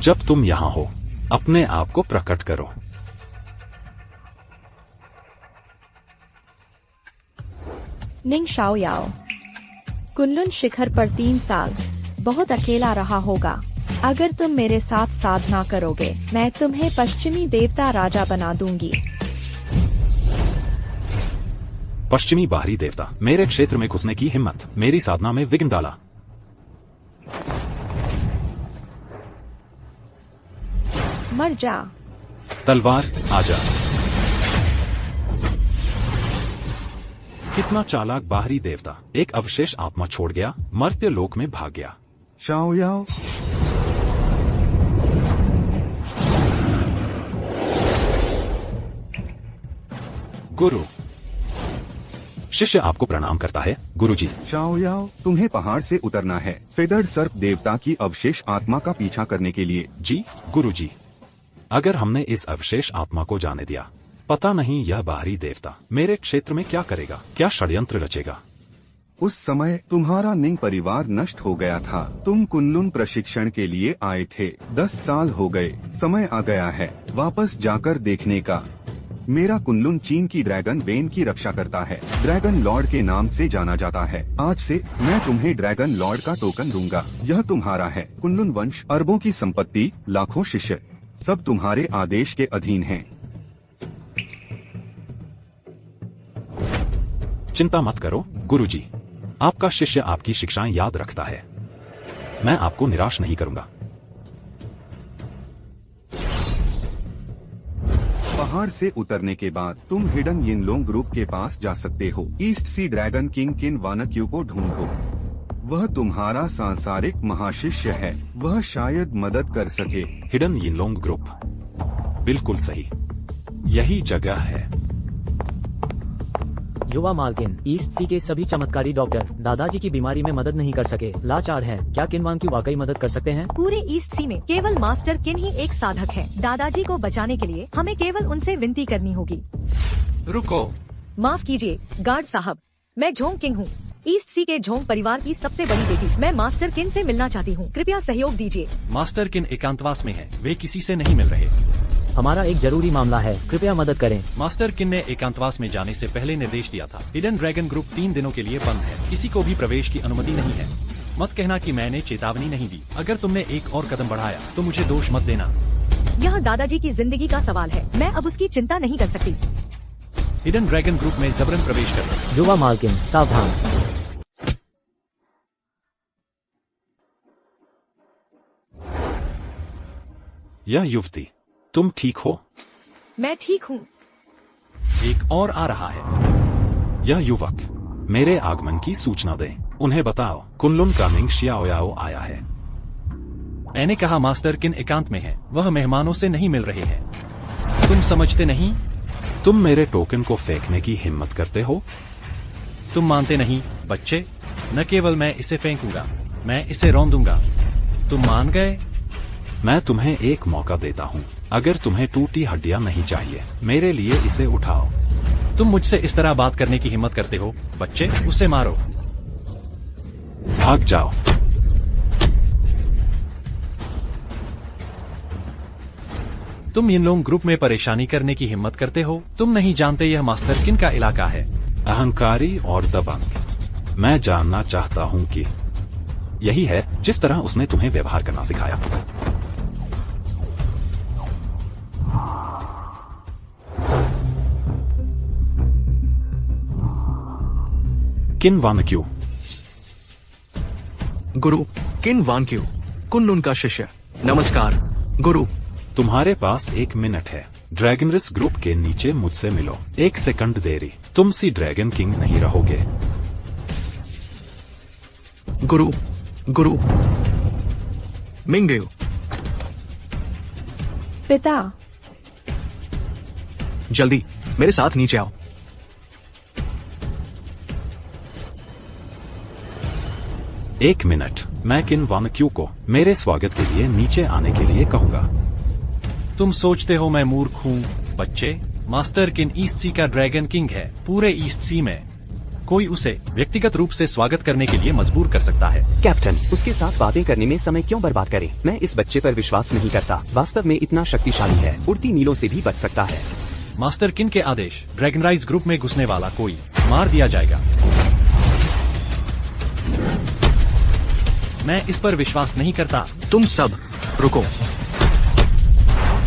जब तुम यहाँ हो, अपने आप को प्रकट करो। निंग शाओयाओ। कुनलुन शिखर पर 3 साल बहुत अकेला रहा होगा। अगर तुम मेरे साथ साधना करोगे, मैं तुम्हें पश्चिमी देवता राजा बना दूंगी। पश्चिमी बाहरी देवता, मेरे क्षेत्र में घुसने की हिम्मत, मेरी साधना में विघ्न डाला। मर जा। तलवार आजा। कितना चालाक बाहरी देवता, एक अवशेष आत्मा छोड़ गया, मर्त्य लोक में भाग गया। शाओयाओ। गुरु। शिष्य आपको प्रणाम करता है, गुरुजी। शाओयाओ, तुम्हें पहाड़ से उतरना है, फेदर्ड सर्प देवता की अवशेष आत्मा का पीछा करने के लिए। जी, गुरुजी। अगर हमने इस अवशेष आत्मा को जाने दिया, पता नहीं यह बाहरी देवता मेरे क्षेत्र में क्या करेगा, क्या षड्यंत्र रचेगा। उस समय तुम्हारा निंग परिवार नष्ट हो गया था। तुम कुनलुन प्रशिक्षण के लिए आए थे। 10 साल हो गए, समय आ गया है वापस जाकर देखने का। मेरा कुनलुन चीन की ड्रैगन बेन की रक्षा करता है, ड्रैगन लॉर्ड के नाम से जाना जाता है। आज से मैं तुम्हें ड्रैगन लॉर्ड का टोकन दूंगा, यह तुम्हारा है। कुनलुन वंश, अरबों की संपत्ति, लाखों शिष्य, सब तुम्हारे आदेश के अधीन हैं। चिंता मत करो, गुरुजी। आपका शिष्य आपकी शिक्षाएं याद रखता है। मैं आपको निराश नहीं करूंगा। पहाड़ से उतरने के बाद तुम हिडन यिनलोंग ग्रुप के पास जा सकते हो। ईस्ट सी ड्रैगन किंग किन वानक्यू को ढूंढो, वह तुम्हारा सांसारिक महाशिष्य है, वह शायद मदद कर सके। हिडन यिनलोंग ग्रुप, बिल्कुल सही, यही जगह है। युवा मालकिन, ईस्ट सी के सभी चमत्कारी डॉक्टर दादाजी की बीमारी में मदद नहीं कर सके, लाचार हैं। क्या किनवान की वाकई मदद कर सकते हैं? पूरे ईस्ट सी में केवल मास्टर किन ही एक साधक है। दादाजी को बचाने के लिए हमें केवल उनसे विनती करनी होगी। रुको। माफ कीजिए गार्ड साहब, मैं झोंग किंग हूँ, ईस्ट सी के झोंग परिवार की सबसे बड़ी बेटी। मैं मास्टर किन से मिलना चाहती हूँ, कृपया सहयोग दीजिए। मास्टर किन एकांतवास में है, वे किसी से नहीं मिल रहे। हमारा एक जरूरी मामला है, कृपया मदद करें। मास्टर किन ने एकांतवास में जाने से पहले निर्देश दिया था। हिडन ड्रैगन ग्रुप 3 दिनों के लिए बंद है, किसी को भी प्रवेश की अनुमति नहीं है। मत कहना कि मैंने चेतावनी नहीं दी। अगर तुमने एक और कदम बढ़ाया तो मुझे दोष मत देना। यह दादाजी की जिंदगी का सवाल है, मैं अब उसकी चिंता नहीं कर सकती। हिडन ड्रैगन ग्रुप में जबरन प्रवेश कर। युवा मालकिन, सावधान। यह युवती, तुम ठीक हो? मैं ठीक हूँ। एक और आ रहा है। यह युवक, मेरे आगमन की सूचना दे, उन्हें बताओ कुनलुन का निंग शाओयाओ आया है। मैंने कहा मास्टर किन एकांत में है, वह मेहमानों से नहीं मिल रहे हैं। तुम समझते नहीं? तुम मेरे टोकन को फेंकने की हिम्मत करते हो? तुम मानते नहीं बच्चे। न केवल मैं इसे फेंकूंगा, मैं इसे रौंदूंगा। तुम मान गए? मैं तुम्हें एक मौका देता हूँ, अगर तुम्हें टूटी हड्डियाँ नहीं चाहिए, मेरे लिए इसे उठाओ। तुम मुझसे इस तरह बात करने की हिम्मत करते हो? बच्चे, उसे मारो। भाग जाओ। तुम यिनलोंग ग्रुप में परेशानी करने की हिम्मत करते हो? तुम नहीं जानते यह मास्टर किन का इलाका है। अहंकारी और दबंग। मैं जानना चाहता हूँ कि यही है जिस तरह उसने तुम्हें व्यवहार करना सिखाया। किन वानक्यू। गुरु, किन वानक्यू, कुनलुन का शिष्य। नमस्कार गुरु। तुम्हारे पास 1 मिनट है। ड्रैगनरिस ग्रुप के नीचे मुझसे मिलो। 1 सेकंड देरी, तुम सी ड्रैगन किंग नहीं रहोगे। गुरु, गुरु। मिंगयू। पिता। जल्दी मेरे साथ नीचे आओ। एक मिनट, मैं किन वानक्यू को मेरे स्वागत के लिए नीचे आने के लिए कहूंगा। तुम सोचते हो मैं मूर्ख हूँ? बच्चे, मास्टर किन ईस्ट सी का ड्रैगन किंग है, पूरे ईस्ट सी में। कोई उसे व्यक्तिगत रूप से स्वागत करने के लिए मजबूर कर सकता है। कैप्टन, उसके साथ बातें करने में समय क्यों बर्बाद करें? मैं इस बच्चे पर विश्वास नहीं करता। वास्तव में इतना शक्तिशाली है, उड़ती नीलों से भी बच सकता है। मास्टर किन के आदेश ड्रैगनराइज ग्रुप में घुसने वाला कोई मार दिया जाएगा। मैं इस पर विश्वास नहीं करता। तुम सब रुको।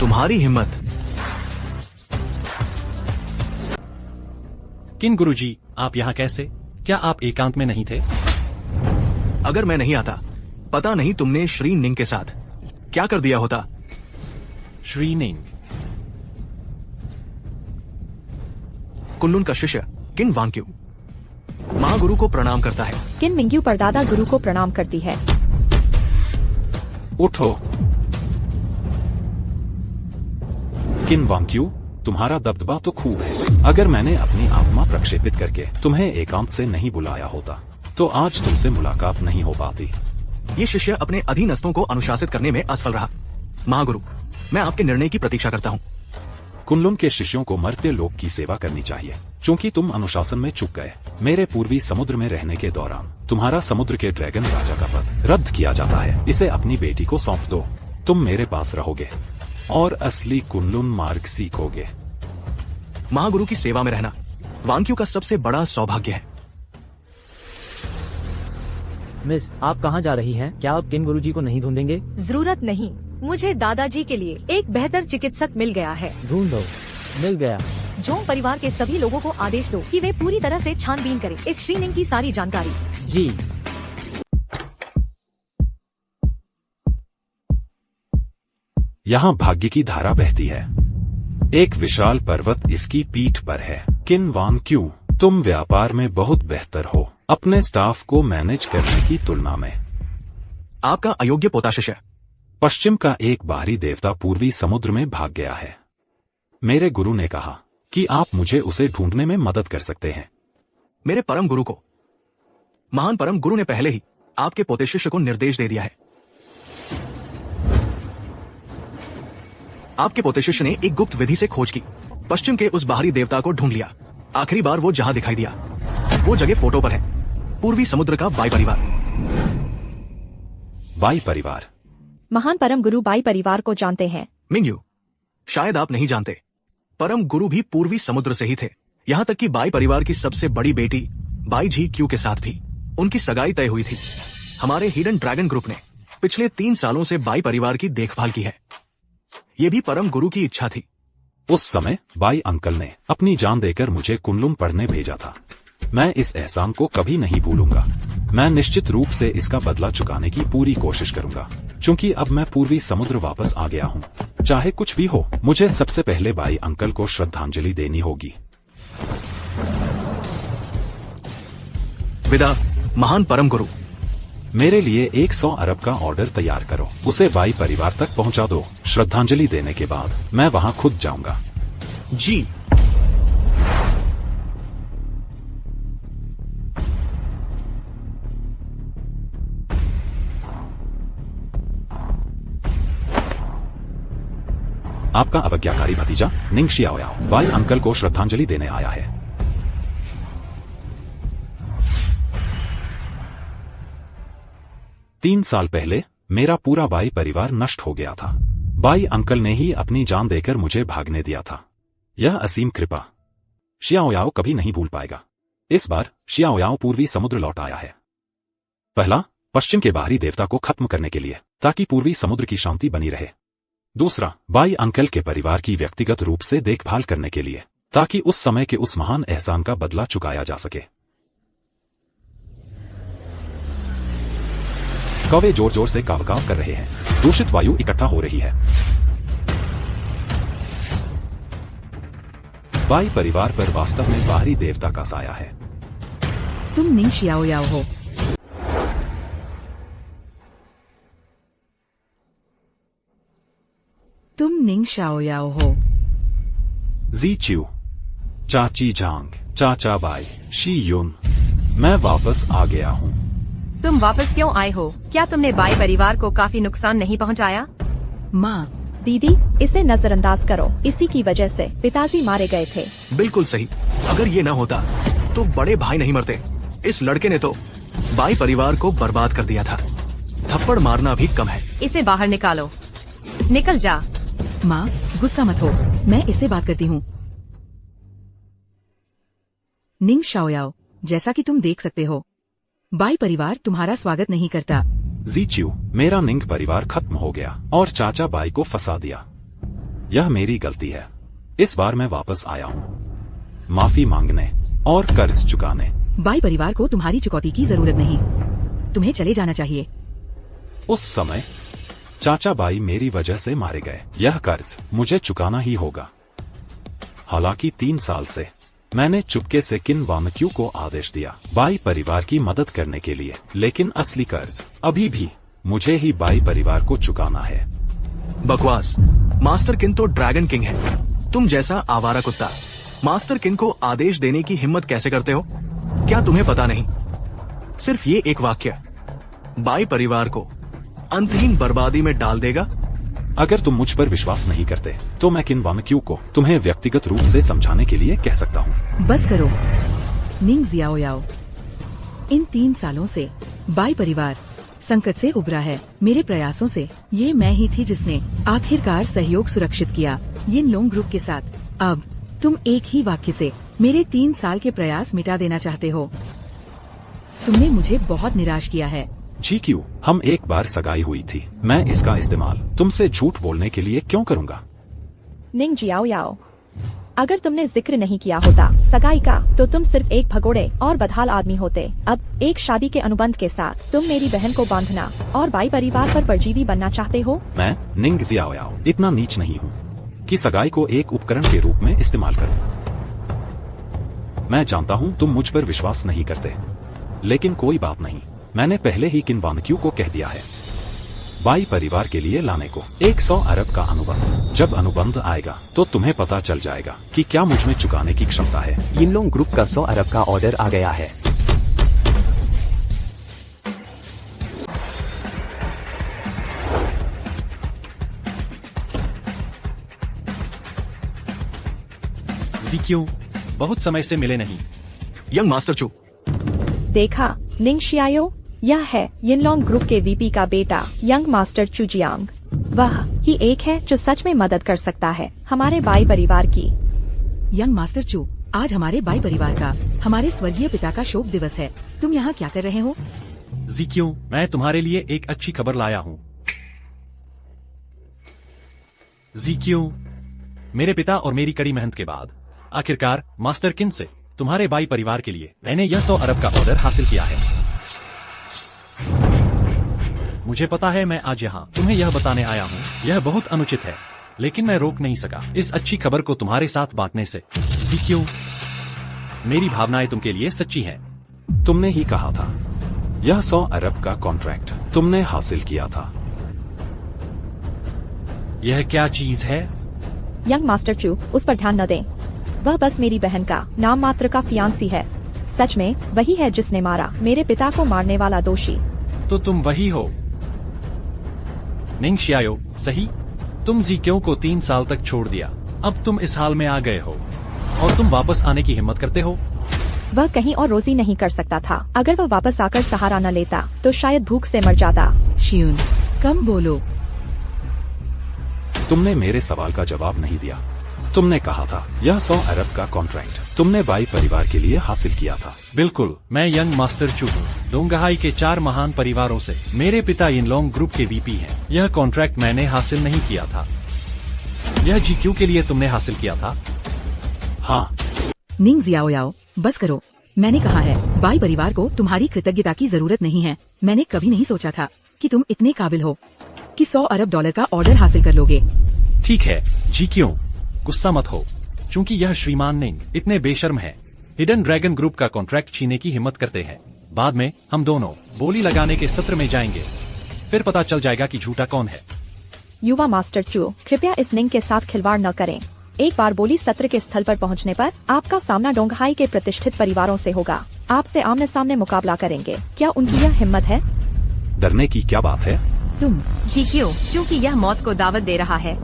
तुम्हारी हिम्मत। किन गुरुजी, आप यहाँ कैसे? क्या आप एकांत में नहीं थे? अगर मैं नहीं आता, पता नहीं तुमने श्री निंग के साथ क्या कर दिया होता। श्री निंग कुनलुन का शिष्य किन वांग्क्यू महागुरु को प्रणाम करता है। किन मिंग्यू परदादा गुरु को प्रणाम करती है। उठो। किन वांग्क्यू, तुम्हारा दबदबा तो खूब है। अगर मैंने अपनी आत्मा प्रक्षेपित करके तुम्हें एकांत से नहीं बुलाया होता तो आज तुमसे मुलाकात नहीं हो पाती। ये शिष्य अपने अधीनस्थों को अनुशासित करने में असफल रहा। महागुरु, मैं आपके निर्णय की प्रतीक्षा करता हूँ। कुनलुन के शिष्यों को मरते लोग की सेवा करनी चाहिए। चूंकि तुम अनुशासन में चूक गए, मेरे पूर्वी समुद्र में रहने के दौरान तुम्हारा समुद्र के ड्रैगन राजा का पद रद्द किया जाता है। इसे अपनी बेटी को सौंप दो। तुम मेरे पास रहोगे और असली कुनलुन मार्ग सीखोगे। महागुरु की सेवा में रहना वांग्क्यू का सबसे बड़ा सौभाग्य है। मिस, आप कहाँ जा रही हैं? क्या आप किन गुरुजी को नहीं ढूंढेंगे? जरूरत नहीं, मुझे दादाजी के लिए एक बेहतर चिकित्सक मिल गया है। ढूंढ लो। मिल गया। जोंग परिवार के सभी लोगों को आदेश दो कि वे पूरी तरह से छानबीन करें इस श्रीनिंग की सारी जानकारी। जी। यहाँ भाग्य की धारा बहती है। एक विशाल पर्वत इसकी पीठ पर है। किन वांग्क्यू, तुम व्यापार में बहुत बेहतर हो अपने स्टाफ को मैनेज करने की तुलना में। आपका अयोग्य पोता शिष्य पश्चिम का एक बाहरी देवता पूर्वी समुद्र में भाग गया है। मेरे गुरु ने कहा कि आप मुझे उसे ढूंढने में मदद कर सकते हैं। मेरे परम गुरु को, महान परम गुरु ने पहले ही आपके पोते शिष्य को निर्देश दे दिया है। आपके पोते शिष्य ने एक गुप्त विधि से खोज की, पश्चिम के उस बाहरी देवता को ढूंढ लिया। आखिरी बार वो जहां दिखाई दिया वो जगह फोटो पर है। पूर्वी समुद्र का बाई परिवार। बाई परिवार? महान परम गुरु बाई परिवार को जानते हैं। मिंग्यू, शायद आप नहीं जानते, परम गुरु भी पूर्वी समुद्र से ही थे। यहाँ तक कि बाई परिवार की सबसे बड़ी बेटी बाई जी क्यू के साथ भी उनकी सगाई तय हुई थी। हमारे हिडन ड्रैगन ग्रुप ने पिछले 3 सालों से बाई परिवार की देखभाल की है। ये भी परम गुरु की इच्छा थी। उस समय बाई अंकल ने अपनी जान देकर मुझे कुनलुन पढ़ने भेजा था। मैं इस एहसान को कभी नहीं भूलूंगा। मैं निश्चित रूप से इसका बदला चुकाने की पूरी कोशिश करूंगा। चूंकि अब मैं पूर्वी समुद्र वापस आ गया हूं, चाहे कुछ भी हो, मुझे सबसे पहले बाई अंकल को श्रद्धांजलि देनी होगी। विदा महान परम गुरु। मेरे लिए 100 अरब का ऑर्डर तैयार करो, उसे बाई परिवार तक पहुंचा दो। श्रद्धांजलि देने के बाद मैं वहां खुद जाऊंगा। जी। आपका अवज्ञाकारी भतीजा निंग शियाओयाओ बाई अंकल को श्रद्धांजलि देने आया है। तीन साल पहले मेरा पूरा बाई परिवार नष्ट हो गया था। बाई अंकल ने ही अपनी जान देकर मुझे भागने दिया था। यह असीम कृपा शियाओयाओ कभी नहीं भूल पाएगा। इस बार शियाओयाओ पूर्वी समुद्र लौट आया है। पहला, पश्चिम के बाहरी देवता को खत्म करने के लिए, ताकि पूर्वी समुद्र की शांति बनी रहे। दूसरा, बाई अंकल के परिवार की व्यक्तिगत रूप से देखभाल करने के लिए, ताकि उस समय के उस महान एहसान का बदला चुकाया जा सके। कौवे जोर जोर से काव-काव कर रहे हैं। दूषित वायु इकट्ठा हो रही है। बाई परिवार पर वास्तव में बाहरी देवता का साया है। तुम निंग शियाओयाओ हो। तुम निंग शियाओयाओ हो। जी च्यू, चाची झांग, चाचा बाई, शी युन, मैं वापस आ गया हूँ। तुम वापस क्यों आए हो? क्या तुमने बाई परिवार को काफी नुकसान नहीं पहुंचाया? माँ, दीदी, इसे नजरअंदाज करो। इसी की वजह से पिताजी मारे गए थे। बिल्कुल सही। अगर ये न होता तो बड़े भाई नहीं मरते। इस लड़के ने तो बाई परिवार को बर्बाद कर दिया था। थप्पड़ मारना भी कम है। इसे बाहर निकालो। निकल जा। माँ गुस्सा मत हो, मैं इससे बात करती हूँ। निंग शाओयाओ, जैसा कि तुम देख सकते हो, बाई परिवार तुम्हारा स्वागत नहीं करता। जीच्यू, मेरा निंग परिवार खत्म हो गया और चाचा बाई को फंसा दिया। यह मेरी गलती है। इस बार मैं वापस आया हूँ माफी मांगने और कर्ज चुकाने। बाई परिवार को तुम्हारी चुकौती की जरूरत नहीं, तुम्हें चले जाना चाहिए। उस समय चाचा बाई मेरी वजह से मारे गए। यह कर्ज मुझे चुकाना ही होगा। हालांकि 3 साल से मैंने चुपके से किन वामक्यू को आदेश दिया बाई परिवार की मदद करने के लिए, लेकिन असली कर्ज अभी भी मुझे ही बाई परिवार को चुकाना है। बकवास। मास्टर किन तो ड्रैगन किंग है। तुम जैसा आवारा कुत्ता मास्टर किन को आदेश देने की हिम्मत कैसे करते हो? क्या तुम्हें पता नहीं? सिर्फ ये एक वाक्य बाई परिवार को अंतहीन बर्बादी में डाल देगा। अगर तुम मुझ पर विश्वास नहीं करते तो मैं किन वामक्यू को तुम्हें व्यक्तिगत रूप से समझाने के लिए कह सकता हूँ। बस करो निंग जियाओयाओ, इन 3 सालों से बाई परिवार संकट से उबरा है। मेरे प्रयासों से ये मैं ही थी जिसने आखिरकार सहयोग सुरक्षित किया यिन लोंग ग्रुप के साथ। अब तुम एक ही वाक्य से मेरे 3 साल के प्रयास मिटा देना चाहते हो। तुमने मुझे बहुत निराश किया है। जीक्यू, हम एक बार सगाई हुई थी। मैं इसका इस्तेमाल तुमसे झूठ बोलने के लिए क्यों करूँगा? निंग जियाओयाओ, अगर तुमने जिक्र नहीं किया होता सगाई का, तो तुम सिर्फ एक भगोड़े और बदहाल आदमी होते। अब एक शादी के अनुबंध के साथ तुम मेरी बहन को बांधना और बाई परिवार पर परजीवी बनना चाहते हो। मैं निंग जियाओयाओ इतना नीच नहीं हूँ कि सगाई को एक उपकरण के रूप में इस्तेमाल करूँ। मैं जानता हूँ तुम मुझ पर विश्वास नहीं करते, लेकिन कोई बात नहीं, मैंने पहले ही किन वामक्यू को कह दिया है बाई परिवार के लिए लाने को 100 अरब का अनुबंध। जब अनुबंध आएगा तो तुम्हें पता चल जाएगा कि क्या मुझ में चुकाने की क्षमता है। यिन लोंग ग्रुप का 100 अरब का ऑर्डर आ गया है। जीक्यू, बहुत समय से मिले नहीं। यंग मास्टर चू। देखा निंग शियाओ, यह है यिनलोंग ग्रुप के वीपी का बेटा यंग मास्टर चू जियांग। वह ही एक है जो सच में मदद कर सकता है हमारे बाई परिवार की। यंग मास्टर चू, आज हमारे बाई परिवार का, हमारे स्वर्गीय पिता का शोक दिवस है। तुम यहाँ क्या कर रहे हो? जीक्यू, मैं तुम्हारे लिए एक अच्छी खबर लाया हूँ। जीक्यू, मेरे पिता और मेरी कड़ी मेहनत के बाद आखिरकार मास्टर किन से तुम्हारे बाई परिवार के लिए मैंने यह 100 अरब का ऑर्डर हासिल किया है। मुझे पता है मैं आज यहाँ तुम्हें यह बताने आया हूँ, यह बहुत अनुचित है, लेकिन मैं रोक नहीं सका इस अच्छी खबर को तुम्हारे साथ बांटने से। जीक्यू, मेरी भावनाएं तुमके लिए सच्ची हैं। तुमने ही कहा था यह 100 अरब का कॉन्ट्रैक्ट तुमने हासिल किया था। यह क्या चीज है? यंग मास्टर चू, उस पर ध्यान न दें। वह बस मेरी बहन का नाम मात्र का फियांसी है। सच में वही है जिसने मारा मेरे पिता को मारने वाला दोषी। तो तुम वही हो निंग शियाओ, सही? तुम जीक्यू को 3 साल तक छोड़ दिया, अब तुम इस हाल में आ गए हो और तुम वापस आने की हिम्मत करते हो। वह कहीं और रोजी नहीं कर सकता था। अगर वह वापस आकर सहारा न लेता तो शायद भूख से मर जाता। शियून, कम बोलो। तुमने मेरे सवाल का जवाब नहीं दिया। तुमने कहा था यह 100 अरब का कॉन्ट्रैक्ट तुमने बाई परिवार के लिए हासिल किया था। बिल्कुल, मैं यंग मास्टर चू हूँ। दोंगहाई के 4 महान परिवारों से मेरे पिता यिनलोंग ग्रुप के वीपी हैं। यह कॉन्ट्रैक्ट मैंने हासिल नहीं किया था। यह जीक्यू के लिए तुमने हासिल किया था। हाँ। निंग जियाओयाओ, बस करो। मैंने कहा है बाई परिवार को तुम्हारी कृतज्ञता की जरूरत नहीं है। मैंने कभी नहीं सोचा था कि तुम इतने काबिल हो कि 100 अरब डॉलर का ऑर्डर हासिल कर लोगे। ठीक है जीक्यू, गुस्सा मत हो, क्योंकि यह श्रीमान निंग इतने बेशर्म हैं, हिडन ड्रैगन ग्रुप का कॉन्ट्रैक्ट छीनने की हिम्मत करते हैं। बाद में हम दोनों बोली लगाने के सत्र में जाएंगे, फिर पता चल जाएगा कि झूठा कौन है। युवा मास्टर चू, कृपया इस निंग के साथ खिलवाड़ न करें। एक बार बोली सत्र के स्थल पर पहुंचने पर आपका सामना डोंगहाई के प्रतिष्ठित परिवारों से होगा। आपसे आमने सामने मुकाबला करेंगे। क्या उनकी यह हिम्मत है? डरने की क्या बात है? तुम जीक्यू, चूँकि यह मौत को दावत दे रहा है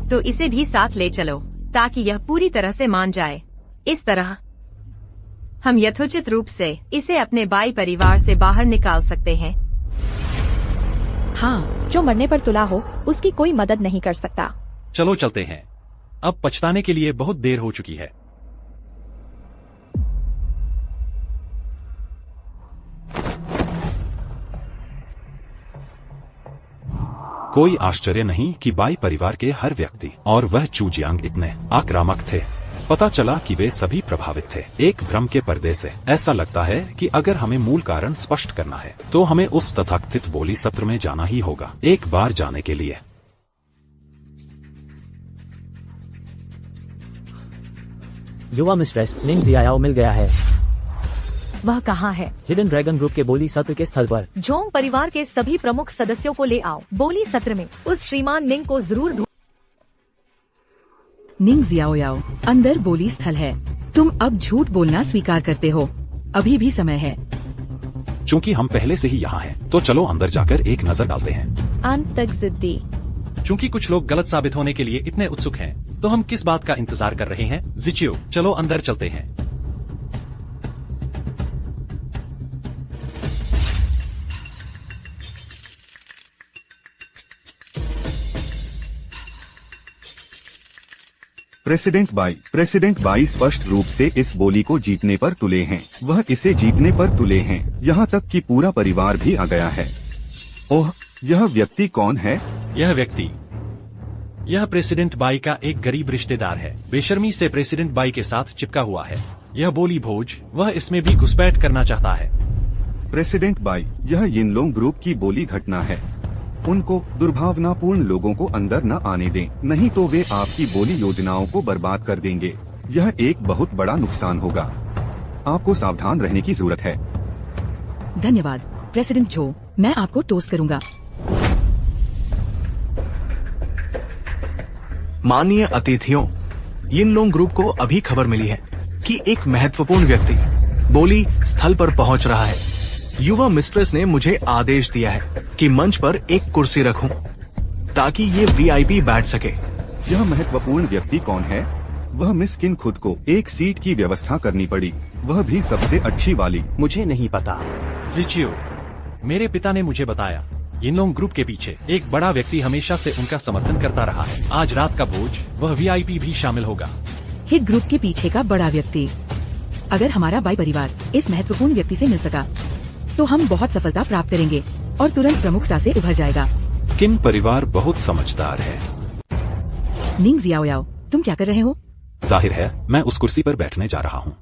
तो इसे भी साथ ले चलो ताकि यह पूरी तरह से मान जाए। इस तरह हम यथोचित रूप से इसे अपने बाई परिवार से बाहर निकाल सकते हैं। हाँ, जो मरने पर तुला हो उसकी कोई मदद नहीं कर सकता। चलो चलते हैं। अब पछताने के लिए बहुत देर हो चुकी है। कोई आश्चर्य नहीं कि बाई परिवार के हर व्यक्ति और वह चूजियांग इतने आक्रामक थे। पता चला कि वे सभी प्रभावित थे एक भ्रम के पर्दे से। ऐसा लगता है कि अगर हमें मूल कारण स्पष्ट करना है तो हमें उस तथाकथित बोली सत्र में जाना ही होगा, एक बार जाने के लिए। युवा मिस्ट्रेस निंग जियाओ मिल गया है। वह कहाँ है? हिडन ड्रैगन ग्रुप के बोली सत्र के स्थल पर। झोंग परिवार के सभी प्रमुख सदस्यों को ले आओ। बोली सत्र में उस श्रीमान निंग को जरूर ढूंढ। निंग जियाओ अंदर बोली स्थल है। तुम अब झूठ बोलना स्वीकार करते हो। अभी भी समय है। चूंकि हम पहले से ही यहाँ हैं, तो चलो अंदर जाकर एक नजर डालते हैं। अंत तक जिद्दी। चूंकि कुछ लोग गलत साबित होने के लिए इतने उत्सुक हैं, तो हम किस बात का इंतजार कर रहे हैं? जिचियो, चलो अंदर चलते हैं। प्रेसिडेंट बाई स्पष्ट रूप से इस बोली को जीतने पर तुले हैं। वह इसे जीतने पर तुले हैं, यहाँ तक कि पूरा परिवार भी आ गया है। ओह, यह व्यक्ति कौन है? यह प्रेसिडेंट बाई का एक गरीब रिश्तेदार है। बेशर्मी से प्रेसिडेंट बाई के साथ चिपका हुआ है। यह बोली भोज, वह इसमें भी घुसपैठ करना चाहता है। प्रेसिडेंट बाई, यह यिनलोंग ग्रुप की बोली घटना है। उनको दुर्भावनापूर्ण लोगों को अंदर न आने दें, नहीं तो वे आपकी बोली योजनाओं को बर्बाद कर देंगे। यह एक बहुत बड़ा नुकसान होगा। आपको सावधान रहने की जरूरत है। धन्यवाद प्रेसिडेंट जो, मैं आपको टोस्ट करूंगा। माननीय अतिथियों, यिनलोंग ग्रुप को अभी खबर मिली है कि एक महत्वपूर्ण व्यक्ति बोली स्थल पर पहुंच रहा है। युवा मिस्ट्रेस ने मुझे आदेश दिया है कि मंच पर एक कुर्सी रखूं, ताकि ये वीआईपी बैठ सके। यह महत्वपूर्ण व्यक्ति कौन है? वह मिस किन खुद को एक सीट की व्यवस्था करनी पड़ी, वह भी सबसे अच्छी वाली। मुझे नहीं पता। जिचियो, मेरे पिता ने मुझे बताया, यिनलोंग ग्रुप के पीछे एक बड़ा व्यक्ति हमेशा से उनका समर्थन करता रहा है। आज रात का भोज वह वीआईपी भी शामिल होगा। हिट ग्रुप के पीछे का बड़ा व्यक्ति। अगर हमारा बाई परिवार इस महत्वपूर्ण व्यक्ति से मिल सका तो हम बहुत सफलता प्राप्त करेंगे और तुरंत प्रमुखता से उभर जाएगा। किन परिवार बहुत समझदार है। निंग जियाओ, तुम क्या कर रहे हो? जाहिर है मैं उस कुर्सी पर बैठने जा रहा हूँ।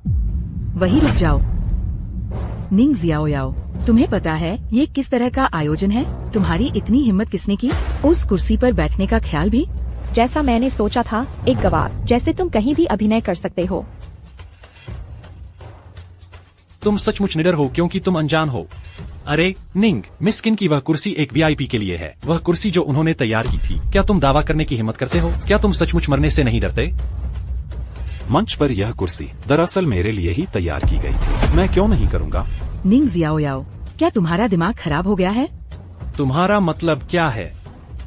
वहीं रुक जाओ। निंग जियाओ, तुम्हें पता है ये किस तरह का आयोजन है? तुम्हारी इतनी हिम्मत किसने की? उस कुर्सी पर बैठने का ख्याल भी? जैसा मैंने सोचा था, एक गवार जैसे तुम कहीं भी अभिनय कर सकते हो। तुम सचमुच निडर हो क्योंकि तुम अनजान हो। अरे निंग, मिस किन की वह कुर्सी एक वीआईपी के लिए है। वह कुर्सी जो उन्होंने तैयार की थी। क्या तुम दावा करने की हिम्मत करते हो? क्या तुम सचमुच मरने से नहीं डरते? मंच पर यह कुर्सी दरअसल मेरे लिए ही तैयार की गई थी। मैं क्यों नहीं करूँगा? निंग जियाओ, क्या तुम्हारा दिमाग खराब हो गया है? तुम्हारा मतलब क्या है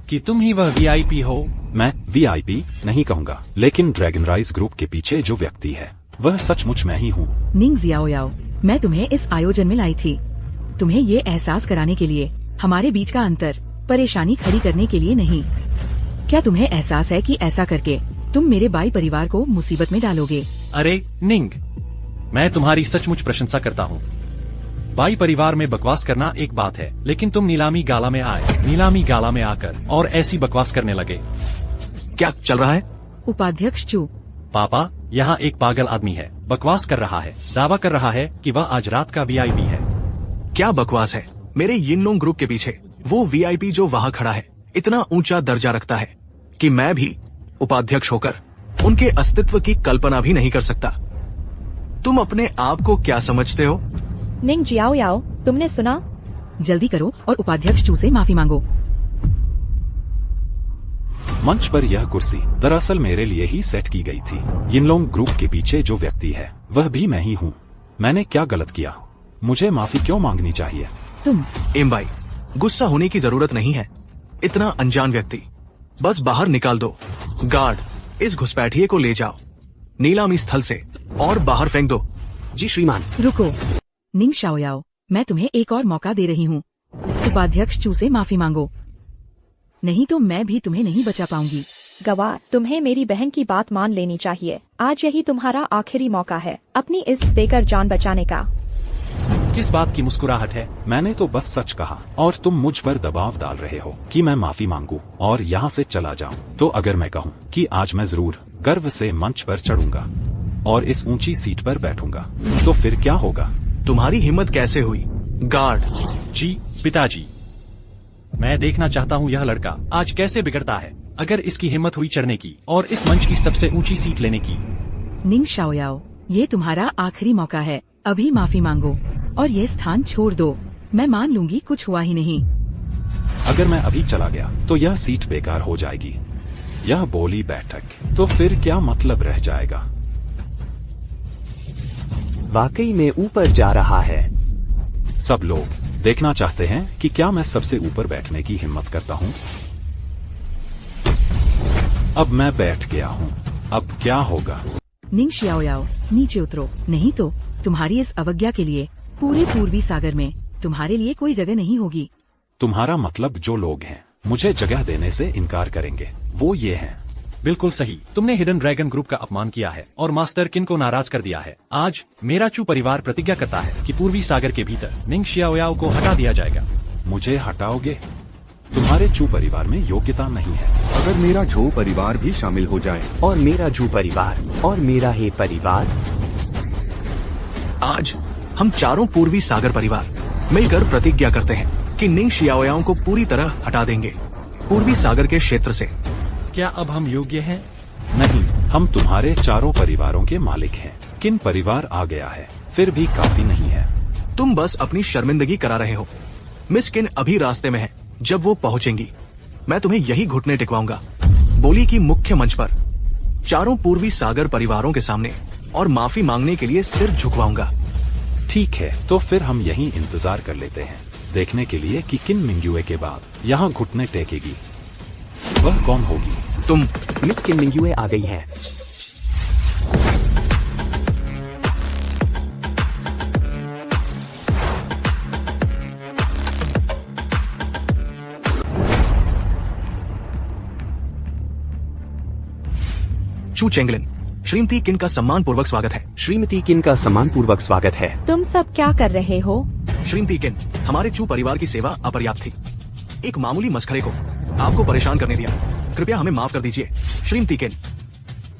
कि तुम ही वह वीआईपी हो? मैं वीआईपी नहीं कहूँगा, लेकिन ड्रैगन राइज ग्रुप के पीछे जो व्यक्ति है वह सचमुच मैं ही हूँ। निंग जियाओ, मैं तुम्हें इस आयोजन में लाई थी, तुम्हें ये एहसास कराने के लिए, हमारे बीच का अंतर, परेशानी खड़ी करने के लिए नहीं। क्या तुम्हें एहसास है कि ऐसा करके तुम मेरे बाई परिवार को मुसीबत में डालोगे? अरे निंग, मैं तुम्हारी सचमुच प्रशंसा करता हूँ। बाई परिवार में बकवास करना एक बात है, लेकिन तुम नीलामी गाला में आकर और ऐसी बकवास करने लगे। क्या चल रहा है? उपाध्यक्ष चू, पापा, यहाँ एक पागल आदमी है, बकवास कर रहा है, दावा कर रहा है कि वह आज रात का वीआईपी है। क्या बकवास है? मेरे यिनलोंग ग्रुप के पीछे वो वीआईपी जो वहाँ खड़ा है इतना ऊंचा दर्जा रखता है कि मैं भी उपाध्यक्ष होकर उनके अस्तित्व की कल्पना भी नहीं कर सकता। तुम अपने आप को क्या समझते हो? निंग जियाओ, तुमने सुना? जल्दी करो और उपाध्यक्ष चू से माफी मांगो। मंच पर यह कुर्सी दरअसल मेरे लिए ही सेट की गई थी। यिनलोंग ग्रुप के पीछे जो व्यक्ति है वह भी मैं ही हूँ। मैंने क्या गलत किया? मुझे माफी क्यों मांगनी चाहिए? तुम एम्बाई, गुस्सा होने की जरूरत नहीं है। इतना अनजान व्यक्ति बस बाहर निकाल दो। गार्ड, इस घुसपैठिए को ले जाओ नीलामी स्थल से और बाहर फेंक दो। जी श्रीमान। रुको, निंग शाओयाओ, मैं तुम्हें एक और मौका दे रही हूँ। उपाध्यक्ष चू से माफी मांगो, नहीं तो मैं भी तुम्हें नहीं बचा पाऊंगी। गवार, तुम्हें मेरी बहन की बात मान लेनी चाहिए। आज यही तुम्हारा आखिरी मौका है अपनी इज्जत देकर जान बचाने का। किस बात की मुस्कुराहट है? मैंने तो बस सच कहा और तुम मुझ पर दबाव डाल रहे हो कि मैं माफी मांगू और यहाँ से चला जाऊँ। तो अगर मैं कहूँ कि आज मैं जरूर गर्व से मंच पर चढ़ूंगा और इस ऊंची सीट पर बैठूंगा, तो फिर क्या होगा? तुम्हारी हिम्मत कैसे हुई? गार्ड जी पिताजी, मैं देखना चाहता हूँ यह लड़का आज कैसे बिगड़ता है। अगर इसकी हिम्मत हुई चढ़ने की और इस मंच की सबसे ऊंची सीट लेने की। निंग शाओयाओ, ये तुम्हारा आखिरी मौका है। अभी माफी मांगो और ये स्थान छोड़ दो। मैं मान लूंगी कुछ हुआ ही नहीं। अगर मैं अभी चला गया तो यह सीट बेकार हो जाएगी। यह बोली बैठक, तो फिर क्या मतलब रह जाएगा? वाकई में ऊपर जा रहा है। सब लोग देखना चाहते हैं कि क्या मैं सबसे ऊपर बैठने की हिम्मत करता हूँ। अब मैं बैठ गया हूँ, अब क्या होगा? निंग शाओयाओ, नीचे उतरो, नहीं तो तुम्हारी इस अवज्ञा के लिए पूरे पूर्वी सागर में तुम्हारे लिए कोई जगह नहीं होगी। तुम्हारा मतलब जो लोग हैं मुझे जगह देने से इनकार करेंगे, वो ये हैं। बिल्कुल सही, तुमने हिडन ड्रैगन ग्रुप का अपमान किया है और मास्टर किन को नाराज कर दिया है। आज मेरा चू परिवार प्रतिज्ञा करता है कि पूर्वी सागर के भीतर निंग शाओयाओ को हटा दिया जाएगा। मुझे हटाओगे? तुम्हारे चू परिवार में योग्यता नहीं है। अगर मेरा झो परिवार भी शामिल हो जाए। और मेरा जू परिवार और मेरा हे परिवार। आज हम चारों पूर्वी सागर परिवार मिलकर प्रतिज्ञा करते हैं कि निंग शाओयाओ को पूरी तरह हटा देंगे पूर्वी सागर के क्षेत्र से। क्या अब हम योग्य हैं? नहीं, हम तुम्हारे चारों परिवारों के मालिक हैं। किन परिवार आ गया है, फिर भी काफी नहीं है। तुम बस अपनी शर्मिंदगी करा रहे हो। मिस किन अभी रास्ते में है। जब वो पहुंचेंगी मैं तुम्हें यही घुटने टिकवाऊंगा, बोली की मुख्य मंच पर, चारों पूर्वी सागर परिवारों के सामने, और माफी मांगने के लिए सिर झुकवाऊंगा। ठीक है, तो फिर हम यहीं इंतजार कर लेते हैं, देखने के लिए कि किन मिंग्युए के बाद यहाँ घुटने टेकेगी। वह कौन होगी? तुम। मिस किन मिंग्युए आ गई है। चू चेंगलिन, श्रीमती किन का सम्मान पूर्वक स्वागत है। श्रीमती किन का सम्मान पूर्वक स्वागत है। तुम सब क्या कर रहे हो? श्रीमती किन, हमारे चू परिवार की सेवा अपर्याप्त थी। एक मामूली मस्खरे को आपको परेशान करने दिया। कृपया हमें माफ कर दीजिए। श्रीमती किन।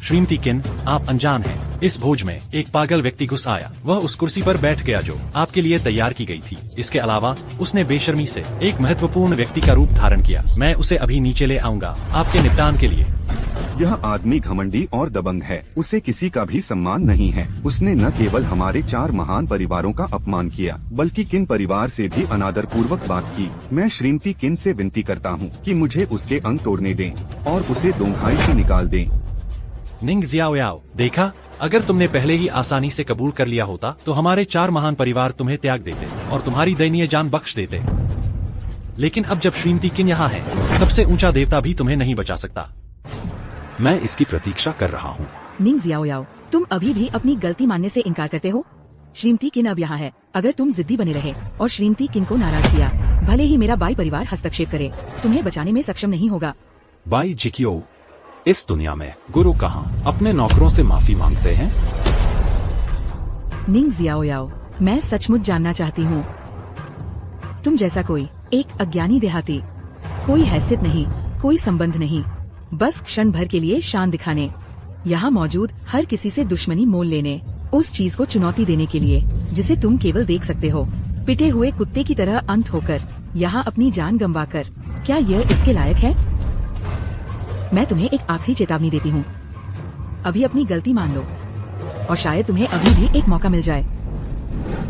श्रीमती किन, आप अनजान हैं। इस भोज में एक पागल व्यक्ति घुस आया। वह उस कुर्सी पर बैठ गया जो आपके लिए तैयार की गई थी। इसके अलावा उसने बेशर्मी से एक महत्वपूर्ण व्यक्ति का रूप धारण किया। मैं उसे अभी नीचे ले आऊंगा आपके निपटान के लिए। यह आदमी घमंडी और दबंग है। उसे किसी का भी सम्मान नहीं है। उसने न केवल हमारे 4 महान परिवारों का अपमान किया, बल्कि किन परिवार से भी अनादर पूर्वक बात की। मैं श्रीमती किन से विनती करता हूँ कि मुझे उसके अंग तोड़ने दें और उसे दोंघाई से निकाल दें। निंग शाओयाओ, देखा, अगर तुमने पहले ही आसानी से कबूल कर लिया होता तो हमारे 4 महान परिवार तुम्हें त्याग देते और तुम्हारी दयनीय जान बख्श देते। लेकिन अब जब श्रीमती किन यहाँ है, सबसे ऊंचा देवता भी तुम्हें नहीं बचा सकता। मैं इसकी प्रतीक्षा कर रहा हूँ। निंग शाओयाओ, तुम अभी भी अपनी गलती मानने से इनकार करते हो। श्रीमती किन अब यहाँ है। अगर तुम जिद्दी बने रहे और श्रीमती किन को नाराज किया, भले ही मेरा बाई परिवार हस्तक्षेप करे, तुम्हें बचाने में सक्षम नहीं होगा। बाई जिकियो, इस दुनिया में गुरु कहाँ अपने नौकरों से माफी मांगते हैं? निंग शाओयाओ, मैं सचमुच जानना चाहती हूँ। तुम जैसा कोई एक अज्ञानी देहाती, कोई हैसियत नहीं, कोई संबंध नहीं, बस क्षण भर के लिए शान दिखाने, यहाँ मौजूद हर किसी से दुश्मनी मोल लेने, उस चीज को चुनौती देने के लिए जिसे तुम केवल देख सकते हो, पिटे हुए कुत्ते की तरह अंत होकर, यहाँ अपनी जान गंवाकर, क्या यह इसके लायक है? मैं तुम्हें एक आखिरी चेतावनी देती हूँ, अभी अपनी गलती मान लो और शायद तुम्हें अभी भी एक मौका मिल जाए।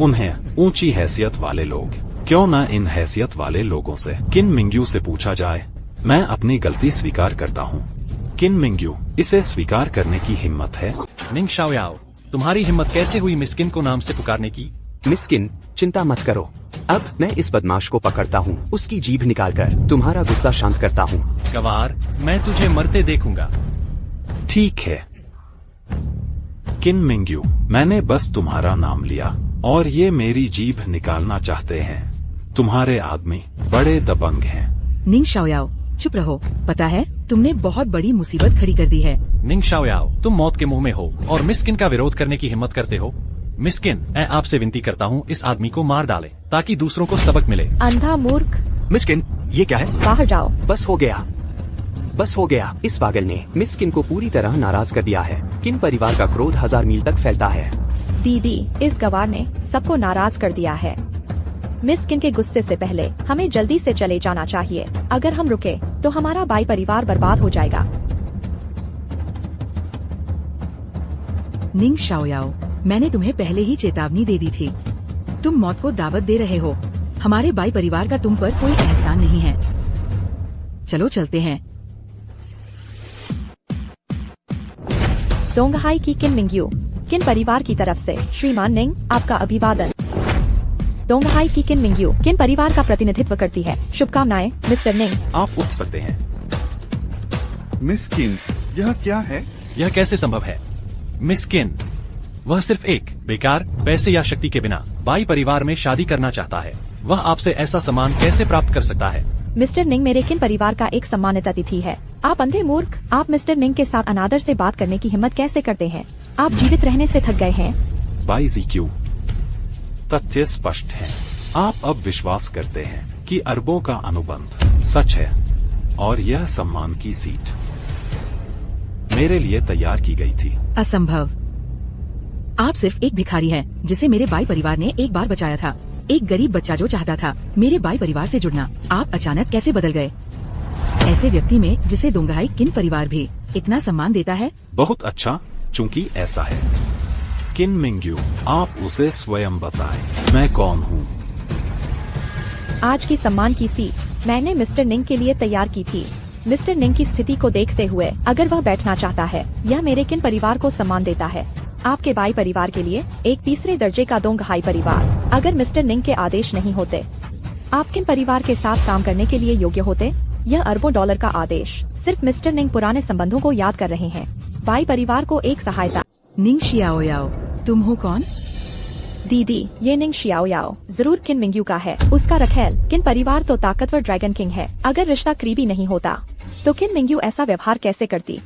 उन्हें ऊंची हैसियत वाले लोग, क्यों न इन हैसियत वाले लोगों से किन मिंग्यू से पूछा जाए। मैं अपनी गलती स्वीकार करता हूँ। किन मिंग्यू, इसे स्वीकार करने की हिम्मत है? निंग शाओयाओ, तुम्हारी हिम्मत कैसे हुई मिस्किन को नाम से पुकारने की? मिस्किन, चिंता मत करो, अब मैं इस बदमाश को पकड़ता हूँ, उसकी जीभ निकालकर तुम्हारा गुस्सा शांत करता हूँ। गवार, मैं तुझे मरते देखूंगा। ठीक है। किन मिंग्यू, मैंने बस तुम्हारा नाम लिया और ये मेरी जीभ निकालना चाहते हैं। तुम्हारे आदमी बड़े दबंग हैं। निंग शाओयाओ, चुप रहो। पता है तुमने बहुत बड़ी मुसीबत खड़ी कर दी है। निंग शाओयाओ, तुम मौत के मुंह में हो और मिस किन का विरोध करने की हिम्मत करते हो। मिस किन, मैं आपसे विनती करता हूँ इस आदमी को मार डालें ताकि दूसरों को सबक मिले। अंधा मूर्ख, मिस किन, ये क्या है? बाहर जाओ। बस हो गया, बस हो गया। इस पागल ने मिस किन को पूरी तरह नाराज कर दिया है। किन परिवार का क्रोध 1000 मील तक फैलता है। दीदी, इस गवार ने सबको नाराज कर दिया है। मिस किन के गुस्से से पहले हमें जल्दी से चले जाना चाहिए। अगर हम रुके तो हमारा बाई परिवार बर्बाद हो जाएगा। निंग शाओयाओ, मैंने तुम्हें पहले ही चेतावनी दे दी थी। तुम मौत को दावत दे रहे हो। हमारे बाई परिवार का तुम पर कोई एहसान नहीं है। चलो चलते हैं। दोंगहाई की किन मिंग्यू, किन परिवार की तरफ से श्रीमान निंग, आपका अभिवादन। दोंगहाई की किन मिंग्यू किन परिवार का प्रतिनिधित्व करती है। शुभकामनाएं मिस्टर निंग। आप उठ सकते हैं। मिस किन, यह क्या है? यह कैसे संभव है? मिस किन, वह सिर्फ एक बेकार पैसे या शक्ति के बिना बाई परिवार में शादी करना चाहता है। वह आपसे ऐसा सम्मान कैसे प्राप्त कर सकता है? मिस्टर निंग मेरे किन परिवार का एक सम्मानित अतिथि है। आप अंधे मूर्ख, आप मिस्टर निंग के साथ अनादर से बात करने की हिम्मत कैसे करते हैं? आप जीवित रहने से थक गए हैं। बाई जीक्यू, तथ्य स्पष्ट है। आप अब विश्वास करते हैं कि अरबों का अनुबंध सच है और यह सम्मान की सीट मेरे लिए तैयार की गई थी। असंभव। आप सिर्फ एक भिखारी हैं, जिसे मेरे बाई परिवार ने एक बार बचाया था। एक गरीब बच्चा जो चाहता था मेरे बाई परिवार से जुड़ना। आप अचानक कैसे बदल गए? ऐसे व्यक्ति में जिसे दोंगहाई किन परिवार भी इतना सम्मान देता है। बहुत अच्छा, चूंकि ऐसा है। किन मिंग्यू, आप उसे स्वयं बताएं मैं कौन हूँ। आज की सम्मान की सीट मैंने मिस्टर निंग के लिए तैयार की थी। मिस्टर निंग की स्थिति को देखते हुए अगर वह बैठना चाहता है, यह मेरे किन परिवार को सम्मान देता है। आपके बाई परिवार के लिए एक तीसरे दर्जे का दोंगहाई परिवार। अगर मिस्टर निंग के आदेश नहीं होते, आप किन परिवार के साथ काम करने के लिए योग्य होते? यह अरबों डॉलर का आदेश सिर्फ मिस्टर निंग पुराने संबंधों को याद कर रहे हैं। बाई परिवार को एक सहायता। निंग शियाओयाओ, तुम हो कौन? दीदी, ये निंग शियाओयाओ जरूर किन मिंग्यू का है। उसका रखेल किन परिवार तो ताकतवर ड्रैगन किंग है। अगर रिश्ता करीबी नहीं होता तो किन मिंग्यू ऐसा व्यवहार कैसे करती?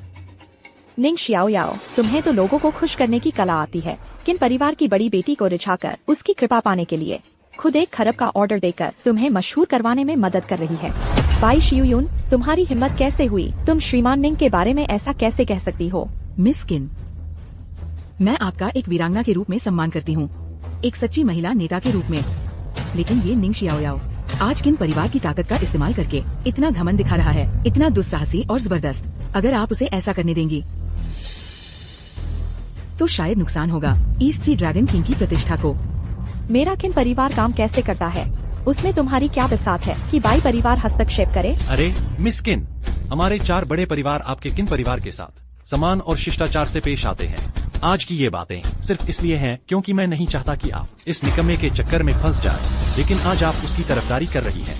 निंग शियाओयाओ, तुम्हें तो लोगों को खुश करने की कला आती है। किन परिवार की बड़ी बेटी को रिझाकर उसकी कृपा पाने के लिए खुद 1 खरब का ऑर्डर देकर तुम्हें मशहूर करवाने में मदद कर रही है। बाई शियुयुन, तुम्हारी हिम्मत कैसे हुई? तुम श्रीमान निंग के बारे में ऐसा कैसे कह सकती हो? मिस किन, मैं आपका एक वीरांगना के रूप में सम्मान करती हूँ, एक सच्ची महिला नेता के रूप में। लेकिन ये निंग शियाओयाओ आज किन परिवार की ताकत का इस्तेमाल करके इतना घमंड दिखा रहा है, इतना दुस्साहसी और जबरदस्त। अगर आप उसे ऐसा करने देंगी तो शायद नुकसान होगा ईस्ट सी ड्रैगन किंग की प्रतिष्ठा को। मेरा किन परिवार काम कैसे करता है? उसमें तुम्हारी क्या बिसात है कि बाई परिवार हस्तक्षेप करे? अरे मिस किन, हमारे 4 बड़े परिवार आपके किन परिवार के साथ समान और शिष्टाचार से पेश आते हैं। आज की ये बातें सिर्फ इसलिए हैं क्योंकि मैं नहीं चाहता कि आप इस निकम्मे के चक्कर में फंस जाएं। लेकिन आज आप उसकी तरफदारी कर रही हैं।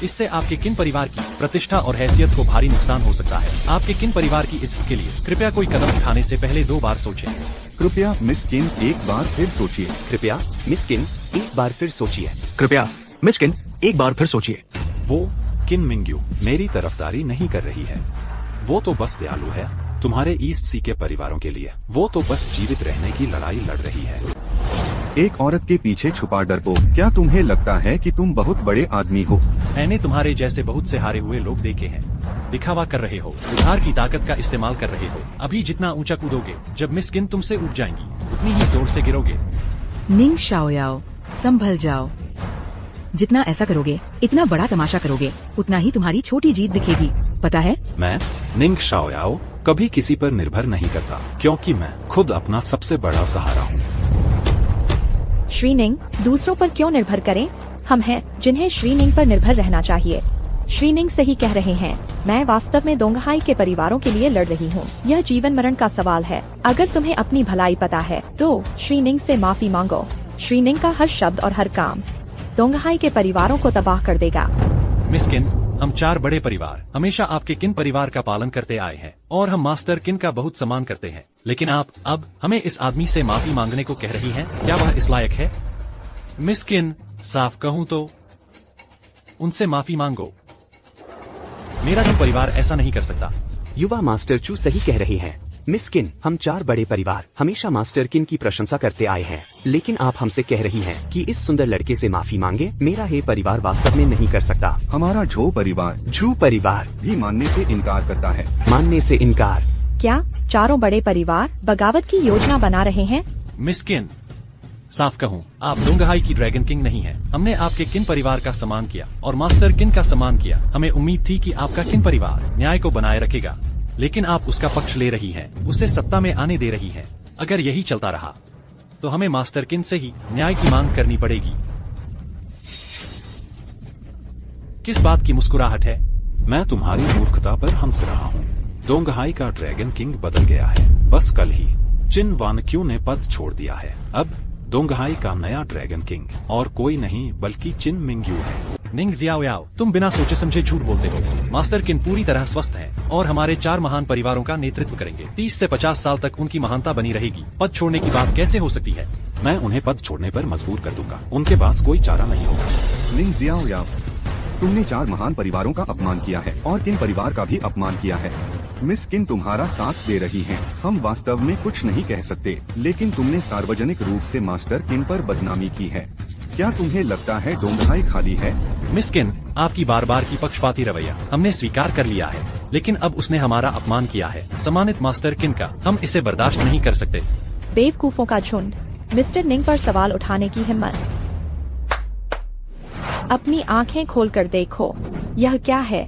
इससे आपके किन परिवार की प्रतिष्ठा और हैसियत को भारी नुकसान हो सकता है। आपके किन परिवार की इज्जत के लिए कृपया कोई कदम उठाने से पहले 2 बार सोचें। कृपया मिस किन एक बार फिर सोचिए। कृपया मिस किन एक बार फिर सोचिए। कृपया मिस किन एक बार फिर सोचिए। वो किन मिंग्यू मेरी तरफदारी नहीं कर रही है। वो तो बस दयालु है तुम्हारे ईस्ट सी के परिवारों के लिए। वो तो बस जीवित रहने की लड़ाई लड़ रही है। एक औरत के पीछे छुपा डरपोक, क्या तुम्हें लगता है कि तुम बहुत बड़े आदमी हो? मैंने तुम्हारे जैसे बहुत से हारे हुए लोग देखे हैं। दिखावा कर रहे हो, उधार की ताकत का इस्तेमाल कर रहे हो। अभी जितना ऊंचा कूदोगे, जब मिस किन तुमसे उठ जाएंगी, उतनी ही जोर से गिरोगे। निंग शाओयाओ, संभल जाओ। जितना ऐसा करोगे, इतना बड़ा तमाशा करोगे, उतना ही तुम्हारी छोटी जीत दिखेगी। पता है? मैं निंग शाओयाओ कभी किसी पर निर्भर नहीं करता, क्योंकि मैं खुद अपना सबसे बड़ा सहारा हूँ। श्री निंग, दूसरों पर क्यों निर्भर करें? हम हैं जिन्हें श्री निंग पर निर्भर रहना चाहिए। श्री निंग सही कह रहे हैं। मैं वास्तव में दोंगहाई के परिवारों के लिए लड़ रही हूँ। यह जीवन मरण का सवाल है। अगर तुम्हें अपनी भलाई पता है तो श्री निंग से माफी मांगो। श्री निंग का हर शब्द और हर काम दोंगहाई के परिवारों को तबाह कर देगा। मिस किन, हम 4 बड़े परिवार हमेशा आपके किन परिवार का पालन करते आए हैं और हम मास्टर किन का बहुत सम्मान करते हैं, लेकिन आप अब हमें इस आदमी से माफी मांगने को कह रही हैं। क्या वह इस लायक है? मिस किन, साफ कहूँ तो उनसे माफी मांगो। मेरा जो परिवार ऐसा नहीं कर सकता। युवा मास्टर चू सही कह रही हैं। मिस किन, हम 4 बड़े परिवार हमेशा मास्टर किन की प्रशंसा करते आए हैं, लेकिन आप हमसे कह रही हैं कि इस सुंदर लड़के से माफी मांगे। मेरा ये परिवार वास्तव में नहीं कर सकता। हमारा झू परिवार भी मानने से इनकार करता है। मानने से इनकार? क्या 4 बड़े परिवार बगावत की योजना बना रहे हैं? मिस किन, साफ कहूँ, आप डोंगहाई की ड्रैगन किंग नहीं हैं। हमने आपके किन परिवार का सम्मान किया और मास्टर किन का सम्मान किया। हमें उम्मीद थी कि आपका किन परिवार न्याय को बनाए रखेगा, लेकिन आप उसका पक्ष ले रही हैं, उसे सत्ता में आने दे रही हैं। अगर यही चलता रहा तो हमें मास्टर किन से ही न्याय की मांग करनी पड़ेगी। किस बात की मुस्कुराहट है? मैं तुम्हारी मूर्खता पर हंस रहा हूँ। डोंगहाई का ड्रैगन किंग बदल गया है। बस कल ही चिन वानक्यू ने पद छोड़ दिया है। अब डोंगहाई का नया ड्रैगन किंग और कोई नहीं बल्कि चिन मिंग्यू है। निंग जियाओयाओ, तुम बिना सोचे समझे झूठ बोलते हो। मास्टर किन पूरी तरह स्वस्थ हैं और हमारे 4 महान परिवारों का नेतृत्व करेंगे। 30 से 50 साल तक उनकी महानता बनी रहेगी। पद छोड़ने की बात कैसे हो सकती है? मैं उन्हें पद छोड़ने पर मजबूर कर दूंगा। उनके पास कोई चारा नहीं होगा। निंग जियाओयाओ, तुमने 4 महान परिवारों का अपमान किया है और किन परिवार का भी अपमान किया है। मिस किन तुम्हारा साथ दे रही हैं। हम वास्तव में कुछ नहीं कह सकते, लेकिन तुमने सार्वजनिक रूप से मास्टर किन पर बदनामी की है। क्या तुम्हें लगता है डोंगहाई खाली है? मिस किन, आपकी बार बार की पक्षपाती रवैया हमने स्वीकार कर लिया है, लेकिन अब उसने हमारा अपमान किया है। सम्मानित मास्टर किन का हम इसे बर्दाश्त नहीं कर सकते। बेवकूफों का झुंड, मिस्टर निंग पर सवाल उठाने की हिम्मत। अपनी आंखें खोलकर देखो, यह क्या है?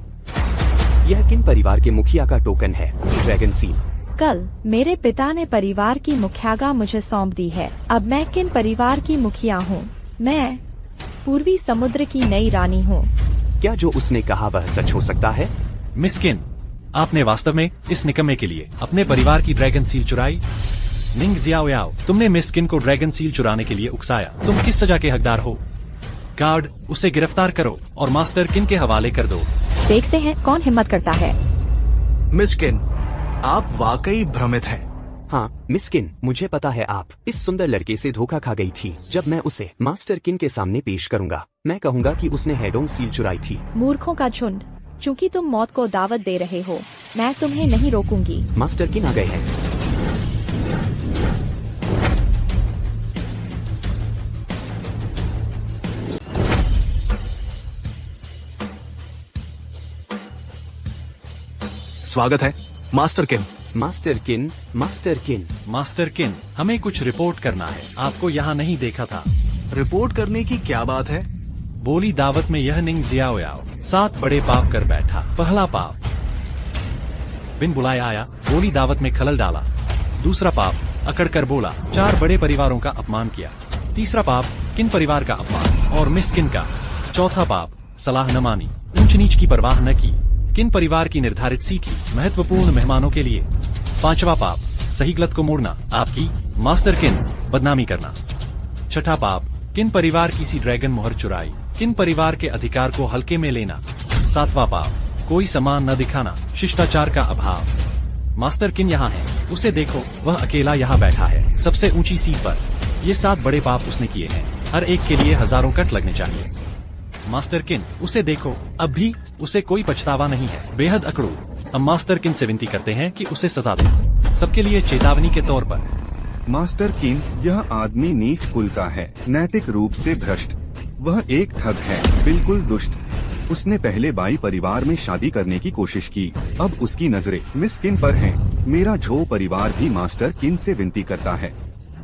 यह किन परिवार के मुखिया का टोकन है, ड्रैगन सील। कल मेरे पिता ने परिवार की मुखियागा मुझे सौंप दी है। अब मैं किन परिवार की मुखिया हूँ? मैं पूर्वी समुद्र की नई रानी हूँ। क्या जो उसने कहा वह सच हो सकता है? मिस किन, आपने वास्तव में इस निकम्मे के लिए अपने परिवार की ड्रैगन सील चुराई? निंग जियाओयाओ, तुमने मिस किन को ड्रैगन सील चुराने के लिए उकसाया। तुम किस सजा के हकदार हो? गार्ड, उसे गिरफ्तार करो और मास्टर किन के हवाले कर दो। देखते हैं कौन हिम्मत करता है। मिस किन, आप वाकई भ्रमित हैं। हाँ मिस किन, मुझे पता है आप इस सुंदर लड़के से धोखा खा गई थी। जब मैं उसे मास्टर किन के सामने पेश करूंगा, मैं कहूंगा कि उसने हेडोंग सील चुराई थी। मूर्खों का झुंड, चूंकि तुम मौत को दावत दे रहे हो, मैं तुम्हें नहीं रोकूंगी। मास्टर किन आ गए हैं। स्वागत है मास्टर किन। मास्टर किन, मास्टर किन। मास्टर किन, हमें कुछ रिपोर्ट करना है। आपको यहाँ नहीं देखा था। रिपोर्ट करने की क्या बात है? बोली दावत में यह निंग जियाओयाओ 7 बड़े पाप कर बैठा। पहला पाप, बिन बुलाए आया, बोली दावत में खलल डाला। दूसरा पाप, अकड़ कर बोला, 4 बड़े परिवारों का अपमान किया। तीसरा पाप, किन परिवार का अपमान और मिस किन का। चौथा पाप, सलाह न मानी, ऊंच नीच की परवाह न की, किन परिवार की निर्धारित सीट ली महत्वपूर्ण मेहमानों के लिए। 5वां पाप, सही गलत को मोड़ना, आपकी मास्टर किन बदनामी करना। 6ठा पाप, किन परिवार की सी ड्रैगन मोहर चुराई, किन परिवार के अधिकार को हल्के में लेना। 7वां पाप, कोई सम्मान न दिखाना, शिष्टाचार का अभाव। मास्टर किन यहाँ है, उसे देखो, वह अकेला यहाँ बैठा है सबसे ऊंची सीट पर। ये 7 बड़े पाप उसने किए हैं, हर एक के लिए हजारों कट लगने चाहिए। मास्टर किन, उसे देखो, अब भी उसे कोई पछतावा नहीं है। बेहद अकड़ू। हम मास्टर किन से विनती करते हैं कि उसे सजा दें, सबके लिए चेतावनी के तौर पर। मास्टर किन, यह आदमी नीच कुल का है, नैतिक रूप से भ्रष्ट। वह एक ठग है, बिल्कुल दुष्ट। उसने पहले बाई परिवार में शादी करने की कोशिश की, अब उसकी नजरें मिस किन पर हैं। मेरा झो परिवार भी मास्टर किन से विनती करता है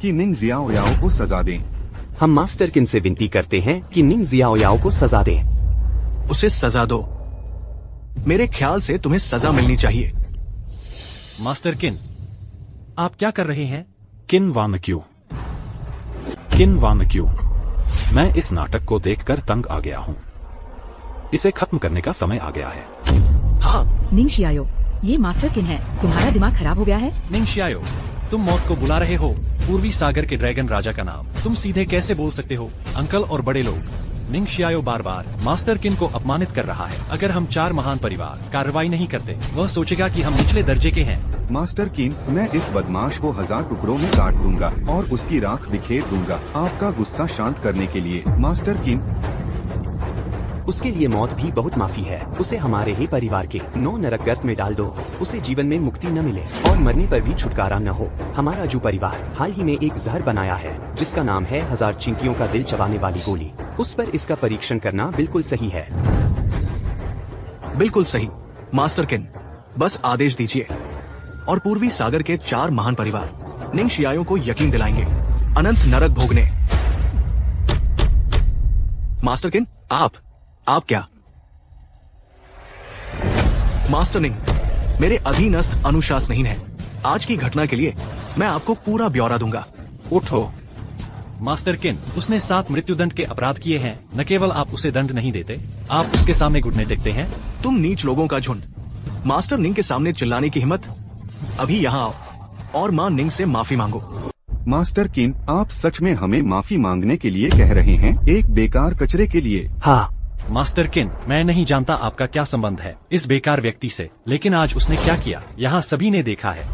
कि निंग जियाओयाओ को सजा दें। हम मास्टर किन से विनती करते हैं कि निंग जियाओयाओ को सजा दें। उसे सजा दो। मेरे ख्याल से तुम्हें सजा मिलनी चाहिए। मास्टर किन, आप क्या कर रहे हैं? किन वानक्यू, किन वानक्यू, मैं इस नाटक को देखकर तंग आ गया हूँ। इसे खत्म करने का समय आ गया है। हाँ निंग शियाओ, ये मास्टर किन है, तुम्हारा दिमाग खराब हो गया है। निंग शियाओ, तुम मौत को बुला रहे हो, पूर्वी सागर के ड्रैगन राजा का नाम तुम सीधे कैसे बोल सकते हो? अंकल और बड़े लोग, निंग शियाओ बार बार मास्टर किन को अपमानित कर रहा है। अगर हम 4 महान परिवार कार्रवाई नहीं करते, वह सोचेगा कि हम निचले दर्जे के हैं। मास्टर किन, मैं इस बदमाश को 1000 टुकड़ों में काट दूंगा और उसकी राख बिखेर दूंगा आपका गुस्सा शांत करने के लिए। मास्टर किन, उसके लिए मौत भी बहुत माफी है। उसे हमारे ही परिवार के 9 नरक गर्त में डाल दो। उसे जीवन में मुक्ति न मिले और मरने पर भी छुटकारा न हो। हमारा जो परिवार हाल ही में एक जहर बनाया है जिसका नाम है 1000 चिंकियों का दिल चबाने वाली गोली, उस पर इसका परीक्षण करना बिल्कुल सही है। बिल्कुल सही मास्टर किन, बस आदेश दीजिए और पूर्वी सागर के 4 महान परिवार निंग शियाओं को यकीन दिलाएंगे अनंत नरक भोगने। मास्टर किन, आप क्या? मास्टर निंग, मेरे अधीनस्थ अनुशासनहीन है। आज की घटना के लिए मैं आपको पूरा ब्यौरा दूंगा। उठो। मास्टर किन, उसने 7 मृत्युदंड के अपराध किए हैं। न केवल आप उसे दंड नहीं देते, आप उसके सामने घुटने टेकते हैं। तुम नीच लोगों का झुंड, मास्टर निंग के सामने चिल्लाने की हिम्मत? अभी यहाँ आओ और माँ निंग से माफी मांगो। मास्टर किन, आप सच में हमें माफी मांगने के लिए कह रहे हैं, एक बेकार कचरे के लिए? हाँ मास्टर किन, मैं नहीं जानता आपका क्या संबंध है इस बेकार व्यक्ति से, लेकिन आज उसने क्या किया यहाँ सभी ने देखा है।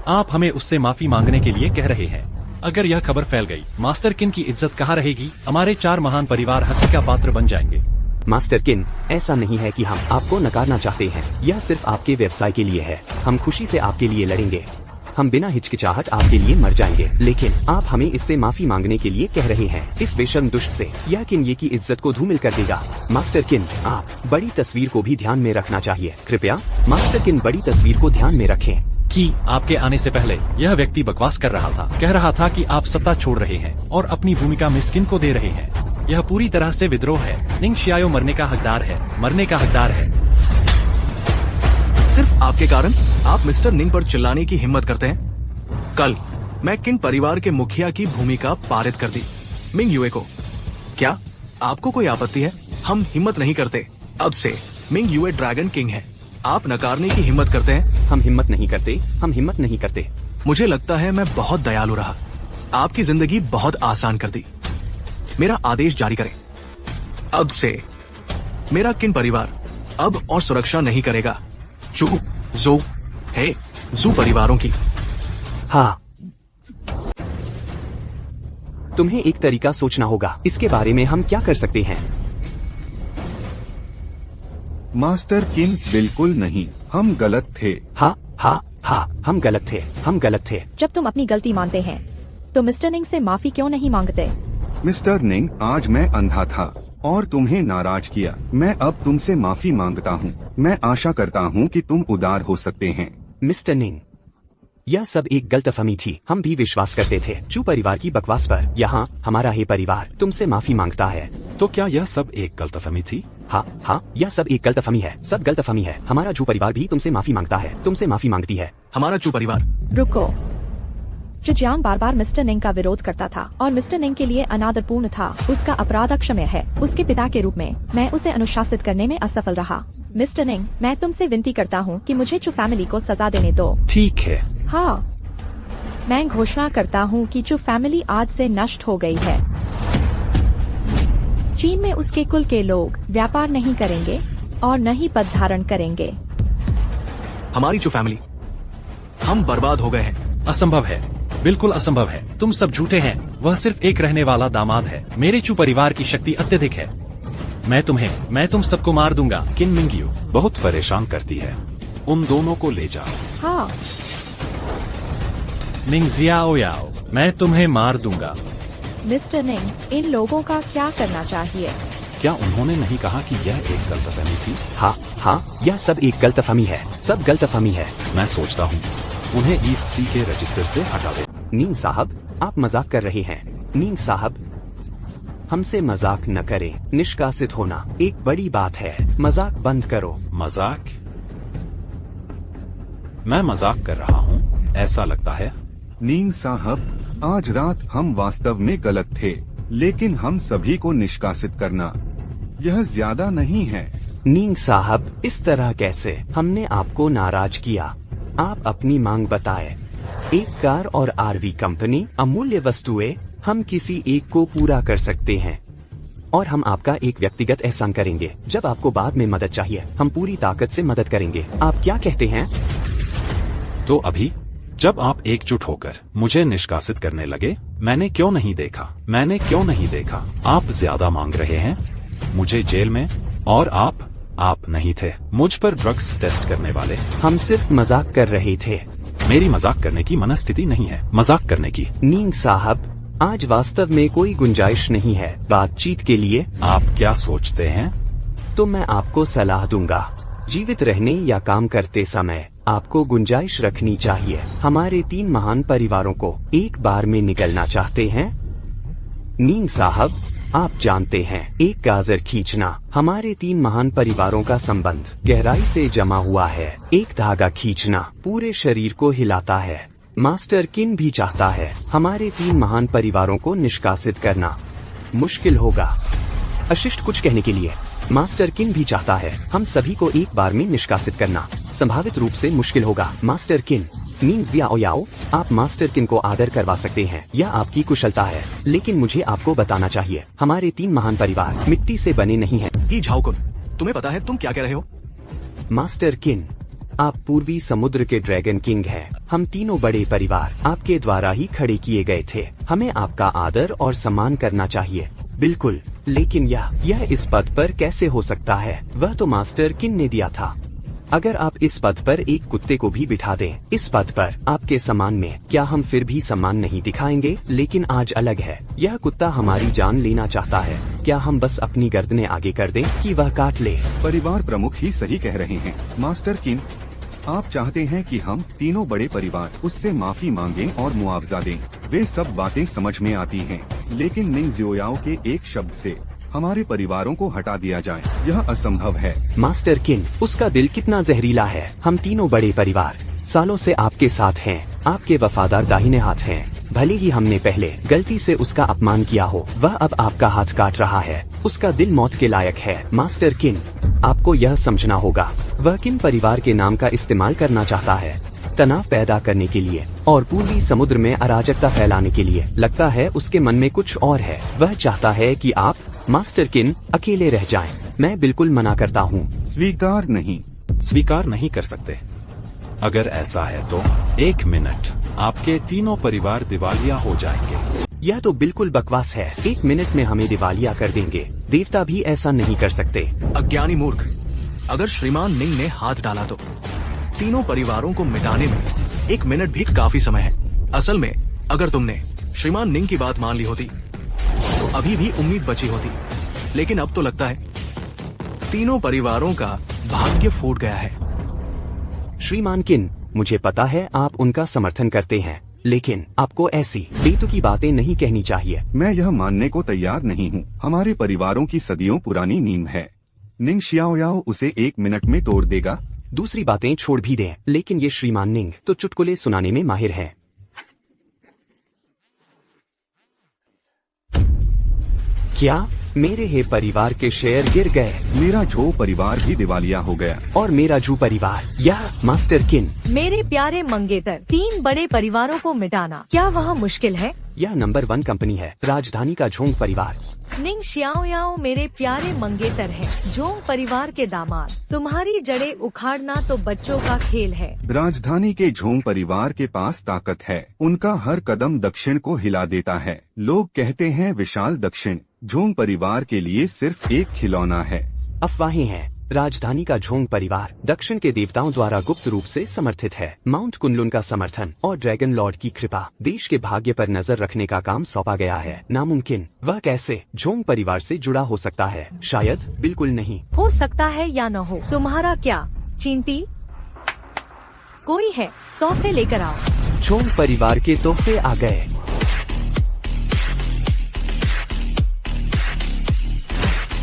आप हमें उससे माफी मांगने के लिए कह रहे हैं। अगर यह खबर फैल गई, मास्टर किन की इज्जत कहाँ रहेगी? हमारे 4 महान परिवार हंसी का पात्र बन जाएंगे। मास्टर किन, ऐसा नहीं है कि हम आपको नकारना चाहते हैं। यह सिर्फ आपके व्यवसाय के लिए है। हम खुशी से आपके लिए लड़ेंगे। हम बिना हिचकिचाहट आपके लिए मर जाएंगे, लेकिन आप हमें इससे माफी मांगने के लिए कह रहे हैं। इस बेशर्म दुष्ट से यह किन ये की इज्जत को धूमिल कर देगा। मास्टर किन, आप बड़ी तस्वीर को भी ध्यान में रखना चाहिए। कृपया मास्टर किन बड़ी तस्वीर को ध्यान में रखें। कि आपके आने से पहले यह व्यक्ति बकवास कर रहा था, कह रहा था कि आप सत्ता छोड़ रहे हैं और अपनी भूमिका मिस्किन को दे रहे हैं। यह पूरी तरह से विद्रोह है। निंग शियाओ मरने का हकदार है, मरने का हकदार है। सिर्फ आपके कारण आप मिस्टर निंग पर चिल्लाने की हिम्मत करते हैं। कल मैं किन परिवार के मुखिया की भूमिका पारित कर दी मिंग युए को। क्या आपको कोई आपत्ति है? हम हिम्मत नहीं करते। अब से मिंग युए ड्रैगन किंग है। आप नकारने की हिम्मत करते हैं? हम हिम्मत नहीं करते, हम हिम्मत नहीं करते। मुझे लगता है मैं बहुत दयालु रहा, आपकी जिंदगी बहुत आसान कर दी। मेरा आदेश जारी करें। अब से मेरा किन परिवार अब और सुरक्षा नहीं करेगा चू जो है जू परिवारों की। हाँ, तुम्हें एक तरीका सोचना होगा। इसके बारे में हम क्या कर सकते हैं? मास्टर किन, बिल्कुल नहीं, हम गलत थे। हाँ, हम गलत थे, हम गलत थे। जब तुम अपनी गलती मानते हैं तो मिस्टर निंग से माफी क्यों नहीं मांगते? मिस्टर निंग, आज मैं अंधा था और तुम्हें नाराज किया। मैं अब तुमसे माफी मांगता हूँ। मैं आशा करता हूँ कि तुम उदार हो सकते हैं। मिस्टर निंग, यह सब एक गलतफहमी थी। हम भी विश्वास करते थे चू परिवार की बकवास पर। यहाँ हमारा ही परिवार तुमसे माफी मांगता है। तो क्या यह सब एक गलतफहमी थी? हाँ, यह सब एक गलतफहमी है। सब गलतफहमी है। हमारा जू परिवार भी तुमसे माफी मांगता है, तुमसे माफी मांगती है। हमारा चू परिवार। रुको। जियांग बार बार मिस्टर निंग का विरोध करता था और मिस्टर निंग के लिए अनादरपूर्ण था। उसका अपराध अक्षम्य है। उसके पिता के रूप में मैं उसे अनुशासित करने में असफल रहा। मिस्टर निंग, मैं तुमसे विनती करता हूँ कि मुझे चू फैमिली को सजा देने दो। ठीक है। हाँ, मैं घोषणा करता हूँ कि चू फैमिली आज से नष्ट हो गई है। चीन में उसके कुल के लोग व्यापार नहीं करेंगे और न ही पद धारण करेंगे। हमारी चू फैमिली, हम बर्बाद हो गए हैं। असंभव है, बिल्कुल असंभव है। तुम सब झूठे हैं। वह सिर्फ एक रहने वाला दामाद है। मेरे चू परिवार की शक्ति अत्यधिक है। मैं तुम सबको मार दूंगा। किन मिंग यू बहुत परेशान करती है। उन दोनों को ले जाओ। हाँ। निंग जियाओ याओ, मैं तुम्हें मार दूंगा। मिस्टर निंग, इन लोगों का क्या करना चाहिए? क्या उन्होंने नहीं कहा कि यह एक गलतफहमी थी? हाँ, यह सब एक गलतफहमी है। सब गलतफहमी है। मैं सोचता हूँ उन्हें ईस्ट सी के रजिस्टर से हटा दे। नींग साहब, आप मजाक कर रहे हैं। नींग साहब, हमसे मजाक न करें। निष्कासित होना एक बड़ी बात है। मजाक बंद करो। मजाक? मैं मजाक कर रहा हूँ, ऐसा लगता है। नींग साहब, आज रात हम वास्तव में गलत थे, लेकिन हम सभी को निष्कासित करना यह ज्यादा नहीं है। नींग साहब, इस तरह कैसे? हमने आपको नाराज किया। आप अपनी मांग बताएं। एक कार और आरवी कंपनी, अमूल्य वस्तुएं, हम किसी एक को पूरा कर सकते हैं। और हम आपका एक व्यक्तिगत एहसान करेंगे। जब आपको बाद में मदद चाहिए हम पूरी ताकत से मदद करेंगे। आप क्या कहते हैं? तो अभी जब आप एकजुट होकर मुझे निष्कासित करने लगे, मैंने क्यों नहीं देखा? आप ज्यादा मांग रहे हैं मुझे जेल में, और आप नहीं थे मुझ पर ड्रग्स टेस्ट करने वाले। हम सिर्फ मजाक कर रहे थे। मेरी मजाक करने की मनस्थिति नहीं है, मजाक करने की। नींग साहब, आज वास्तव में कोई गुंजाइश नहीं है बातचीत के लिए। आप क्या सोचते हैं? तो मैं आपको सलाह दूंगा, जीवित रहने या काम करते समय आपको गुंजाइश रखनी चाहिए। हमारे 3 महान परिवारों को एक बार में निकलना चाहते हैं? नींग साहब, आप जानते हैं एक गाजर खींचना हमारे 3 महान परिवारों का संबंध गहराई से जमा हुआ है। एक धागा खींचना पूरे शरीर को हिलाता है। मास्टर किन भी चाहता है हमारे 3 महान परिवारों को निष्कासित करना मुश्किल होगा। अशिष्ट कुछ कहने के लिए मास्टर किन भी चाहता है हम सभी को एक बार में निष्कासित करना संभावित रूप से मुश्किल होगा। मास्टर किन, नींग जियाओयाओ, आप मास्टर किन को आदर करवा सकते हैं, यह आपकी कुशलता है, लेकिन मुझे आपको बताना चाहिए हमारे 3 महान परिवार मिट्टी से बने नहीं हैं। ही झाओकुन, तुम्हें पता है तुम क्या कह रहे हो? मास्टर किन, आप पूर्वी समुद्र के ड्रैगन किंग हैं। हम तीनों बड़े परिवार आपके द्वारा ही खड़े किए गए थे। हमें आपका आदर और सम्मान करना चाहिए। बिल्कुल, लेकिन यह इस पद पर कैसे हो सकता है? वह तो मास्टर किन ने दिया था। अगर आप इस पद पर एक कुत्ते को भी बिठा दें इस पद पर आपके सम्मान में, क्या हम फिर भी सम्मान नहीं दिखाएंगे? लेकिन आज अलग है। यह कुत्ता हमारी जान लेना चाहता है। क्या हम बस अपनी गर्दनें आगे कर दें कि वह काट ले? परिवार प्रमुख ही सही कह रहे हैं। मास्टर किन, आप चाहते हैं कि हम तीनों बड़े परिवार उससे माफी मांगें और मुआवजा दें। वे सब बातें समझ में आती हैं, लेकिन निंग जियोयाओ के एक शब्द से हमारे परिवारों को हटा दिया जाए, यह असंभव है। मास्टर किन, उसका दिल कितना जहरीला है। हम तीनों बड़े परिवार सालों से आपके साथ हैं, आपके वफादार दाहिने हाथ हैं। भले ही हमने पहले गलती से उसका अपमान किया हो, वह अब आपका हाथ काट रहा है। उसका दिल मौत के लायक है। मास्टर किन, आपको यह समझना होगा वह किन परिवार के नाम का इस्तेमाल करना चाहता है, तनाव पैदा करने के लिए और पूर्वी समुद्र में अराजकता फैलाने के लिए। लगता है उसके मन में कुछ और है। वह चाहता है कि आप मास्टर किन अकेले रह जाएं। मैं बिल्कुल मना करता हूँ। स्वीकार नहीं कर सकते। अगर ऐसा है तो 1 मिनट, आपके तीनों परिवार दिवालिया हो जाएंगे। यह तो बिल्कुल बकवास है। 1 मिनट में हमें दिवालिया कर देंगे। देवता भी ऐसा नहीं कर सकते। अज्ञानी मूर्ख, अगर श्रीमान निंग ने हाथ डाला तो तीनों परिवारों को मिटाने में 1 मिनट भी काफी समय है। असल में अगर तुमने श्रीमान निंग की बात मान ली होती तो अभी भी उम्मीद बची होती, लेकिन अब तो लगता है तीनों परिवारों का भाग्य फूट गया है। श्रीमान किन, मुझे पता है आप उनका समर्थन करते हैं, लेकिन आपको ऐसी बेतुकी बातें नहीं कहनी चाहिए। मैं यह मानने को तैयार नहीं हूँ। हमारे परिवारों की सदियों पुरानी नींव है। निंग शियाओयाओ उसे 1 मिनट में तोड़ देगा। दूसरी बातें छोड़ भी दें, लेकिन ये श्रीमान निंग तो चुटकुले सुनाने में माहिर है। क्या मेरे हे परिवार के शेयर गिर गए? मेरा झो परिवार भी दिवालिया हो गया। और मेरा जू परिवार। यह मास्टर किन, मेरे प्यारे मंगेतर, 3 बड़े परिवारों को मिटाना क्या वह मुश्किल है? यह नंबर 1 कंपनी है, राजधानी का झोंग परिवार। निंग शियाओयाओ मेरे प्यारे मंगेतर हैं, झोंग परिवार के दामाद। तुम्हारी जड़ें उखाड़ना तो बच्चों का खेल है। राजधानी के झोंग परिवार के पास ताकत है। उनका हर कदम दक्षिण को हिला देता है। लोग कहते हैं विशाल दक्षिण झोंग परिवार के लिए सिर्फ एक खिलौना है। अफवाहें हैं। राजधानी का झोंग परिवार दक्षिण के देवताओं द्वारा गुप्त रूप से समर्थित है। माउंट कुनलुन का समर्थन और ड्रैगन लॉर्ड की कृपा, देश के भाग्य पर नजर रखने का काम सौंपा गया है। नामुमकिन, वह कैसे झोंग परिवार से जुड़ा हो सकता है? शायद बिल्कुल नहीं। हो सकता है या न हो। तुम्हारा क्या चिंती? कोई है, तोहफे लेकर आओ। झोंग परिवार के तोहफे आ गए।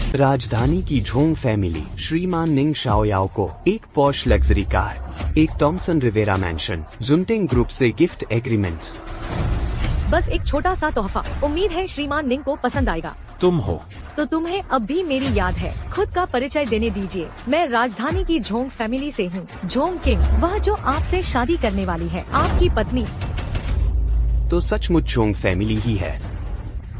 राजधानी की झोंग फैमिली श्रीमान निंग शाओयाओ को एक पॉश लग्जरी कार, एक टॉमसन रिवेरा मैंशन, जुनटेंग ग्रुप से गिफ्ट एग्रीमेंट। बस एक छोटा सा तोहफा। उम्मीद है श्रीमान निंग को पसंद आएगा। तुम हो तो तुम्हें अब भी मेरी याद है। खुद का परिचय देने दीजिए। मैं राजधानी की झोंग फैमिली से हूँ। झोंग किंग, वह जो आपसे शादी करने वाली है, आपकी पत्नी। तो सचमुच झोंग फैमिली ही है।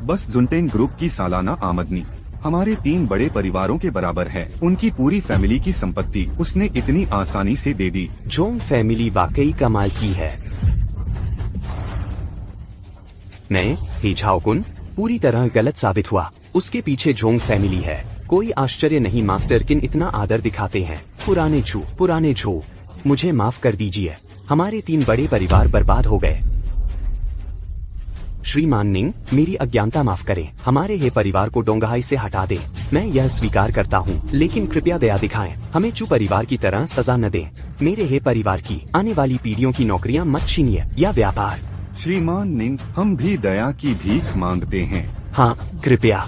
बस जुनटेंग ग्रुप की सालाना आमदनी हमारे 3 बड़े परिवारों के बराबर है। उनकी पूरी फैमिली की संपत्ति उसने इतनी आसानी से दे दी। जोंग फैमिली वाकई कमाल की है। नहीं, ही झाओकुन पूरी तरह गलत साबित हुआ। उसके पीछे जोंग फैमिली है। कोई आश्चर्य नहीं मास्टर किन इतना आदर दिखाते हैं। पुराने झू मुझे माफ कर दीजिए। हमारे 3 बड़े परिवार बर्बाद हो गए। श्रीमान निंग, मेरी अज्ञानता माफ करें। हमारे हे परिवार को डोंगहाई से हटा दे। मैं यह स्वीकार करता हूँ, लेकिन कृपया दया दिखाएं। हमें चू परिवार की तरह सजा न दें। मेरे हे परिवार की आने वाली पीढ़ियों की नौकरियाँ मत छीनिए या व्यापार। श्रीमान निंग, हम भी दया की भीख मांगते हैं। हाँ, कृपया।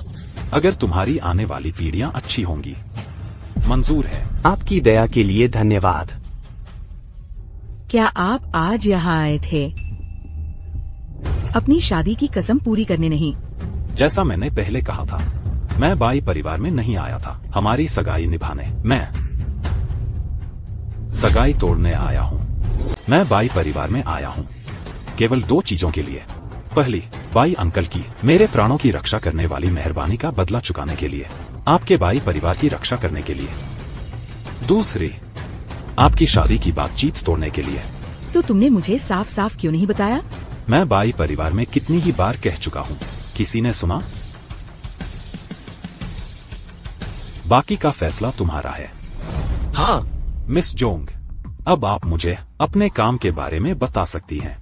अगर तुम्हारी आने वाली पीढ़ियां अच्छी होंगी, मंजूर है। आपकी दया के लिए धन्यवाद। क्या आप आज यहाँ आए थे अपनी शादी की कसम पूरी करने नहीं? जैसा मैंने पहले कहा था, मैं बाई परिवार में नहीं आया था हमारी सगाई निभाने। मैं सगाई तोड़ने आया हूँ। मैं बाई परिवार में आया हूँ केवल 2 चीजों के लिए। पहली, बाई अंकल की मेरे प्राणों की रक्षा करने वाली मेहरबानी का बदला चुकाने के लिए, आपके बाई परिवार की रक्षा करने के लिए। दूसरी, आपकी शादी की बातचीत तोड़ने के लिए। तो तुमने मुझे साफ साफ क्यों नहीं बताया? मैं बाई परिवार में कितनी ही बार कह चुका हूँ, किसी ने सुना? बाकी का फैसला तुम्हारा है। हाँ मिस जोंग, अब आप मुझे अपने काम के बारे में बता सकती हैं।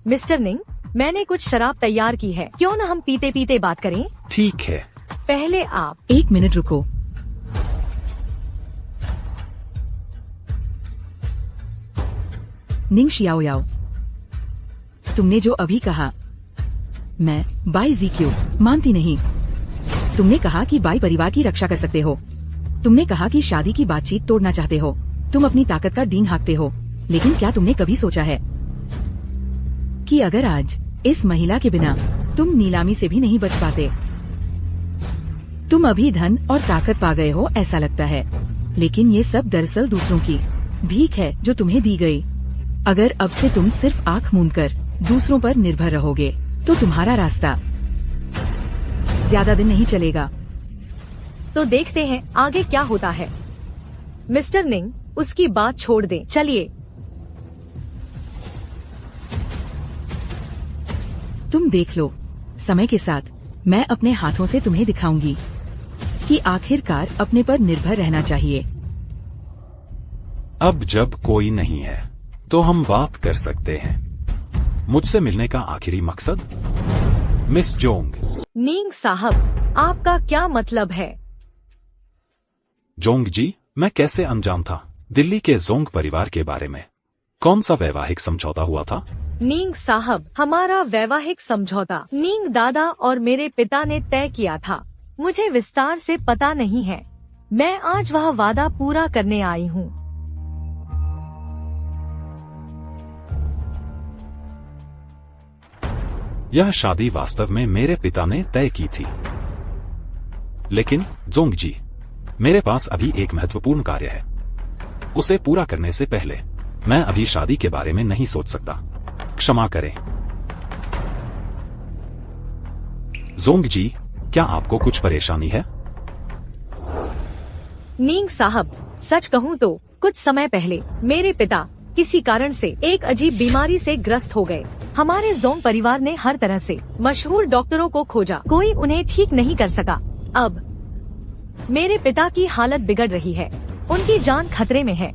मिस्टर निंग, मैंने कुछ शराब तैयार की है, क्यों न हम पीते पीते बात करें? ठीक है। पहले आप 1 मिनट रुको। निंग शियाओयाओ, तुमने जो अभी कहा, मैं बाई जीक्यू मानती नहीं। तुमने कहा कि बाई परिवार की रक्षा कर सकते हो। तुमने कहा कि शादी की बातचीत तोड़ना चाहते हो। तुम अपनी ताकत का डीन हाँकते हो, लेकिन क्या तुमने कभी सोचा है कि अगर आज इस महिला के बिना तुम नीलामी से भी नहीं बच पाते? तुम अभी धन और ताकत पा गए हो ऐसा लगता है, लेकिन ये सब दरअसल दूसरों की भीख है जो तुम्हें दी गई। अगर अब से तुम सिर्फ आंख मूंदकर दूसरों पर निर्भर रहोगे, तो तुम्हारा रास्ता ज्यादा दिन नहीं चलेगा। तो देखते हैं आगे क्या होता है। मिस्टर निंग, उसकी बात छोड़ दें, चलिए। तुम देख लो, समय के साथ मैं अपने हाथों से तुम्हें दिखाऊंगी कि आखिरकार अपने पर निर्भर रहना चाहिए। अब जब कोई नहीं है, तो हम बात कर सकते हैं। मुझसे मिलने का आखिरी मकसद? Miss Jong. निंग साहब, आपका क्या मतलब है? जोंग जी, मैं कैसे अनजान था दिल्ली के जोंग परिवार के बारे में। कौन सा वैवाहिक समझौता हुआ था? निंग साहब, हमारा वैवाहिक समझौता निंग दादा और मेरे पिता ने तय किया था। मुझे विस्तार से पता नहीं है। मैं आज वह वादा पूरा करने आई हूँ। यह शादी वास्तव में मेरे पिता ने तय की थी। लेकिन जोंग जी, मेरे पास अभी एक महत्वपूर्ण कार्य है। उसे पूरा करने से पहले मैं अभी शादी के बारे में नहीं सोच सकता। क्षमा करें। जोंग जी, क्या आपको कुछ परेशानी है? निंग साहब, सच कहूँ तो कुछ समय पहले मेरे पिता किसी कारण से एक अजीब बीमारी से ग्रस्त हो गए। हमारे जोंग परिवार ने हर तरह से मशहूर डॉक्टरों को खोजा, कोई उन्हें ठीक नहीं कर सका। अब मेरे पिता की हालत बिगड़ रही है, उनकी जान खतरे में है।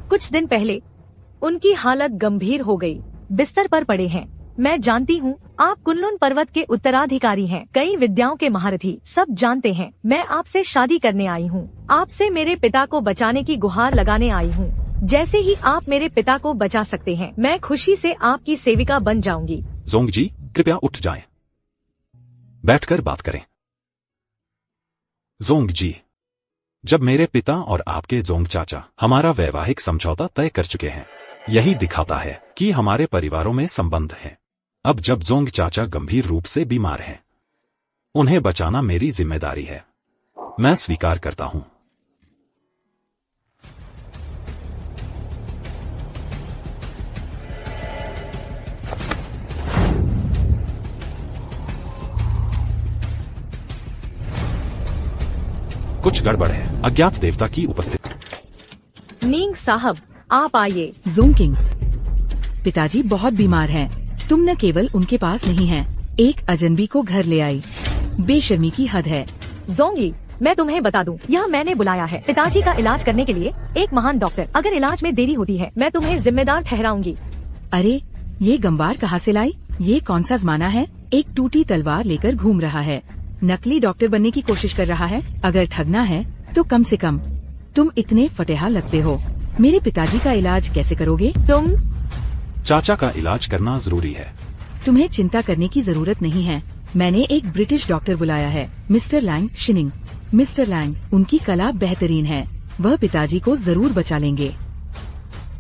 कुछ दिन पहले उनकी हालत गंभीर हो गई, बिस्तर पर पड़े हैं। मैं जानती हूँ आप कुनलुन पर्वत के उत्तराधिकारी हैं, कई विद्याओं के महारथी, सब जानते हैं। मैं आपसे शादी करने आई हूँ, आपसे मेरे पिता को बचाने की गुहार लगाने आई हूँ। जैसे ही आप मेरे पिता को बचा सकते हैं, मैं खुशी से आपकी सेविका बन जाऊंगी। जोंग जी, कृपया उठ जाएं। बैठकर बात करें। जोंग जी, जब मेरे पिता और आपके जोंग चाचा हमारा वैवाहिक समझौता तय कर चुके हैं, यही दिखाता है कि हमारे परिवारों में संबंध है। अब जब जोंग चाचा गंभीर रूप से बीमार हैं, उन्हें बचाना मेरी जिम्मेदारी है। मैं स्वीकार करता हूँ। कुछ गड़बड़ है। अज्ञात देवता की उपस्थिति। निंग साहब, आप आइए। जोंकिंग, पिताजी बहुत बीमार हैं। तुम न केवल उनके पास नहीं हैं, एक अजनबी को घर ले आई। बेशर्मी की हद है। जोंगी, मैं तुम्हें बता दूं, यह मैंने बुलाया है पिताजी का इलाज करने के लिए, एक महान डॉक्टर। अगर इलाज में देरी होती है, मैं तुम्हें जिम्मेदार ठहराऊंगी। अरे, ये गंबार कहाँ से लाई? ये कौन सा जमाना है? एक टूटी तलवार लेकर घूम रहा है। नकली डॉक्टर बनने की कोशिश कर रहा है। अगर ठगना है तो कम से कम तुम इतने फटेहा लगते हो। मेरे पिताजी का इलाज कैसे करोगे तुम? चाचा का इलाज करना जरूरी है। तुम्हें चिंता करने की जरूरत नहीं है। मैंने एक ब्रिटिश डॉक्टर बुलाया है, mister Lang shining. Mister Lang, उनकी कला बेहतरीन है। वह पिताजी को जरूर बचा लेंगे।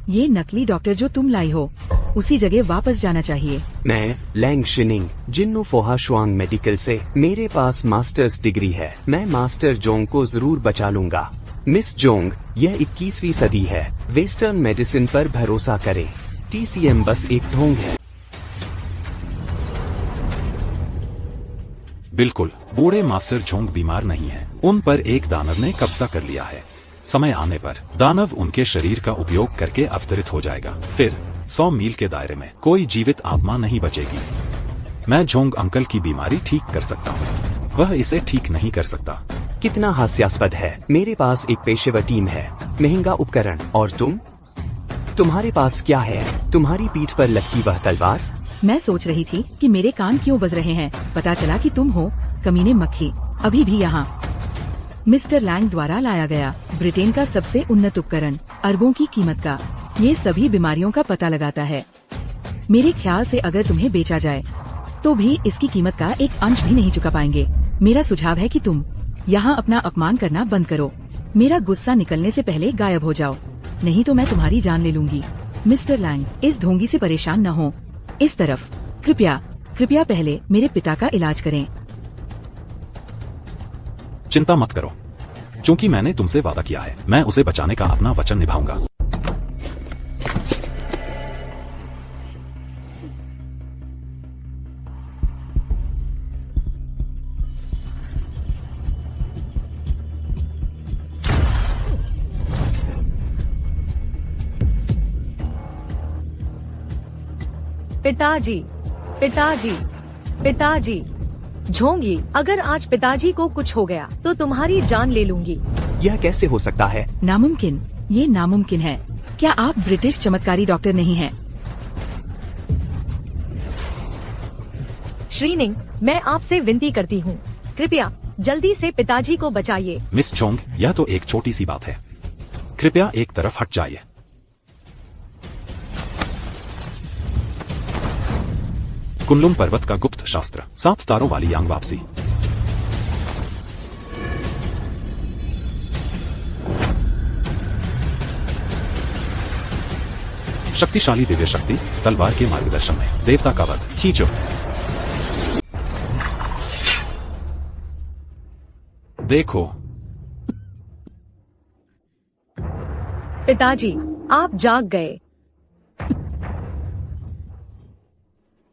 ये नकली डॉक्टर जो तुम लाई हो, उसी जगह वापस जाना चाहिए। मैं लैंग शिनिंग, जिन्नो फोहा शुआंग मेडिकल से। मेरे पास मास्टर्स डिग्री है। मैं मास्टर जोंग को जरूर बचा लूंगा। मिस जोंग, यह 21वीं सदी है। वेस्टर्न मेडिसिन पर भरोसा करें। TCM बस एक ढोंग है। बिल्कुल, बूढ़े मास्टर झोंग बीमार नहीं है। उन पर एक दानव ने कब्जा कर लिया है। समय आने पर दानव उनके शरीर का उपयोग करके अवतरित हो जाएगा। फिर 100 मील के दायरे में कोई जीवित आत्मा नहीं बचेगी। मैं झोंग अंकल की बीमारी ठीक कर सकता हूँ, वह इसे ठीक नहीं कर सकता। कितना हास्यास्पद है। मेरे पास एक पेशेवर टीम है, महंगा उपकरण, और तुम्हारे पास क्या है? तुम्हारी पीठ पर लगती वह तलवार। मैं सोच रही थी कि मेरे कान क्यों बज रहे हैं। पता चला कि तुम हो, कमीने मक्खी, अभी भी यहाँ। मिस्टर लैंग द्वारा लाया गया ब्रिटेन का सबसे उन्नत उपकरण, अरबों की कीमत का। ये सभी बीमारियों का पता लगाता है। मेरे ख्याल से अगर तुम्हें बेचा जाए तो भी इसकी कीमत का एक अंश भी नहीं चुका पाएंगे। मेरा सुझाव है कि तुम यहाँ अपना अपमान करना बंद करो। मेरा गुस्सा निकलने से पहले गायब हो जाओ, नहीं तो मैं तुम्हारी जान ले लूंगी। मिस्टर लैंग, इस ढोंगी से परेशान न हो। इस तरफ, कृपया पहले मेरे पिता का इलाज करें। चिंता मत करो, क्योंकि मैंने तुमसे वादा किया है, मैं उसे बचाने का अपना वचन निभाऊंगा। पिताजी, झोंगी, अगर आज पिताजी को कुछ हो गया तो तुम्हारी जान ले लूंगी। यह कैसे हो सकता है? नामुमकिन, ये नामुमकिन है। क्या आप ब्रिटिश चमत्कारी डॉक्टर नहीं हैं? श्रीनिंग, मैं आपसे विनती करती हूँ, कृपया जल्दी से पिताजी को बचाइए। मिस चोंग, यह तो एक छोटी सी बात है, कृपया एक तरफ हट जाइए। कुनलुन पर्वत का गुप्त शास्त्र, 7 तारों वाली यांग वापसी। शक्तिशाली दिव्य शक्ति, तलवार के मार्गदर्शन में देवता का वध। खींचो। देखो पिताजी, आप जाग गए।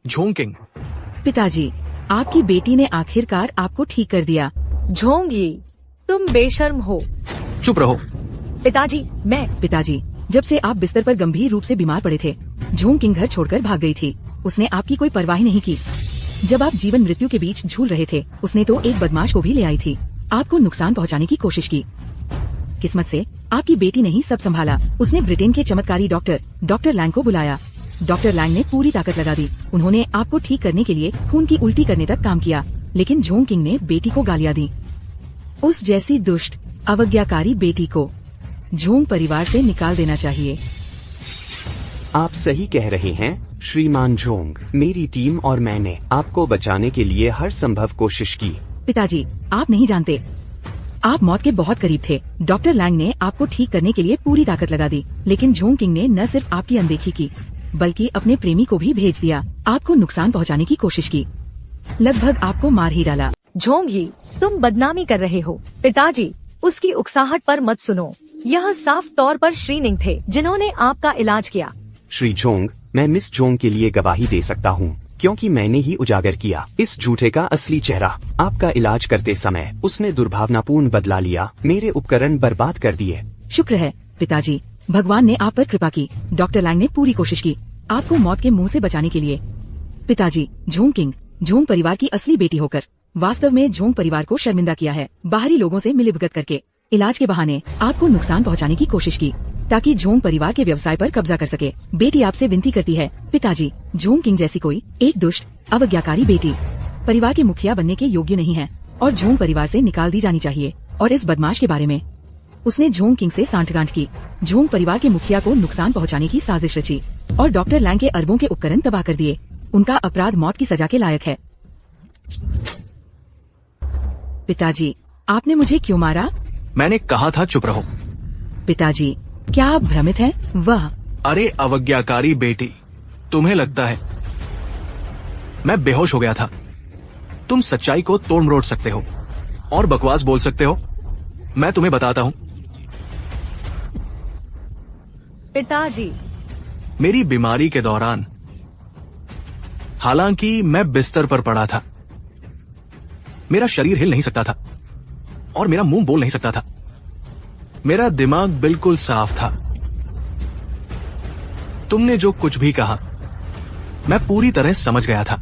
झोंकिंग, पिताजी, आपकी बेटी ने आखिरकार आपको ठीक कर दिया। झोंगी, तुम बेशर्म हो। चुप रहो। पिताजी, जब से आप बिस्तर पर गंभीर रूप से बीमार पड़े थे, झोंकिंग घर छोड़कर भाग गई थी। उसने आपकी कोई परवाह नहीं की। जब आप जीवन मृत्यु के बीच झूल रहे थे, उसने तो एक बदमाश को भी ले आई थी, आपको नुकसान पहुंचाने की कोशिश की। किस्मत से आपकी बेटी ने ही सब संभाला। उसने ब्रिटेन के चमत्कारी डॉक्टर लैंग को बुलाया। डॉक्टर लैंग ने पूरी ताकत लगा दी। उन्होंने आपको ठीक करने के लिए खून की उल्टी करने तक काम किया, लेकिन झोंकिंग ने बेटी को गालियां दी। उस जैसी दुष्ट, अवज्ञाकारी बेटी को झोंग परिवार से निकाल देना चाहिए। आप सही कह रहे हैं श्रीमान झोंग। मेरी टीम और मैंने आपको बचाने के लिए हर संभव कोशिश की। पिताजी, आप नहीं जानते, आप मौत के बहुत करीब थे। डॉक्टर लैंग ने आपको ठीक करने के लिए पूरी ताकत लगा दी, लेकिन झोंकिंग ने न सिर्फ आपकी अनदेखी की, बल्कि अपने प्रेमी को भी भेज दिया। आपको नुकसान पहुंचाने की कोशिश की, लगभग आपको मार ही डाला। झोंगी, तुम बदनामी कर रहे हो। पिताजी, उसकी उकसाहट पर मत सुनो। यह साफ तौर पर श्रीनिंग थे जिन्होंने आपका इलाज किया। श्री झोंग, मैं मिस झोंग के लिए गवाही दे सकता हूँ, क्योंकि मैंने ही उजागर किया इस झूठे का असली चेहरा। आपका इलाज करते समय उसने दुर्भावनापूर्ण बदला लिया, मेरे उपकरण बर्बाद कर दिए। शुक्र है पिताजी, भगवान ने आप पर कृपा की। डॉक्टर लैंग ने पूरी कोशिश की आपको मौत के मुंह से बचाने के लिए। पिताजी, झोंग किंग झोंग परिवार की असली बेटी होकर वास्तव में झोंग परिवार को शर्मिंदा किया है। बाहरी लोगों से मिलीभगत करके इलाज के बहाने आपको नुकसान पहुंचाने की कोशिश की ताकि झोंग परिवार के व्यवसाय पर कब्जा कर सके। बेटी आपसे विनती करती है पिताजी, झोंग किंग जैसी कोई एक दुष्ट अवज्ञाकारी बेटी परिवार के मुखिया बनने के योग्य नहीं है और झोंग परिवार से निकाल दी जानी चाहिए। और इस बदमाश के बारे में उसने झोंग किंग से सांठगांठ की, झोंग परिवार के मुखिया को नुकसान पहुंचाने की साजिश रची और डॉक्टर लैंग के अरबों के उपकरण तबाह कर दिए। उनका अपराध मौत की सजा के लायक है। पिताजी, आपने मुझे क्यों मारा? मैंने कहा था चुप रहो। पिताजी, क्या आप भ्रमित हैं? वह अरे अवज्ञाकारी बेटी, तुम्हें लगता है मैं बेहोश हो गया था? तुम सच्चाई को तोड़ मरोड़ सकते हो और बकवास बोल सकते हो। मैं तुम्हें बताता हूँ। पिताजी, मेरी बीमारी के दौरान हालांकि मैं बिस्तर पर पड़ा था, मेरा शरीर हिल नहीं सकता था और मेरा मुंह बोल नहीं सकता था। मेरा दिमाग बिल्कुल साफ था। तुमने जो कुछ भी कहा मैं पूरी तरह समझ गया था।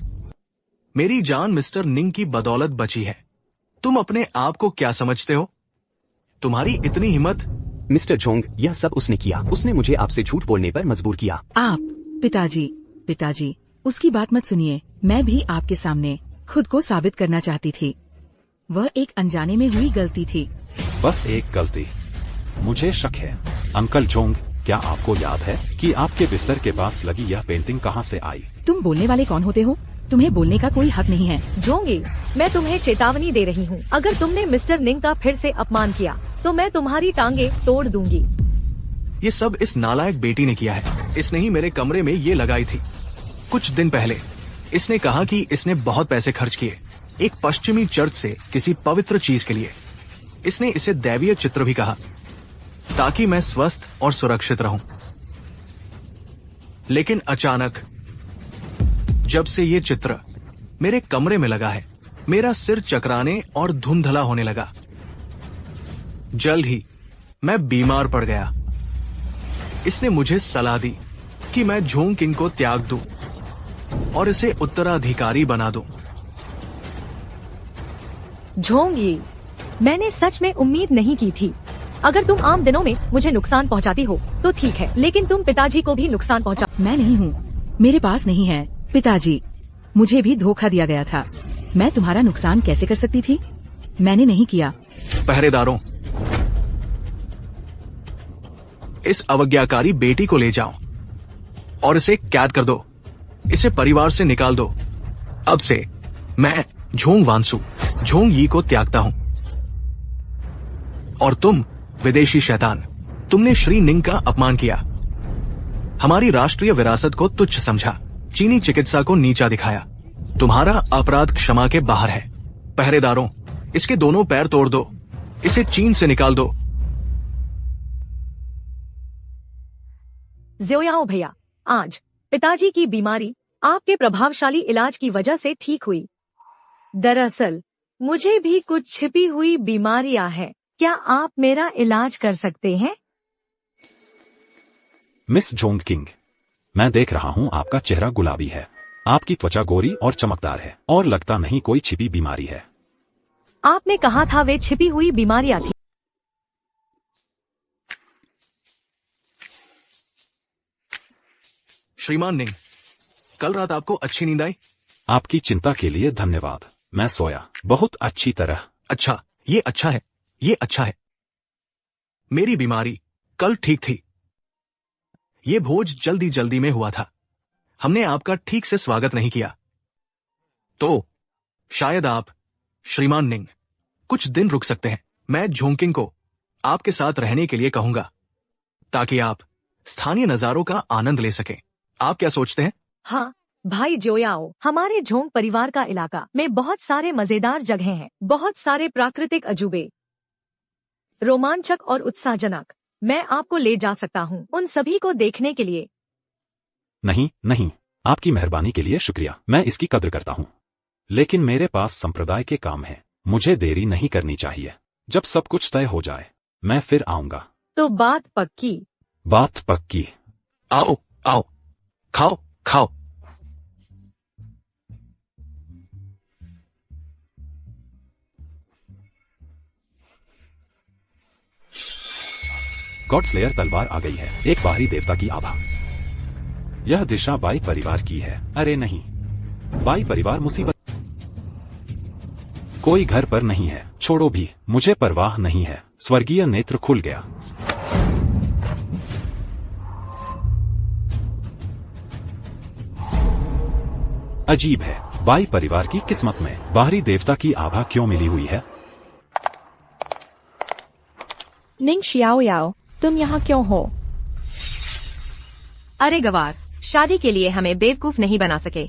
मेरी जान मिस्टर निंग की बदौलत बची है। तुम अपने आप को क्या समझते हो? तुम्हारी इतनी हिम्मत? मिस्टर झोंग, यह सब उसने किया। उसने मुझे आपसे झूठ बोलने पर मजबूर किया। आप पिताजी, उसकी बात मत सुनिए। मैं भी आपके सामने खुद को साबित करना चाहती थी। वह एक अनजाने में हुई गलती थी। बस एक गलती। मुझे शक है। अंकल झोंग, क्या आपको याद है कि आपके बिस्तर के पास लगी यह पेंटिंग कहां से आई? तुम बोलने वाले कौन होते हो? तुम्हें बोलने का कोई हक नहीं है। झोंगी, मैं तुम्हें चेतावनी दे रही हूँ। अगर तुमने मिस्टर निंग का फिर से अपमान किया तो मैं तुम्हारी टांगे तोड़ दूंगी। ये सब इस नालायक बेटी ने किया है। इसने ही मेरे कमरे में ये लगाई थी। कुछ दिन पहले इसने कहा कि इसने बहुत पैसे खर्च किए एक पश्चिमी चर्च से किसी पवित्र चीज के लिए। इसने इसे दैवीय चित्र भी कहा ताकि मैं स्वस्थ और सुरक्षित रहूं। लेकिन अचानक जब से ये चित्र मेरे कमरे में लगा है, मेरा सिर चकराने और धुंधला होने लगा। जल्द ही मैं बीमार पड़ गया। इसने मुझे सलाह दी कि मैं झोंग किंग को त्याग दूं और इसे उत्तराधिकारी बना दूं। झोंगी, मैंने सच में उम्मीद नहीं की थी। अगर तुम आम दिनों में मुझे नुकसान पहुंचाती हो तो ठीक है, लेकिन तुम पिताजी को भी नुकसान पहुंचा। मैं नहीं हूँ, मेरे पास नहीं है। पिताजी, मुझे भी धोखा दिया गया था। मैं तुम्हारा नुकसान कैसे कर सकती थी? मैंने नहीं किया। पहरेदारों, इस अवज्ञाकारी बेटी को ले जाओ और इसे कैद कर दो। इसे परिवार से निकाल दो। अब से मैं झोंग वानसु झोंग यी को त्यागता हूं। और तुम विदेशी शैतान, तुमने श्री निंग का अपमान किया, हमारी राष्ट्रीय विरासत को तुच्छ समझा, चीनी चिकित्सा को नीचा दिखाया। तुम्हारा अपराध क्षमा के बाहर है। पहरेदारों, इसके दोनों पैर तोड़ दो। इसे चीन से निकाल दो। ज़ियोयाओ भैया, आज पिताजी की बीमारी आपके प्रभावशाली इलाज की वजह से ठीक हुई। दरअसल मुझे भी कुछ छिपी हुई बीमारियां हैं। क्या आप मेरा इलाज कर सकते हैं? मिस झोंग किंग, मैं देख रहा हूँ आपका चेहरा गुलाबी है, आपकी त्वचा गोरी और चमकदार है और लगता नहीं कोई छिपी बीमारी है। आपने कहा था वे छिपी हुई बीमारियां थी। श्रीमान निंग, कल रात आपको अच्छी नींद आई? आपकी चिंता के लिए धन्यवाद। मैं सोया बहुत अच्छी तरह। अच्छा, ये अच्छा है, ये अच्छा है। मेरी बीमारी कल ठीक थी। ये भोज जल्दी जल्दी में हुआ था। हमने आपका ठीक से स्वागत नहीं किया। तो शायद आप, श्रीमान निंग, कुछ दिन रुक सकते हैं। मैं झोंकिंग को आपके साथ रहने के लिए कहूंगा ताकि आप स्थानीय नजारों का आनंद ले सकें। आप क्या सोचते हैं? हाँ भाई जोयाओ, हमारे झोंग परिवार का इलाका में बहुत सारे मजेदार जगहें हैं, बहुत सारे प्राकृतिक अजूबे, रोमांचक और उत्साहजनक। मैं आपको ले जा सकता हूँ उन सभी को देखने के लिए। नहीं नहीं, आपकी मेहरबानी के लिए शुक्रिया, मैं इसकी कद्र करता हूँ। लेकिन मेरे पास संप्रदाय के काम है, मुझे देरी नहीं करनी चाहिए। जब सब कुछ तय हो जाए मैं फिर आऊंगा। तो बात पक्की? बात पक्की। आओ आओ, खाओ खाओ। गॉडस्लेयर तलवार आ गई है, एक बाहरी देवता की आभा। यह दिशा बाई परिवार की है। अरे नहीं, बाई परिवार मुसीबत। कोई घर पर नहीं है। छोड़ो भी, मुझे परवाह नहीं है। स्वर्गीय नेत्र खुल गया। अजीब है, बाई परिवार की किस्मत में बाहरी देवता की आभा क्यों मिली हुई है? निंग xiaoyao, तुम यहाँ क्यों हो? अरे गवार, शादी के लिए हमें बेवकूफ नहीं बना सके,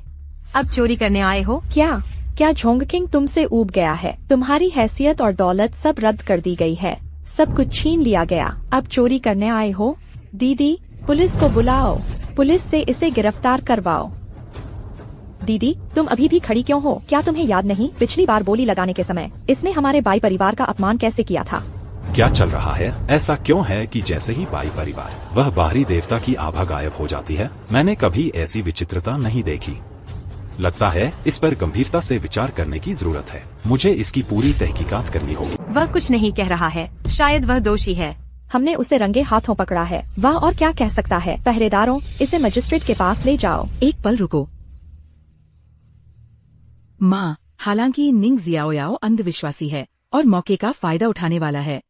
अब चोरी करने आए हो? क्या झोंगकिंग तुमसे ऊब गया है? तुम्हारी हैसियत और दौलत सब रद्द कर दी गई है, सब कुछ छीन लिया गया, अब चोरी करने आए हो? दीदी, पुलिस को बुलाओ, पुलिस से इसे गिरफ्तार करवाओ। दीदी, तुम अभी भी खड़ी क्यों हो? क्या तुम्हें याद नहीं, पिछली बार बोली लगाने के समय इसने हमारे बाई परिवार का अपमान कैसे किया था? क्या चल रहा है? ऐसा क्यों है कि जैसे ही बाई परिवार वह बाहरी देवता की आभा गायब हो जाती है, मैंने कभी ऐसी विचित्रता नहीं देखी। लगता है इस पर गंभीरता से विचार करने की जरूरत है। मुझे इसकी पूरी तहकीकात करनी होगी। वह कुछ नहीं कह रहा है, शायद वह दोषी है। हमने उसे रंगे हाथों पकड़ा है, वह और क्या कह सकता है? पहरेदारों, इसे मजिस्ट्रेट के पास ले जाओ। एक पल रुको माँ, हालांकि निंग xiaoyao अंधविश्वासी है और मौके का फायदा उठाने वाला है,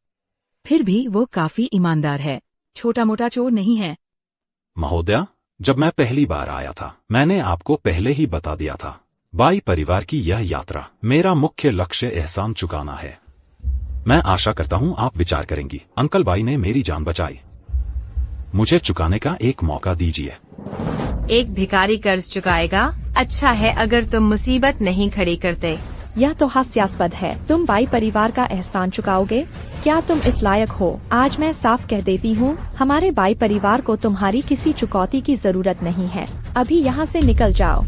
फिर भी वो काफी ईमानदार है, छोटा मोटा चोर नहीं है। महोदया, जब मैं पहली बार आया था मैंने आपको पहले ही बता दिया था, बाई परिवार की यह यात्रा मेरा मुख्य लक्ष्य एहसान चुकाना है। मैं आशा करता हूँ आप विचार करेंगी। अंकल बाई ने मेरी जान बचाई, मुझे चुकाने का एक मौका दीजिए। एक भिखारी कर्ज चुकाएगा? अच्छा है अगर तुम मुसीबत नहीं खड़ी करते। यह तो हास्यास्पद है। तुम बाई परिवार का एहसान चुकाओगे? क्या तुम इस लायक हो? आज मैं साफ कह देती हूँ, हमारे बाई परिवार को तुम्हारी किसी चुकौती की जरूरत नहीं है। अभी यहाँ से निकल जाओ।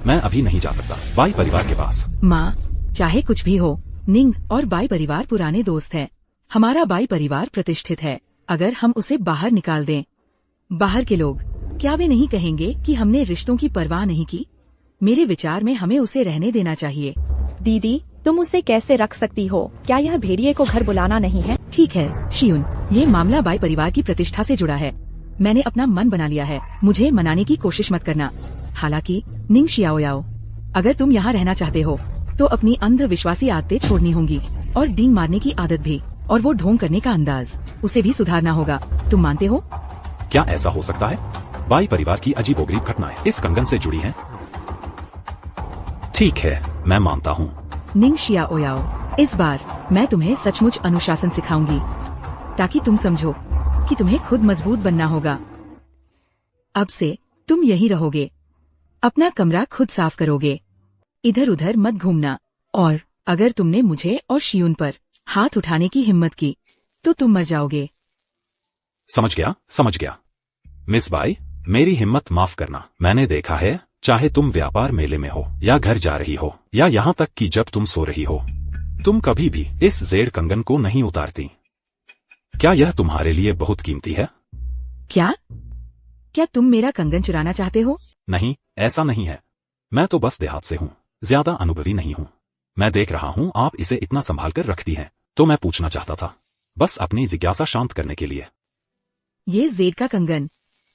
मैं अभी नहीं जा सकता बाई परिवार के पास। माँ, चाहे कुछ भी हो, निंग और बाई परिवार पुराने दोस्त हैं। हमारा बाई परिवार प्रतिष्ठित है, अगर हम उसे बाहर निकाल दें, बाहर के लोग क्या वे नहीं कहेंगे कि हमने रिश्तों की परवाह नहीं की? मेरे विचार में हमें उसे रहने देना चाहिए। दीदी, तुम उसे कैसे रख सकती हो? क्या यह भेड़िए को घर बुलाना नहीं है? ठीक है शियुन, ये मामला बाई परिवार की प्रतिष्ठा से जुड़ा है। मैंने अपना मन बना लिया है, मुझे मनाने की कोशिश मत करना। हालांकि निंग xiaoyao, अगर तुम यहाँ रहना चाहते हो तो अपनी अंधविश्वासी आदतें छोड़नी होंगी और डींग मारने की आदत भी, और वो ढोंग करने का अंदाज, उसे भी सुधारना होगा। तुम मानते हो? क्या ऐसा हो सकता है? बाई परिवार की अजीबोगरीब घटनाएं इस कंगन से जुड़ी हैं। ठीक है, मैं मानता हूँ। निंग xiaoyao, इस बार मैं तुम्हें सचमुच अनुशासन सिखाऊंगी, ताकि तुम समझो कि तुम्हें खुद मजबूत बनना होगा। अब से तुम यहीं रहोगे, अपना कमरा खुद साफ करोगे, इधर उधर मत घूमना, और अगर तुमने मुझे और शियुन पर हाथ उठाने की हिम्मत की तो तुम मर जाओगे। समझ गया। मिस बाई, मेरी हिम्मत माफ करना। मैंने देखा है, चाहे तुम व्यापार मेले में हो या घर जा रही हो या यहाँ तक कि जब तुम सो रही हो, तुम कभी भी इस जेड कंगन को नहीं उतारती। क्या यह तुम्हारे लिए बहुत कीमती है? क्या तुम मेरा कंगन चुराना चाहते हो? नहीं, ऐसा नहीं है। मैं तो बस देहात से हूँ, ज्यादा अनुभवी नहीं हूँ। मैं देख रहा हूँ आप इसे इतना संभाल कर रखती हैं, तो मैं पूछना चाहता था, बस अपनी जिज्ञासा शांत करने के लिए। ये जेड का कंगन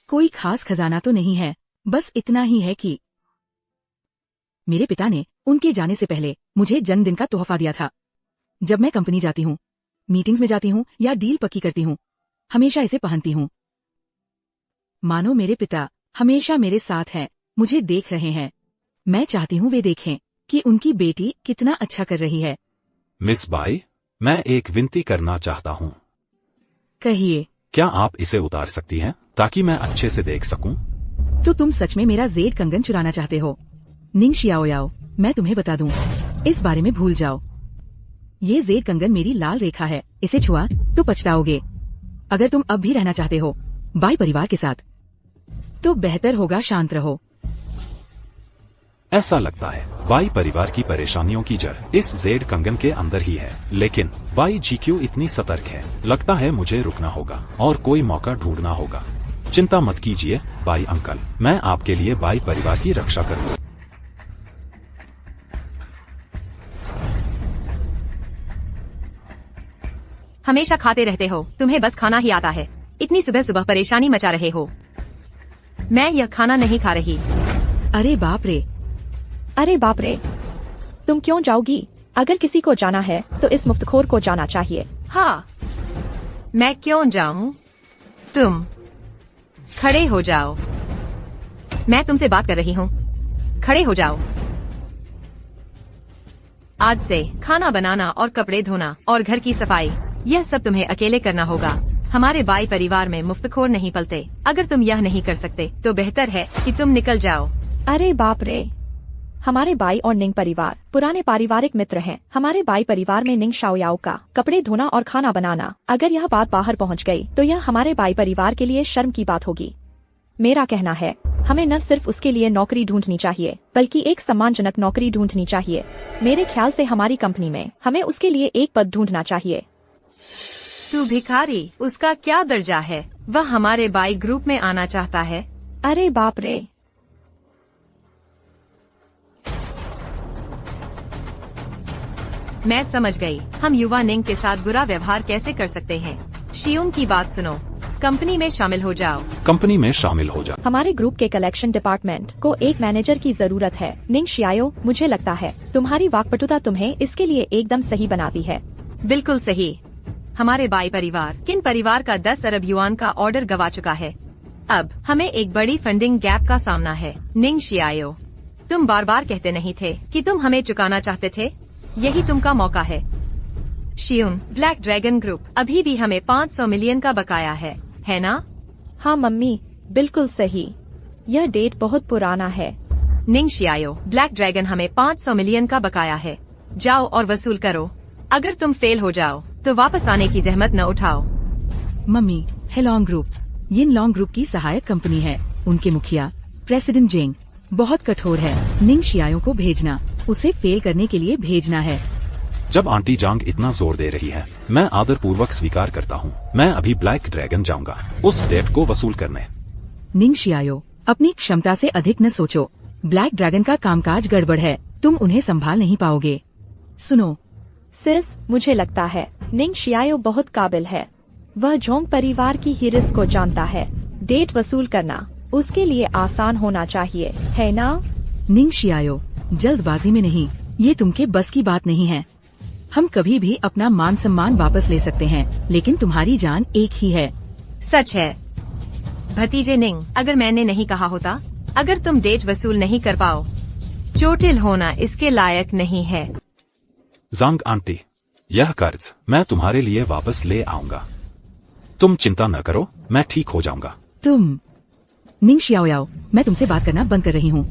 कोई खास खजाना तो नहीं है, बस इतना ही है कि मेरे पिता ने उनके जाने से पहले मुझे जन्मदिन का तोहफा दिया था। जब मैं कंपनी जाती हूँ, मीटिंग्स में जाती हूँ या डील पक्की करती हूँ, हमेशा इसे पहनती हूँ। मानो मेरे पिता हमेशा मेरे साथ हैं, मुझे देख रहे हैं। मैं चाहती हूँ वे देखें कि उनकी बेटी कितना अच्छा कर रही है। मिस बाई, मैं एक विनती करना चाहता हूँ। कहिए। क्या आप इसे उतार सकती हैं ताकि मैं अच्छे से देख सकूं? तो तुम सच में मेरा जेड कंगन चुराना चाहते हो? निंग xiaoyao, मैं तुम्हें बता दूं, इस बारे में भूल जाओ। ये जेड कंगन मेरी लाल रेखा है, इसे छुआ तो पछताओगे। अगर तुम अब भी रहना चाहते हो बाई परिवार के साथ, तो बेहतर होगा शांत रहो। ऐसा लगता है बाई परिवार की परेशानियों की जड़ इस जेड कंगन के अंदर ही है, लेकिन बाई जी क्यों इतनी सतर्क है? लगता है मुझे रुकना होगा और कोई मौका ढूंढना होगा। चिंता मत कीजिए बाई अंकल, मैं आपके लिए बाई परिवार की रक्षा करूंगा। हमेशा खाते रहते हो, तुम्हें बस खाना ही आता है। इतनी सुबह सुबह परेशानी मचा रहे हो। मैं यह खाना नहीं खा रही। अरे बाप रे, अरे बाप रे, तुम क्यों जाओगी? अगर किसी को जाना है तो इस मुफ्तखोर को जाना चाहिए। हाँ, मैं क्यों जाऊं? तुम खड़े हो जाओ। मैं तुमसे बात कर रही हूँ। खड़े हो जाओ। आज से खाना बनाना और कपड़े धोना और घर की सफाई, यह सब तुम्हें अकेले करना होगा। हमारे बाई परिवार में मुफ्तखोर नहीं पलते। अगर तुम यह नहीं कर सकते तो बेहतर है कि तुम निकल जाओ। अरे बाप रे, हमारे बाई और निंग परिवार पुराने पारिवारिक मित्र हैं। हमारे बाई परिवार में निंग शाओयाओ का कपड़े धोना और खाना बनाना, अगर यह बात बाहर पहुंच गई तो यह हमारे बाई परिवार के लिए शर्म की बात होगी। मेरा कहना है हमें न सिर्फ उसके लिए नौकरी ढूंढनी चाहिए बल्कि एक सम्मानजनक नौकरी ढूंढनी चाहिए। मेरे ख्याल से हमारी कंपनी में हमें उसके लिए एक पद ढूंढना चाहिए। तू भिखारी, उसका क्या दर्जा है? वह हमारे बाई ग्रुप में आना चाहता है। अरे बाप रे, मैं समझ गई। हम युवा निंग के साथ बुरा व्यवहार कैसे कर सकते हैं। शियोंग की बात सुनो, कंपनी में शामिल हो जाओ। कंपनी में शामिल हो जाओ। हमारे ग्रुप के कलेक्शन डिपार्टमेंट को एक मैनेजर की जरूरत है। निंग शियाओ, मुझे लगता है तुम्हारी वाकपटुता तुम्हें इसके लिए एकदम सही बनाती है। बिल्कुल सही। हमारे बाई परिवार किन परिवार का 10 अरब युआन का ऑर्डर गवा चुका है। अब हमें एक बड़ी फंडिंग गैप का सामना है। निंग शियाओ, तुम बार बार कहते नहीं थे कि तुम हमें चुकाना चाहते थे? यही तुमका मौका है। शियुन, ब्लैक ड्रैगन ग्रुप अभी भी हमें 500 मिलियन का बकाया है ना? हाँ मम्मी, बिल्कुल सही। यह डेट बहुत पुराना है। निंग शियाओ, ब्लैक ड्रैगन हमें 500 मिलियन का बकाया है। जाओ और वसूल करो। अगर तुम फेल हो जाओ तो वापस आने की जहमत न उठाओ। मम्मी, हेलोंग ग्रुप यिन लॉन्ग ग्रुप की सहायक कंपनी है। उनके मुखिया प्रेसिडेंट जेंग बहुत कठोर है। निंग शियाओ को भेजना, उसे फेल करने के लिए भेजना है। जब आंटी जांग इतना जोर दे रही है, मैं आदर पूर्वक स्वीकार करता हूँ। मैं अभी ब्लैक ड्रैगन जाऊंगा उस डेट को वसूल करने। निंग शियाओ, अपनी क्षमता से अधिक न सोचो। ब्लैक ड्रैगन का कामकाज गड़बड़ है, तुम उन्हें संभाल नहीं पाओगे। सुनो सिस, मुझे लगता है निंग शियाओ बहुत काबिल है। वह जोंग परिवार की हिरिस को जानता है। डेट वसूल करना उसके लिए आसान होना चाहिए, है ना? निंग शियाओ, जल्दबाजी में नहीं, ये तुमके बस की बात नहीं है। हम कभी भी अपना मान सम्मान वापस ले सकते हैं, लेकिन तुम्हारी जान एक ही है। सच है भतीजे निंग, अगर मैंने नहीं कहा होता, अगर तुम डेट वसूल नहीं कर पाओ, चोटिल होना इसके लायक नहीं है। जांग आंटी, यह कर्ज मैं तुम्हारे लिए वापस ले आऊंगा। तुम चिंता न करो, मैं ठीक हो जाऊंगा। तुम निंग शियाओ, मैं तुमसे बात करना बंद कर रही हूँ।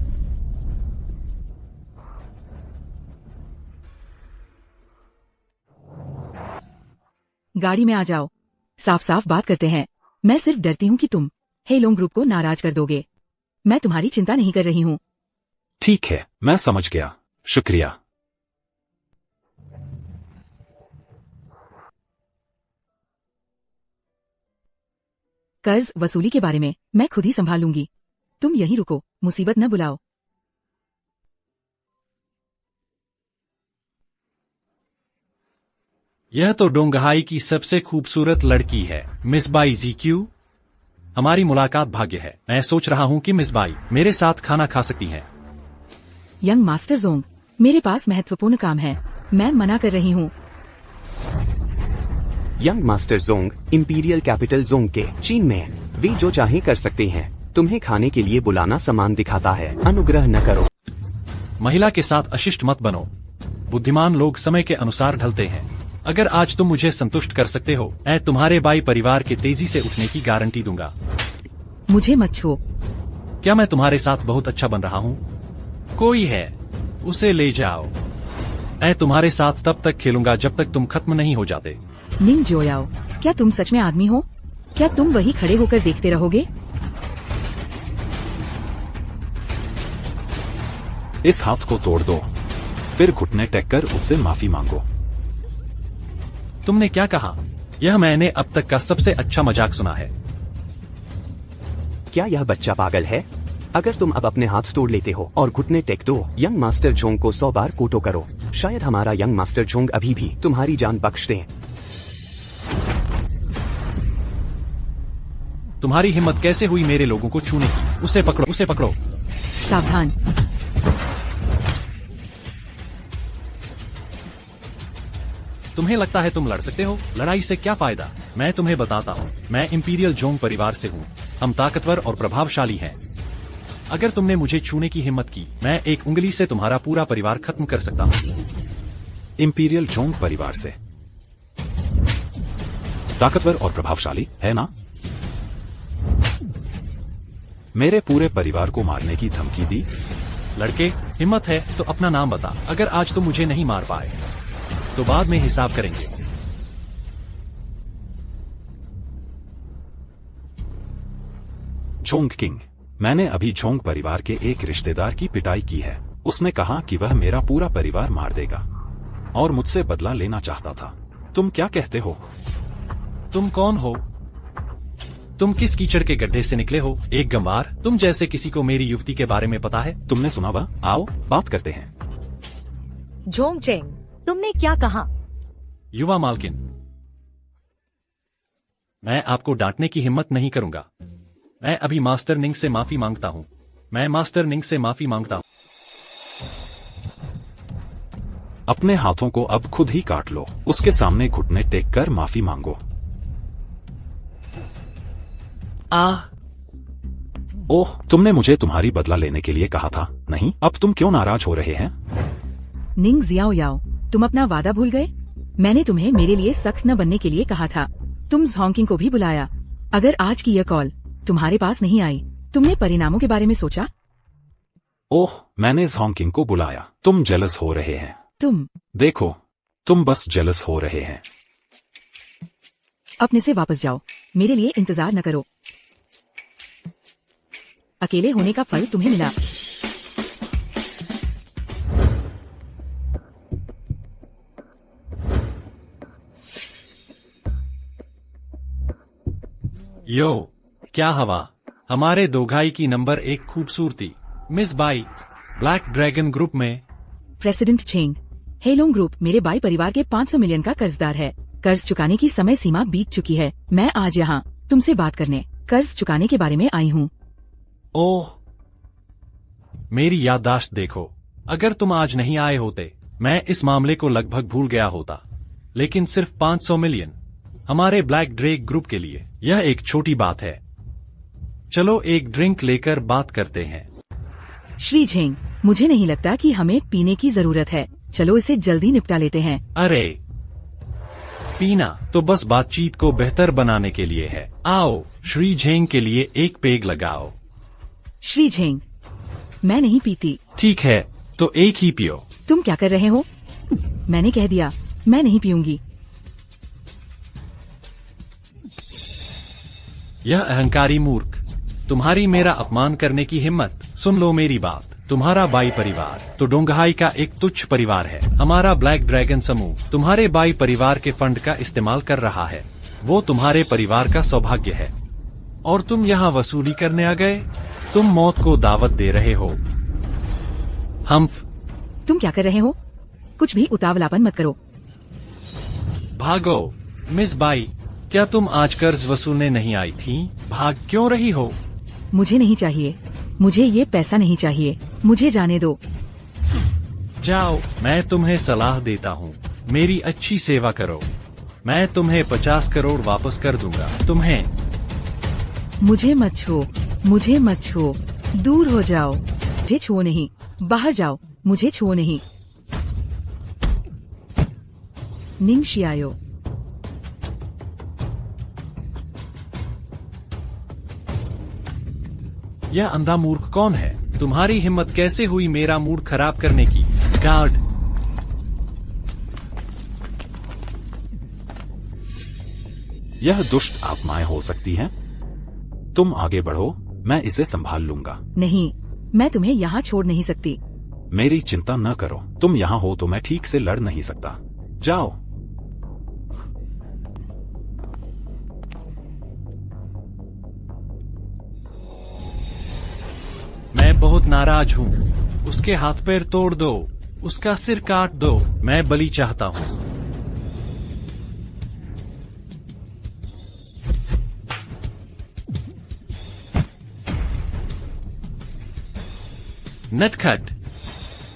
गाड़ी में आ जाओ, साफ साफ बात करते हैं। मैं सिर्फ डरती हूँ कि तुम हेलोंग ग्रुप को नाराज कर दोगे। मैं तुम्हारी चिंता नहीं कर रही हूँ। ठीक है, मैं समझ गया, शुक्रिया। कर्ज वसूली के बारे में मैं खुद ही संभालूंगी। तुम यहीं रुको, मुसीबत न बुलाओ। यह तो डोंगहाई की सबसे खूबसूरत लड़की है, मिस बाई जी क्यू। हमारी मुलाकात भाग्य है। मैं सोच रहा हूँ कि मिस बाई मेरे साथ खाना खा सकती हैं। यंग मास्टर जोंग, मेरे पास महत्वपूर्ण काम है, मैं मना कर रही हूँ। Young master Jong imperial capital Jong के चीन में वे जो चाहे कर सकते हैं। तुम्हें खाने के लिए बुलाना समान दिखाता है, अनुग्रह न करो। महिला के साथ अशिष्ट मत बनो। बुद्धिमान लोग समय के अनुसार ढलते हैं। अगर आज तुम मुझे संतुष्ट कर सकते हो, मैं तुम्हारे बाई परिवार के तेजी से उठने की गारंटी दूंगा। मुझे मत छो। क्या मैं तुम्हारे साथ बहुत अच्छा बन रहा हूँ? कोई है, उसे ले जाओ। मैं तुम्हारे साथ तब तक खेलूंगा जब तक तुम खत्म नहीं हो जाते। निंग जोयाओ, क्या तुम सच में आदमी हो? क्या तुम वही खड़े होकर देखते रहोगे? इस हाथ को तोड़ दो, फिर घुटने टेक कर उससे माफी मांगो। तुमने क्या कहा? यह मैंने अब तक का सबसे अच्छा मजाक सुना है। क्या यह बच्चा पागल है? अगर तुम अब अपने हाथ तोड़ लेते हो और घुटने टेक दो, यंग मास्टर झोंग को 100 बार कोटो करो, शायद हमारा यंग मास्टर झोंग अभी भी तुम्हारी जान बख्श दे। तुम्हारी हिम्मत कैसे हुई मेरे लोगों को छूने की? उसे पकड़ो, उसे पकड़ो। सावधान। तुम्हें लगता है तुम लड़ सकते हो? लड़ाई से क्या फायदा? मैं तुम्हें बताता हूँ, मैं इंपीरियल जोंग परिवार से हूँ। हम ताकतवर और प्रभावशाली हैं। अगर तुमने मुझे छूने की हिम्मत की, मैं एक उंगली से तुम्हारा पूरा परिवार खत्म कर सकता हूँ। इंपीरियल जोंग परिवार से? ताकतवर और प्रभावशाली है ना? मेरे पूरे परिवार को मारने की धमकी दी। लड़के, हिम्मत है तो अपना नाम बता। अगर आज तुम मुझे नहीं मार पाए तो बाद में हिसाब करेंगे। झोंग किंग, मैंने अभी झोंग परिवार के एक रिश्तेदार की पिटाई की है। उसने कहा कि वह मेरा पूरा परिवार मार देगा और मुझसे बदला लेना चाहता था। तुम क्या कहते हो? तुम कौन हो? तुम किस कीचड़ के गड्ढे से निकले हो? एक गंवार? तुम जैसे किसी को मेरी युवती के बारे में पता है? तुमने सुना वह? आओ बात करते हैं। झोंग चेंग, तुमने क्या कहा? युवा मालकिन, मैं आपको डांटने की हिम्मत नहीं करूंगा। मैं अभी मास्टर निंग से माफी मांगता हूँ। मैं मास्टर निंग से माफी मांगता हूँ। अपने हाथों को अब खुद ही काट लो। उसके सामने घुटने टेक कर माफी मांगो। ओह, तुमने मुझे तुम्हारी बदला लेने के लिए कहा था, नहीं? अब तुम क्यों नाराज हो रहे हैं? निंग जियाओ याओ, तुम अपना वादा भूल गए? मैंने तुम्हें मेरे लिए सख्त न बनने के लिए कहा था। तुम झोंकिंग को भी बुलाया। अगर आज की यह कॉल तुम्हारे पास नहीं आई, तुमने परिणामों के बारे में सोचा? ओह, मैंने झोंकिंग को बुलाया। तुम जेलस हो रहे हैं। तुम देखो, तुम बस जेलस हो रहे हैं। अपने से वापस जाओ, मेरे लिए इंतजार न करो। अकेले होने का फल तुम्हें मिला। यो, क्या हवा? हमारे दो घाई की नंबर 1 खूबसूरती miss by black dragon group में। प्रेसिडेंट चेंग, हेलोंग ग्रुप मेरे बाई परिवार के 500 मिलियन का कर्जदार है। कर्ज चुकाने की समय सीमा बीत चुकी है। मैं आज यहाँ तुमसे बात करने कर्ज चुकाने के बारे में आई हूँ। ओह, मेरी याददाश्त देखो। अगर तुम आज नहीं आए होते, मैं इस मामले को लगभग भूल गया होता। लेकिन सिर्फ 500 मिलियन हमारे ब्लैक ड्रैग ग्रुप के लिए यह एक छोटी बात है। चलो एक ड्रिंक लेकर बात करते हैं। श्री झेंग, मुझे नहीं लगता कि हमें पीने की जरूरत है। चलो इसे जल्दी निपटा लेते हैं। अरे, पीना तो बस बातचीत को बेहतर बनाने के लिए है। आओ, श्री झेंग के लिए एक पेग लगाओ। श्री झेंग, मैं नहीं पीती। ठीक है, तो एक ही पियो। तुम क्या कर रहे हो? मैंने कह दिया, मैं नहीं पीऊंगी। यह अहंकारी मूर्ख, तुम्हारी मेरा अपमान करने की हिम्मत। सुन लो मेरी बात। तुम्हारा बाई परिवार तो डोंगहाई का एक तुच्छ परिवार है। हमारा ब्लैक ड्रैगन समूह तुम्हारे बाई परिवार के फंड का इस्तेमाल कर रहा है। वो तुम्हारे परिवार का सौभाग्य है और तुम यहाँ वसूली करने आ गए। तुम मौत को दावत दे रहे हो। तुम क्या कर रहे हो? कुछ भी उतावलापन मत करो। भागो। मिस बाई, क्या तुम आज कर्ज वसूलने नहीं आई थी? भाग क्यों रही हो? मुझे नहीं चाहिए। मुझे ये पैसा नहीं चाहिए। मुझे जाने दो। जाओ, मैं तुम्हें सलाह देता हूँ, मेरी अच्छी सेवा करो। मैं तुम्हें 50 करोड़ वापस कर दूंगा। तुम्हें मुझे मत छो, मुझे मत छो। दूर हो जाओ। मुझे छो नहीं। बाहर जाओ। मुझे छो नहीं। निंग शियायो। यह अंधा मूर्ख कौन है? तुम्हारी हिम्मत कैसे हुई मेरा मूड खराब करने की? गार्ड! यह दुष्ट आत्माएं हो सकती हैं। तुम आगे बढ़ो, मैं इसे संभाल लूंगा। नहीं, मैं तुम्हें यहाँ छोड़ नहीं सकती। मेरी चिंता न करो, तुम यहाँ हो तो मैं ठीक से लड़ नहीं सकता। जाओ। मैं बहुत नाराज हूँ। उसके हाथ पैर तोड़ दो, उसका सिर काट दो। मैं बलि चाहता हूँ। नटखट,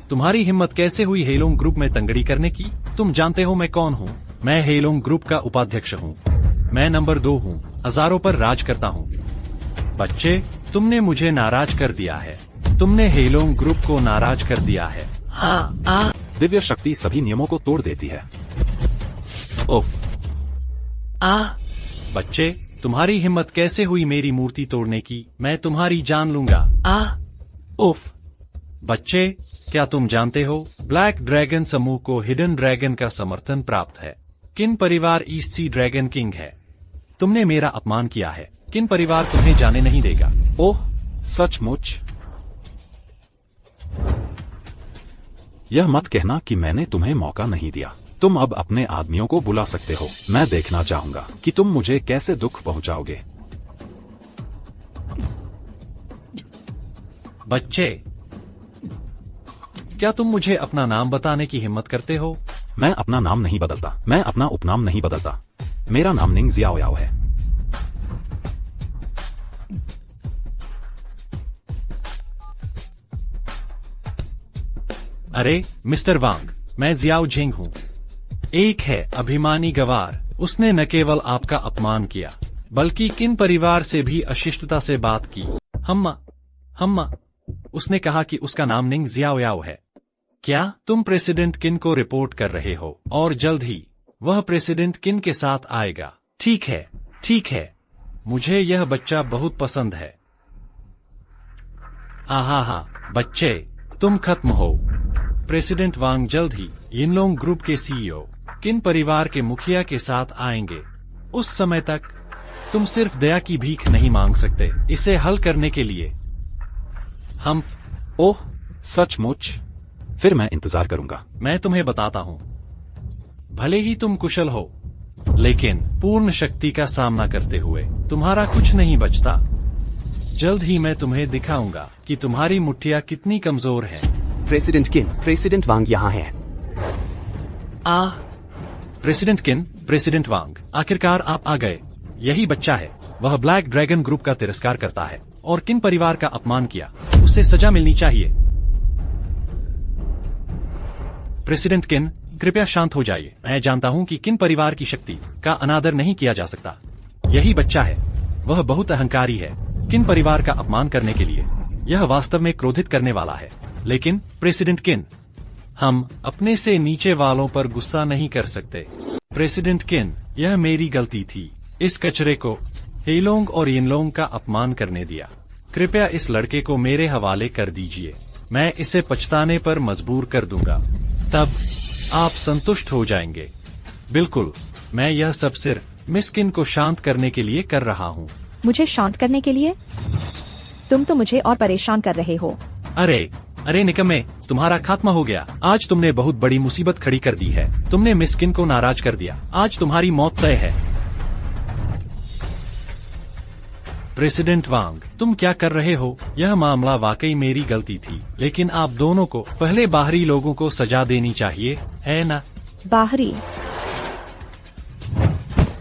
तुम्हारी हिम्मत कैसे हुई हेलोंग ग्रुप में तंगड़ी करने की? तुम जानते हो मैं कौन हूँ? मैं हेलोंग ग्रुप का उपाध्यक्ष हूँ। मैं नंबर 2 हूँ, हजारों पर राज करता हूँ। बच्चे, तुमने मुझे नाराज कर दिया है। तुमने हेलोंग ग्रुप को नाराज कर दिया है। हाँ। दिव्य शक्ति सभी नियमों को तोड़ देती है। उफ। बच्चे, तुम्हारी हिम्मत कैसे हुई मेरी मूर्ति तोड़ने की? मैं तुम्हारी जान लूंगा। उफ। बच्चे, क्या तुम जानते हो ब्लैक ड्रैगन समूह को हिडन ड्रैगन का समर्थन प्राप्त है? किन परिवार ईस्ट सी ड्रैगन किंग है? तुमने मेरा अपमान किया है। किन परिवार तुम्हें जाने नहीं देगा? ओह, सचमुच? यह मत कहना कि मैंने तुम्हें मौका नहीं दिया। तुम अब अपने आदमियों को बुला सकते हो। मैं देखना चाहूंगा कि तुम मुझे कैसे दुख पहुंचाओगे। बच्चे, क्या तुम मुझे अपना नाम बताने की हिम्मत करते हो? मैं अपना नाम नहीं बदलता। मैं अपना उपनाम नहीं बदलता। मेरा नाम निंग जियाओयाओ है। अरे मिस्टर वांग, मैं जियाओ झिंग हूँ। एक है अभिमानी गवार। उसने न केवल आपका अपमान किया, बल्कि किन परिवार से भी अशिष्टता से बात की। हम्मा, उसने कहा कि उसका नाम निंग जियाओयाओ है। क्या तुम प्रेसिडेंट किन को रिपोर्ट कर रहे हो? और जल्द ही वह प्रेसिडेंट किन के साथ आएगा। ठीक है। मुझे यह बच्चा बहुत पसंद है। आहा, बच्चे, तुम खत्म हो। प्रेसिडेंट वांग जल्द ही यिनलोंग ग्रुप के सीईओ किन परिवार के मुखिया के साथ आएंगे। उस समय तक तुम सिर्फ दया की भीख नहीं मांग सकते। इसे हल करने के लिए हम। ओह, सचमुच? फिर मैं इंतजार करूंगा। मैं तुम्हें बताता हूँ। भले ही तुम कुशल हो, लेकिन पूर्ण शक्ति का सामना करते हुए तुम्हारा कुछ नहीं बचता। जल्द ही मैं तुम्हें दिखाऊंगा कि तुम्हारी मुट्ठियां कितनी कमजोर हैं। प्रेसिडेंट किन, प्रेसिडेंट वांग यहाँ है। प्रेसिडेंट किन, प्रेसिडेंट वांग, आखिरकार आप आ गए। यही बच्चा है। वह ब्लैक ड्रैगन ग्रुप का तिरस्कार करता है और किन परिवार का अपमान किया। उसे सजा मिलनी चाहिए। प्रेसिडेंट किन, कृपया शांत हो जाइए। मैं जानता हूँ कि किन परिवार की शक्ति का अनादर नहीं किया जा सकता। यही बच्चा है। वह बहुत अहंकारी है। किन परिवार का अपमान करने के लिए यह वास्तव में क्रोधित करने वाला है। लेकिन प्रेसिडेंट किन, हम अपने से नीचे वालों पर गुस्सा नहीं कर सकते। प्रेसिडेंट किन, यह मेरी गलती थी। इस कचरे को हेलोंग और यिनलोंग का अपमान करने दिया। कृपया इस लड़के को मेरे हवाले कर दीजिए। मैं इसे पछताने पर मजबूर कर दूंगा। तब आप संतुष्ट हो जाएंगे। बिल्कुल, मैं यह सब सिर्फ मिस किन को शांत करने के लिए कर रहा हूँ। मुझे शांत करने के लिए? तुम तो मुझे और परेशान कर रहे हो। अरे निकम्मे, तुम्हारा खात्मा हो गया। आज तुमने बहुत बड़ी मुसीबत खड़ी कर दी है। तुमने मिस किन को नाराज कर दिया। आज तुम्हारी मौत तय है। प्रेसिडेंट वांग, तुम क्या कर रहे हो? यह मामला वाकई मेरी गलती थी, लेकिन आप दोनों को पहले बाहरी लोगों को सजा देनी चाहिए, है ना? बाहरी?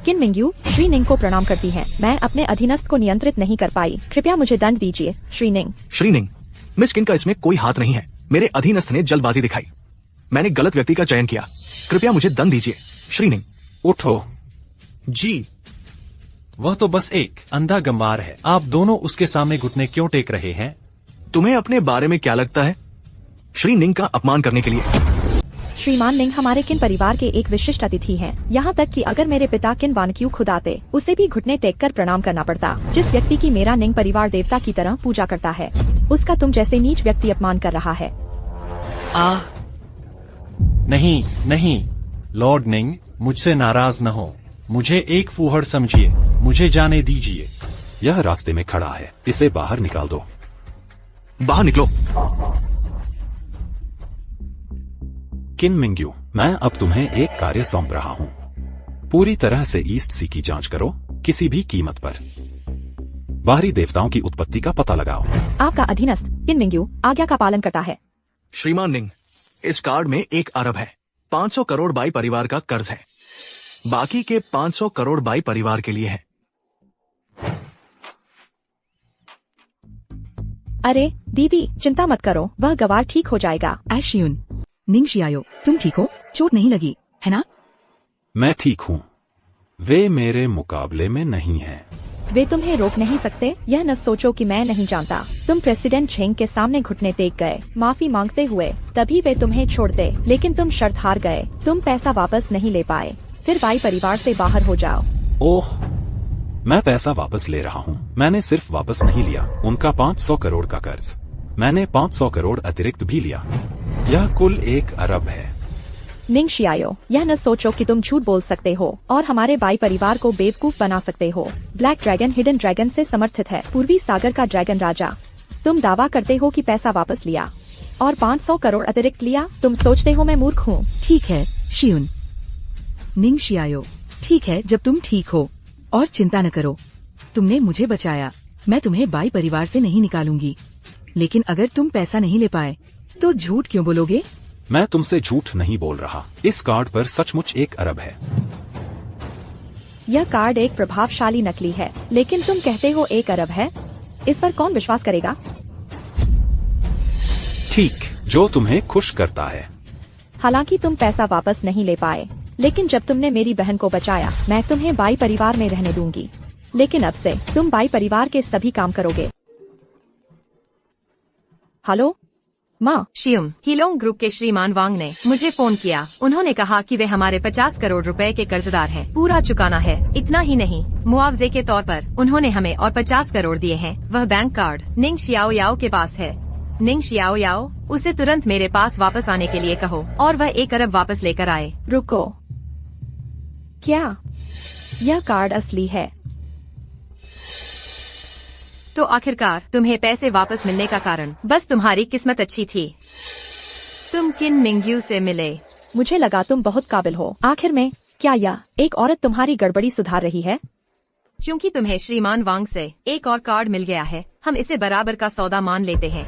किन मिंग्यू श्री निंग को प्रणाम करती है। मैं अपने अधीनस्थ को नियंत्रित नहीं कर पाई। कृपया मुझे दंड दीजिए। श्री निंग, मिस किन का इसमें कोई हाथ नहीं है। मेरे अधीनस्थ ने जल्दबाजी दिखाई। मैंने गलत व्यक्ति का चयन किया। कृपया मुझे दंड दीजिए। श्री निंग, उठो। जी। वह तो बस एक अंधा गंवार है। आप दोनों उसके सामने घुटने क्यों टेक रहे हैं? तुम्हें अपने बारे में क्या लगता है? श्री निंग का अपमान करने के लिए। श्रीमान निंग हमारे किन परिवार के एक विशिष्ट अतिथि हैं। यहाँ तक कि अगर मेरे पिता किन वानक्यू खुद आते, उसे भी घुटने टेक कर प्रणाम करना पड़ता। जिस व्यक्ति की मेरा निंग परिवार देवता की तरह पूजा करता है, उसका तुम जैसे नीच व्यक्ति अपमान कर रहा है। नहीं, लॉर्ड निंग, मुझसे नाराज न हो। मुझे एक फूहड़ समझिए। मुझे जाने दीजिए। यह रास्ते में खड़ा है। इसे बाहर निकाल दो। बाहर निकलो। किन मिंग्यू, मैं अब तुम्हें एक कार्य सौंप रहा हूँ। पूरी तरह से ईस्ट सी की जांच करो, किसी भी कीमत पर। बाहरी देवताओं की उत्पत्ति का पता लगाओ। आपका अधीनस्थ किन मिंग्यू आज्ञा का पालन करता है। श्रीमान निंग, इस कार्ड में 1 अरब है। 500 करोड़ बाई परिवार का कर्ज है। बाकी के 500 करोड़ बाई परिवार के लिए है। अरे दीदी, चिंता मत करो, वह गवार ठीक हो जाएगा। शियुन, निंग शियायो, तुम ठीक हो? चोट नहीं लगी है ना? मैं ठीक हूँ। वे मेरे मुकाबले में नहीं हैं। वे तुम्हें रोक नहीं सकते। यह न सोचो कि मैं नहीं जानता। तुम प्रेसिडेंट झेंग के सामने घुटने टेक गए, माफी मांगते हुए, तभी वे तुम्हें छोड़ते, लेकिन तुम शर्त हार गए। तुम पैसा वापस नहीं ले पाए। फिर बाई परिवार से बाहर हो जाओ। ओह, मैं पैसा वापस ले रहा हूँ। मैंने सिर्फ वापस नहीं लिया उनका 500 करोड़ का कर्ज, मैंने 500 करोड़ अतिरिक्त भी लिया। यह कुल 1 अरब है। निंग शियायो, यह न सोचो कि तुम झूठ बोल सकते हो और हमारे बाई परिवार को बेवकूफ बना सकते हो। ब्लैक ड्रैगन हिडन ड्रैगन से समर्थित है, पूर्वी सागर का ड्रैगन राजा। तुम दावा करते हो कि पैसा वापस लिया और 500 करोड़ अतिरिक्त लिया। तुम सोचते हो मैं मूर्ख हूँ। ठीक है शियुन, निंग शियायो, ठीक है जब तुम ठीक हो। और चिंता न करो, तुमने मुझे बचाया। मैं तुम्हें बाई परिवार से नहीं निकालूंगी। लेकिन अगर तुम पैसा नहीं ले पाए तो झूठ क्यों बोलोगे? मैं तुमसे झूठ नहीं बोल रहा। इस कार्ड पर सचमुच 1 अरब है। यह कार्ड एक प्रभावशाली नकली है, लेकिन तुम कहते हो 1 अरब है। इस पर कौन विश्वास करेगा? ठीक, जो तुम्हें खुश करता है। हालांकि तुम पैसा वापस नहीं ले पाए, लेकिन जब तुमने मेरी बहन को बचाया, मैं तुम्हें बाई परिवार में रहने दूंगी। लेकिन अब से तुम बाई परिवार के सभी काम करोगे। हेलो माँ। शियुम, हीलोंग ग्रुप के श्रीमान वांग ने मुझे फोन किया। उन्होंने कहा कि वे हमारे 50 करोड़ रुपए के कर्जदार हैं। पूरा चुकाना है। इतना ही नहीं, मुआवजे के तौर पर उन्होंने हमें और 50 करोड़ दिए हैं। वह बैंक कार्ड निंग शियाओ याओ के पास है। निंग शियाओ याओ, उसे तुरंत मेरे पास वापस आने के लिए कहो और वह 1 अरब वापस लेकर आए। रुको, क्या यह कार्ड असली है? तो आखिरकार तुम्हें पैसे वापस मिलने का कारण बस तुम्हारी किस्मत अच्छी थी। तुम किन मिंग्यू से मिले। मुझे लगा तुम बहुत काबिल हो। आखिर में क्या यह एक औरत तुम्हारी गड़बड़ी सुधार रही है? क्योंकि तुम्हें श्रीमान वांग से एक और कार्ड मिल गया है, हम इसे बराबर का सौदा मान लेते हैं।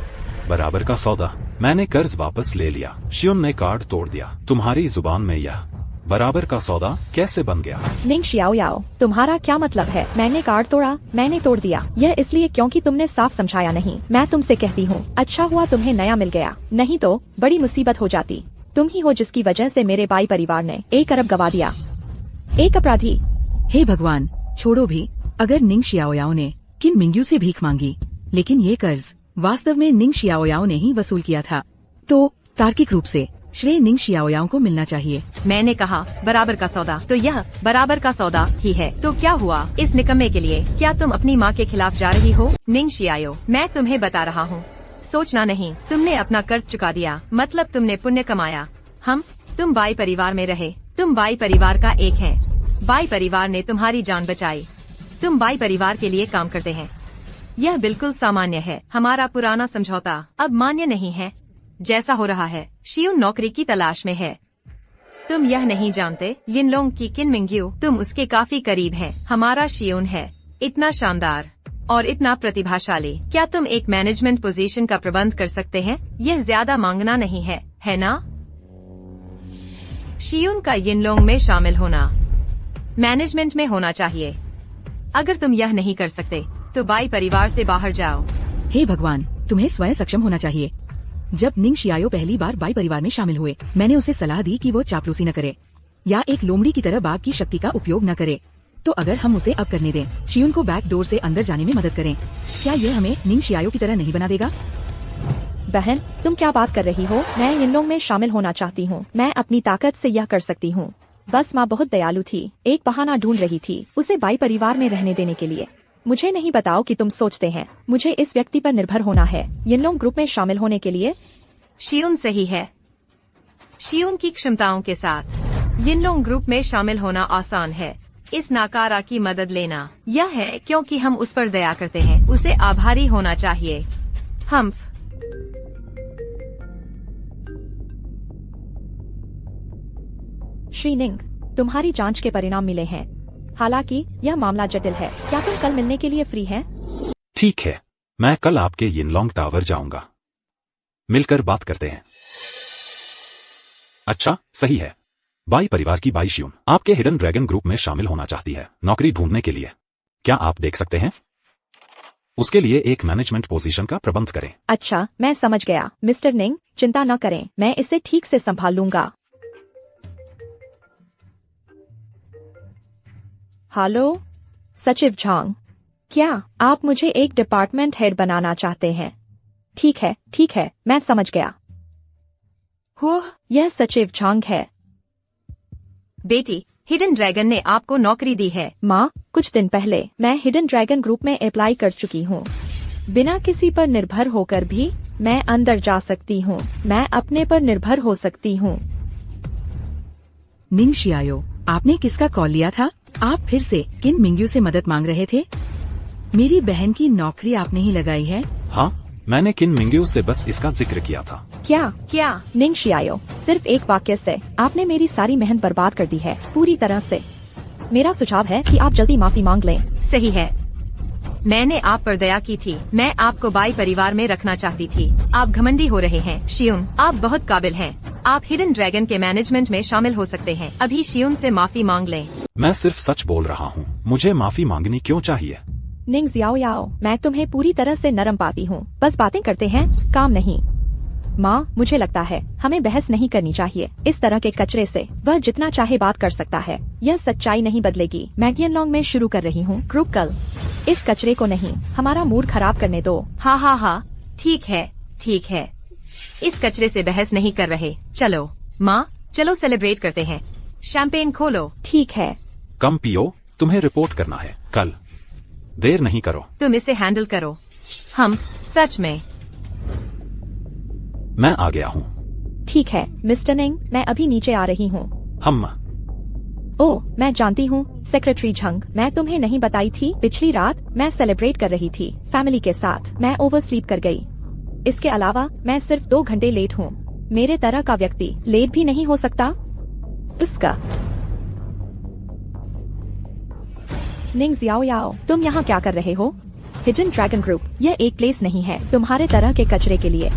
बराबर का सौदा? मैंने कर्ज वापस ले लिया, शियुन ने कार्ड तोड़ दिया। तुम्हारी जुबान में यह बराबर का सौदा कैसे बन गया? निंग शियाओ याओ, तुम्हारा क्या मतलब है? मैंने कार्ड तोड़ा? मैंने तोड़ दिया। यह इसलिए क्योंकि तुमने साफ समझाया नहीं। मैं तुमसे कहती हूँ, अच्छा हुआ तुम्हें नया मिल गया, नहीं तो बड़ी मुसीबत हो जाती। तुम ही हो जिसकी वजह से मेरे बाई परिवार ने 1 अरब गवा दिया। एक अपराधी। हे भगवान, छोड़ो भी। अगर निंग शियाओयाओ ने किन मिंग्यू से भीख मांगी, लेकिन ये कर्ज वास्तव में निंग शियाओयाओ ने ही वसूल किया था, तो तार्किक रूप से श्रेय निंग शियाओयाओ को मिलना चाहिए। मैंने कहा बराबर का सौदा, तो यह बराबर का सौदा ही है। तो क्या हुआ इस निकम्मे के लिए? क्या तुम अपनी माँ के खिलाफ जा रही हो? निंग शियाओ, मैं तुम्हें बता रहा हूँ, सोचना नहीं। तुमने अपना कर्ज चुका दिया, मतलब तुमने पुण्य कमाया। तुम बाई परिवार में रहे, तुम बाई परिवार का एक है। बाई परिवार ने तुम्हारी जान बचाई। तुम बाई परिवार के लिए काम करते हैं। यह बिल्कुल सामान्य है। हमारा पुराना समझौता अब मान्य नहीं है। जैसा हो रहा है, शियुन नौकरी की तलाश में है। तुम यह नहीं जानते यिनलोंग की किन मिंग्यू, तुम उसके काफी करीब हैं। हमारा शियुन है इतना शानदार और इतना प्रतिभाशाली। क्या तुम एक मैनेजमेंट पोजीशन का प्रबंध कर सकते हैं? यह ज्यादा मांगना नहीं है ना? शियुन का यिनलोंग में शामिल होना मैनेजमेंट में होना चाहिए। अगर तुम यह नहीं कर सकते तो बाई परिवार से बाहर जाओ। हे भगवान, तुम्हें स्वयं सक्षम होना चाहिए। जब निंग शियाओ पहली बार बाई परिवार में शामिल हुए, मैंने उसे सलाह दी कि वो चापलूसी न करे या एक लोमड़ी की तरह बाघ की शक्ति का उपयोग न करे। तो अगर हम उसे अब करने दें, शियुन को बैक डोर से अंदर जाने में मदद करें, क्या यह हमें निंग शियाओ की तरह नहीं बना देगा? बहन, तुम क्या बात कर रही हो? मैं यिनलोंग में शामिल होना चाहती हूँ। मैं अपनी ताकत से यह कर सकती हूँ। बस माँ बहुत दयालु थी, एक बहाना ढूंढ रही थी उसे बाई परिवार में रहने देने के लिए। मुझे नहीं बताओ कि तुम सोचते हैं मुझे इस व्यक्ति पर निर्भर होना है यिनलोंग ग्रुप में शामिल होने के लिए? शियुन सही है। शियुन की क्षमताओं के साथ यिनलोंग ग्रुप में शामिल होना आसान है। इस नाकारा की मदद लेना यह है क्योंकि हम उस पर दया करते हैं। उसे आभारी होना चाहिए। श्री निंग, तुम्हारी जांच के परिणाम मिले हैं। हालांकि यह मामला जटिल है। क्या तुम कल मिलने के लिए फ्री हैं? ठीक है, मैं कल आपके यिनलॉन्ग टावर जाऊंगा। मिलकर बात करते हैं। अच्छा, सही है। बाई परिवार की बाई शियून आपके हिडन ड्रैगन ग्रुप में शामिल होना चाहती है, नौकरी ढूंढने के लिए। क्या आप देख सकते हैं? उसके लिए एक मैनेजमेंट पोजीशन का प्रबंध करें। अच्छा, मैं समझ गया। मिस्टर निंग, चिंता न करें, मैं इसे ठीक से संभाल लूंगा। हेलो, सचिव झांग, क्या आप मुझे एक डिपार्टमेंट हेड बनाना चाहते हैं? ठीक है, मैं समझ गया। यह सचिव झांग है। बेटी, हिडन ड्रैगन ने आपको नौकरी दी है। माँ, कुछ दिन पहले मैं हिडन ड्रैगन ग्रुप में अप्लाई कर चुकी हूँ। बिना किसी पर निर्भर होकर भी मैं अंदर जा सकती हूँ। मैं अपने पर निर्भर हो सकती हूँ। निंग शियाओ, आपने किसका कॉल लिया था? आप फिर से किन मिंग्यू से मदद मांग रहे थे? मेरी बहन की नौकरी आपने ही लगाई है? हाँ, मैंने किन मिंग्यू से बस इसका जिक्र किया था। क्या? निंग शियाओ, सिर्फ एक वाक्य से आपने मेरी सारी मेहनत बर्बाद कर दी है, पूरी तरह से। मेरा सुझाव है कि आप जल्दी माफी मांग लें। सही है, मैंने आप पर दया की थी। मैं आपको बाई परिवार में रखना चाहती थी। आप घमंडी हो रहे हैं। शियून, आप बहुत काबिल हैं। आप हिडन ड्रैगन के मैनेजमेंट में शामिल हो सकते हैं। अभी शियून से माफी मांग लें। मैं सिर्फ सच बोल रहा हूँ। मुझे माफी मांगनी क्यों चाहिए? निंग याओ, मैं तुम्हें पूरी तरह से नरम पाती हूँ। बस बातें करते हैं, काम नहीं। माँ, मुझे लगता है हमें बहस नहीं करनी चाहिए। इस तरह के कचरे से वह जितना चाहे बात कर सकता है। यह सच्चाई नहीं बदलेगी। मैं यिनलॉन्ग में शुरू कर रही हूँ ग्रुप कल। इस कचरे को नहीं, हमारा मूड खराब करने दो। हाँ, ठीक है। इस कचरे से बहस नहीं कर रहे। चलो माँ, चलो सेलिब्रेट करते हैं। शैंपेन खोलो। ठीक है। कम पियो, तुम्हें रिपोर्ट करना है कल। देर नहीं करो। तुम इसे हैंडल करो। हम सच में। मैं आ गया हूँ। ठीक है मिस्टर निंग, मैं अभी नीचे आ रही हूँ। ओह, मैं जानती हूँ सेक्रेटरी झंग, मैं तुम्हें नहीं बताई थी। पिछली रात मैं सेलिब्रेट कर रही थी फैमिली के साथ। मैं ओवर स्लीप कर गई। इसके अलावा मैं सिर्फ 2 घंटे लेट हूँ। मेरे तरह का व्यक्ति लेट भी नहीं हो सकता। इसका निंग याओ, तुम यहाँ क्या कर रहे हो? हिडन ड्रैगन ग्रुप यह एक प्लेस नहीं है तुम्हारे तरह के कचरे के लिए।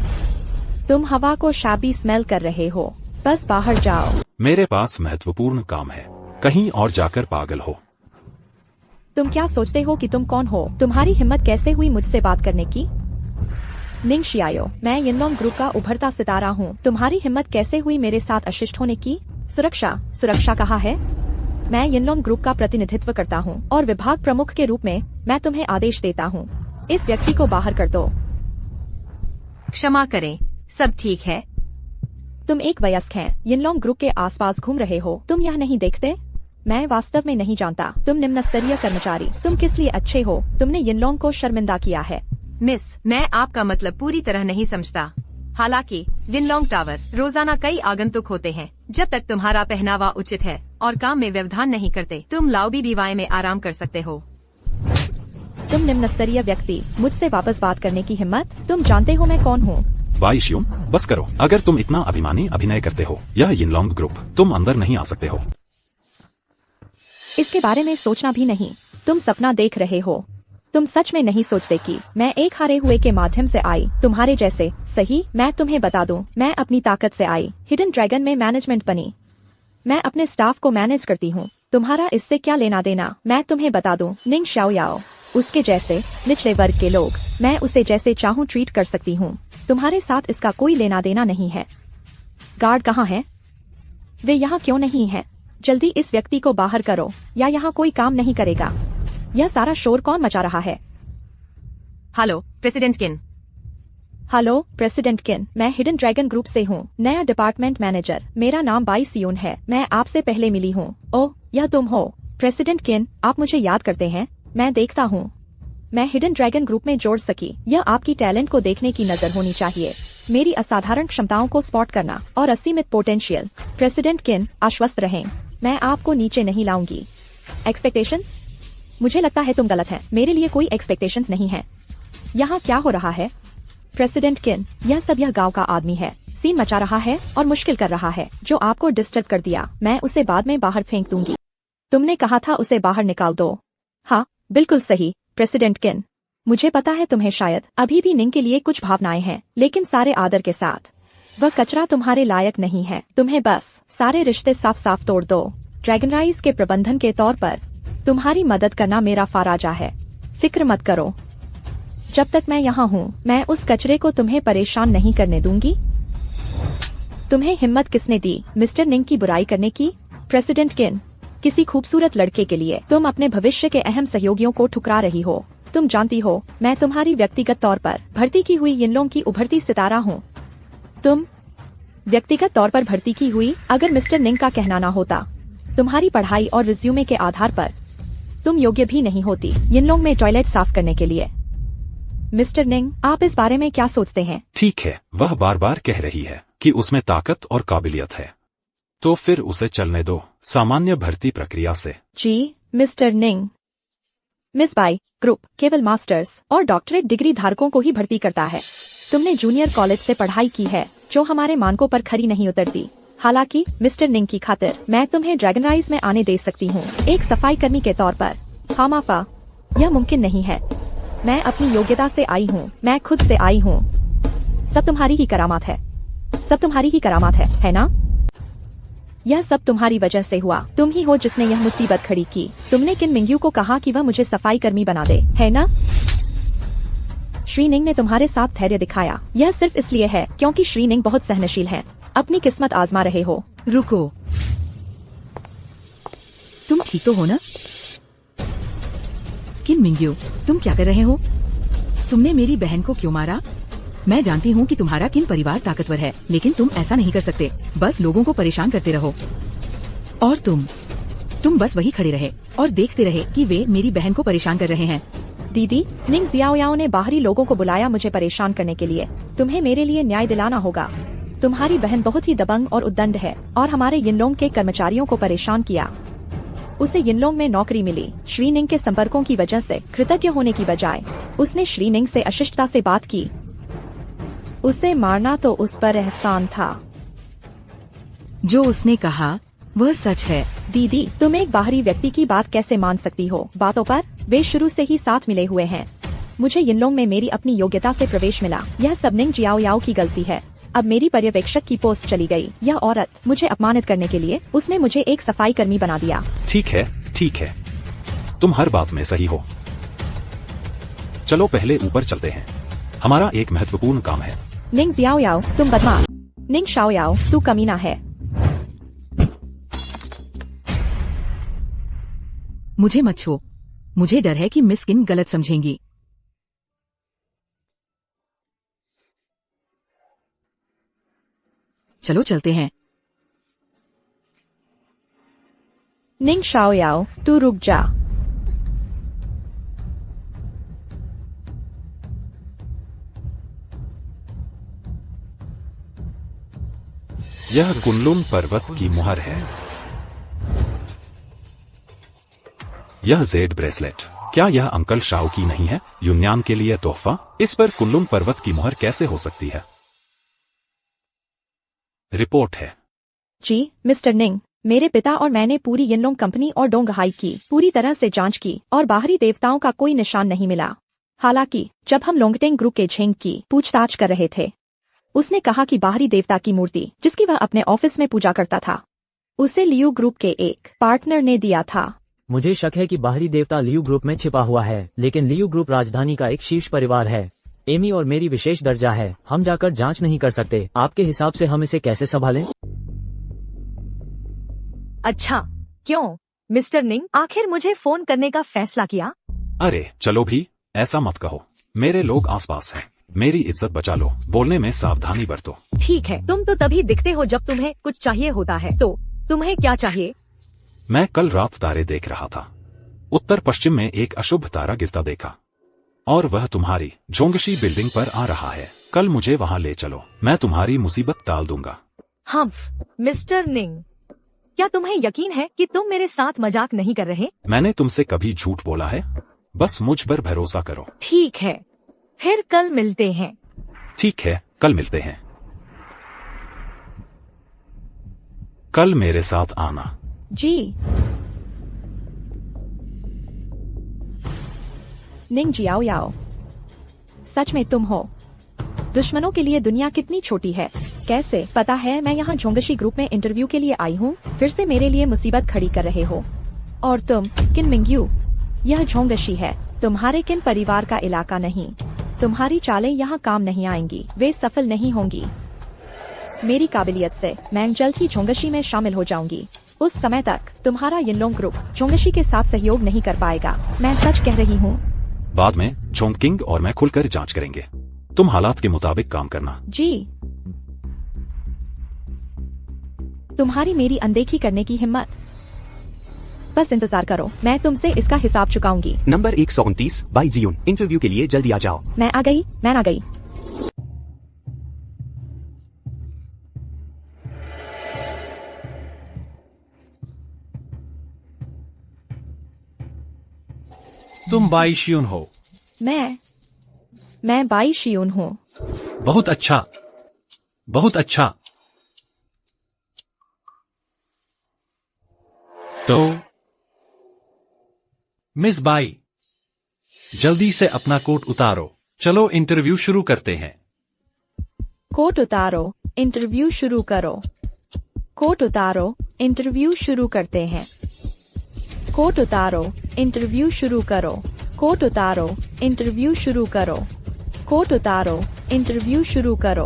तुम हवा को शाबी स्मेल कर रहे हो। बस बाहर जाओ। मेरे पास महत्वपूर्ण काम है। कहीं और जाकर पागल हो। तुम क्या सोचते हो कि तुम कौन हो? तुम्हारी हिम्मत कैसे हुई मुझसे बात करने की? निंग शियाओ, मैं यिनलॉन्ग ग्रुप का उभरता सितारा हूँ। तुम्हारी हिम्मत कैसे हुई मेरे साथ अशिष्ट होने की? सुरक्षा कहाँ है? मैं यिनलॉन्ग ग्रुप का प्रतिनिधित्व करता हूँ और विभाग प्रमुख के रूप में मैं तुम्हें आदेश देता हूँ, इस व्यक्ति को बाहर कर दो। क्षमा करें, सब ठीक है। तुम एक वयस्क हैं, यिनलॉन्ग ग्रुप के आसपास घूम रहे हो। तुम यह नहीं देखते? मैं वास्तव में नहीं जानता। तुम निम्न स्तरीय कर्मचारी, तुम किस लिए अच्छे हो? तुमने यिनलॉन्ग को शर्मिंदा किया है। मिस, मैं आपका मतलब पूरी तरह नहीं समझता। हालांकि यिनलॉन्ग टावर रोजाना कई आगंतुक होते हैं। जब तक तुम्हारा पहनावा उचित है और काम में व्यवधान नहीं करते, तुम लाओबी बीवाई में आराम कर सकते हो। तुम निम्न स्तरीय व्यक्ति, मुझसे वापस बात करने की हिम्मत? तुम जानते हो मैं कौन हूँ? बाई शियून, बस करो। अगर तुम इतना अभिमानी अभिनय करते हो, यह यिनलॉन्ग ग्रुप, तुम अंदर नहीं आ सकते हो। इसके बारे में सोचना भी नहीं। तुम सपना देख रहे हो। तुम सच में नहीं सोचते कि मैं एक हारे हुए के माध्यम से आई, तुम्हारे जैसे। सही, मैं तुम्हें बता दूं, मैं अपनी ताकत से आई। हिडन ड्रैगन में मैनेजमेंट बनी। मैं अपने स्टाफ को मैनेज करती हूँ। तुम्हारा इससे क्या लेना देना? मैं तुम्हें बता दूं, निंग शाओयाओ, उसके जैसे निचले वर्ग के लोग, मैं उसे जैसे चाहूँ ट्रीट कर सकती हूँ। तुम्हारे साथ इसका कोई लेना देना नहीं है। गार्ड कहाँ है? वे यहाँ क्यों नहीं है? जल्दी इस व्यक्ति को बाहर करो या यहाँ कोई काम नहीं करेगा। यह सारा शोर कौन मचा रहा है? हेलो प्रेसिडेंट किन। हेलो प्रेसिडेंट किन, मैं हिडन ड्रैगन ग्रुप से हूँ, नया डिपार्टमेंट मैनेजर। मेरा नाम बाई सियून है। मैं आपसे पहले मिली हूँ। ओह, यह तुम हो। प्रेसिडेंट किन, आप मुझे याद करते हैं? मैं देखता हूँ मैं हिडन ड्रैगन ग्रुप में जोड़ सकी। यह आपकी टैलेंट को देखने की नजर होनी चाहिए, मेरी असाधारण क्षमताओं को स्पॉट करना और असीमित पोटेंशियल। प्रेसिडेंट किन, आश्वस्त रहें, मैं आपको नीचे नहीं लाऊंगी। एक्सपेक्टेशंस? मुझे लगता है तुम गलत हैं। मेरे लिए कोई एक्सपेक्टेशंस नहीं है। यहाँ क्या हो रहा है? प्रेसिडेंट किन, यह सब यह गांव का आदमी है। सीन मचा रहा है और मुश्किल कर रहा है। जो आपको डिस्टर्ब कर दिया, मैं उसे बाद में बाहर फेंक दूंगी। तुमने कहा था उसे बाहर निकाल दो। हाँ, बिल्कुल सही, प्रेसिडेंट किन। मुझे पता है तुम्हें शायद अभी भी निंग के लिए कुछ भावनाएं हैं, लेकिन सारे आदर के साथ वह कचरा तुम्हारे लायक नहीं है। तुम्हें बस सारे रिश्ते साफ साफ तोड़ दो। ड्रैगनराइज के प्रबंधन के तौर पर तुम्हारी मदद करना मेरा फराजा है। फिक्र मत करो, जब तक मैं यहाँ हूँ मैं उस कचरे को तुम्हें परेशान नहीं करने दूंगी। तुम्हें हिम्मत किसने दी मिस्टर निंग की बुराई करने की? प्रेसिडेंट किन, किसी खूबसूरत लड़के के लिए तुम अपने भविष्य के अहम सहयोगियों को ठुकरा रही हो। तुम जानती हो मैं तुम्हारी व्यक्तिगत तौर पर भर्ती की हुई यिनलोंग की उभरती सितारा हूँ। तुम व्यक्तिगत तौर पर भर्ती की हुई? अगर मिस्टर निंग का कहना ना होता, तुम्हारी पढ़ाई और रिज्यूमे के आधार पर तुम योग्य भी नहीं होती यिनलोंग में टॉयलेट साफ करने के लिए। मिस्टर निंग, आप इस बारे में क्या सोचते हैं? ठीक है, वह बार बार कह रही है कि उसमें ताकत और काबिलियत है, तो फिर उसे चलने दो सामान्य भर्ती प्रक्रिया से। जी मिस्टर निंग, मिस बाई ग्रुप केवल मास्टर्स और डॉक्टरेट डिग्री धारकों को ही भर्ती करता है। तुमने जूनियर कॉलेज से पढ़ाई की है जो हमारे मानकों पर खरी नहीं उतरती। हालांकि मिस्टर निंग की खातिर मैं तुम्हें ड्रैगनराइज में आने दे सकती हूँ एक सफाई कर्मी के तौर पर। खामाफा यह मुमकिन नहीं है। मैं अपनी योग्यता से आई हूँ, मैं खुद से आई हूँ। सब तुम्हारी ही करामात है, सब तुम्हारी ही करामात है ना? यह सब तुम्हारी वजह से हुआ। तुम ही हो जिसने यह मुसीबत खड़ी की। तुमने किन मिंग्यू को कहा कि वह मुझे सफाई कर्मी बना दे, है ना? श्री निंग ने तुम्हारे साथ धैर्य दिखाया। यह सिर्फ इसलिए है क्योंकि श्री निंग बहुत सहनशील है। अपनी किस्मत आजमा रहे हो। रुको, तुम ठीक तो हो ना? किन मिंग्यू, तुम क्या कर रहे हो? तुमने मेरी बहन को क्यों मारा? मैं जानती हूँ कि तुम्हारा किन परिवार ताकतवर है, लेकिन तुम ऐसा नहीं कर सकते। बस लोगों को परेशान करते रहो। और तुम बस वही खड़े रहे और देखते रहे कि वे मेरी बहन को परेशान कर रहे हैं। दीदी, निंग जियाओयाओ ने बाहरी लोगों को बुलाया मुझे परेशान करने के लिए। तुम्हें मेरे लिए न्याय दिलाना होगा। तुम्हारी बहन बहुत ही दबंग और उद्दंड है और हमारे यिनलोंग के कर्मचारियों को परेशान किया। उसे यिनलोंग में नौकरी मिली श्री निंग के संपर्कों की वजह से। कृतज्ञ होने की बजाय उसने श्री निंग से अशिष्टता से बात की। उसे मारना तो उस पर एहसान था। जो उसने कहा वह सच है। दीदी, तुम एक बाहरी व्यक्ति की बात कैसे मान सकती हो बातों पर? वे शुरू से ही साथ मिले हुए हैं। मुझे यिनलोंग में मेरी अपनी योग्यता से प्रवेश मिला। यह सब निंग जियाओयाओ की गलती है। अब मेरी पर्यवेक्षक की पोस्ट चली गई। यह औरत मुझे अपमानित करने के लिए उसने मुझे एक सफाई कर्मी बना दिया। ठीक है, तुम हर बात में सही हो। चलो पहले ऊपर चलते हैं, हमारा एक महत्वपूर्ण काम है। निंग जियाओयाओ, तुम बदमाश। निंग शाओयाओ, तू कमीना है। मुझे मत छो। मुझे डर है कि मिस किन गलत समझेंगी। चलो चलते हैं। निंग शाओयाओ, तू रुक जा। यह कुनलुन पर्वत की मुहर है। यह जेड ब्रेसलेट, क्या यह अंकल शाओ की नहीं है? यून्यान के लिए तोहफा? इस पर कुनलुन पर्वत की मुहर कैसे हो सकती है? रिपोर्ट है। जी मिस्टर निंग, मेरे पिता और मैंने पूरी यिनलोंग कंपनी और डोंगहाई की पूरी तरह से जांच की और बाहरी देवताओं का कोई निशान नहीं मिला। हालांकि जब हम लोंगटेंग ग्रुप के झेंग की पूछताछ कर रहे थे, उसने कहा कि बाहरी देवता की मूर्ति जिसकी वह अपने ऑफिस में पूजा करता था, उसे लियू ग्रुप के एक पार्टनर ने दिया था। मुझे शक है कि बाहरी देवता लियू ग्रुप में छिपा हुआ है, लेकिन लियू ग्रुप राजधानी का एक शीर्ष परिवार है। एमी और मेरी विशेष दर्जा है। हम जाकर जांच नहीं कर सकते। आपके हिसाब से हम इसे कैसे संभालें? अच्छा, क्यों मिस्टर निंग आखिर मुझे फोन करने का फैसला किया? अरे चलो भी, ऐसा मत कहो। मेरे लोग आसपास हैं। मेरी इज्जत बचा लो। बोलने में सावधानी बरतो। ठीक है, तुम तो तभी दिखते हो जब तुम्हें कुछ चाहिए होता है। तो तुम्हें क्या चाहिए? मैं कल रात तारे देख रहा था। उत्तर पश्चिम में एक अशुभ तारा गिरता देखा और वह तुम्हारी जोंगशी बिल्डिंग पर आ रहा है। कल मुझे वहाँ ले चलो, मैं तुम्हारी मुसीबत टाल दूंगा। हम्फ, मिस्टर निंग, क्या तुम्हें यकीन है कि तुम मेरे साथ मजाक नहीं कर रहे? मैंने तुमसे कभी झूठ बोला है? बस मुझ पर भरोसा करो। ठीक है, फिर कल मिलते हैं। ठीक है, कल मिलते हैं। कल मेरे साथ आना। जी। निंग जियाओ याओ, सच में तुम हो? दुश्मनों के लिए दुनिया कितनी छोटी है। कैसे पता है मैं यहाँ झोंगशी ग्रुप में इंटरव्यू के लिए आई हूँ? फिर से मेरे लिए मुसीबत खड़ी कर रहे हो। और तुम किन मिंग्यू? यह झोंगशी है, तुम्हारे किन परिवार का इलाका नहीं। तुम्हारी चालें यहाँ काम नहीं आएंगी, वे सफल नहीं होंगी। मेरी काबिलियत से मैं जल्द ही झोंगशी में शामिल हो जाऊंगी। उस समय तक तुम्हारा यिनलोंग ग्रुप झोंगशी के साथ सहयोग नहीं कर पाएगा। मैं सच कह रही हूँ। बाद में झोंगकिंग और मैं खुलकर जांच करेंगे। तुम हालात के मुताबिक काम करना। जी। तुम्हारी मेरी अनदेखी करने की हिम्मत? बस इंतजार करो, मैं तुमसे इसका हिसाब चुकाऊंगी। नंबर 129 बाई जियोन, इंटरव्यू के लिए जल्दी आ जाओ। मैं आ गई, मैं आ गई। तुम बाई शियुन हो? मैं बाई शियुन हूँ। बहुत अच्छा, बहुत अच्छा। तो मिस बाई, जल्दी से अपना कोट उतारो। चलो इंटरव्यू शुरू करते हैं। कोट उतारो, इंटरव्यू शुरू करो। कोट उतारो, इंटरव्यू शुरू करते हैं। कोट उतारो, इंटरव्यू शुरू करो। कोट उतारो, इंटरव्यू शुरू करो। कोट उतारो, इंटरव्यू शुरू करो।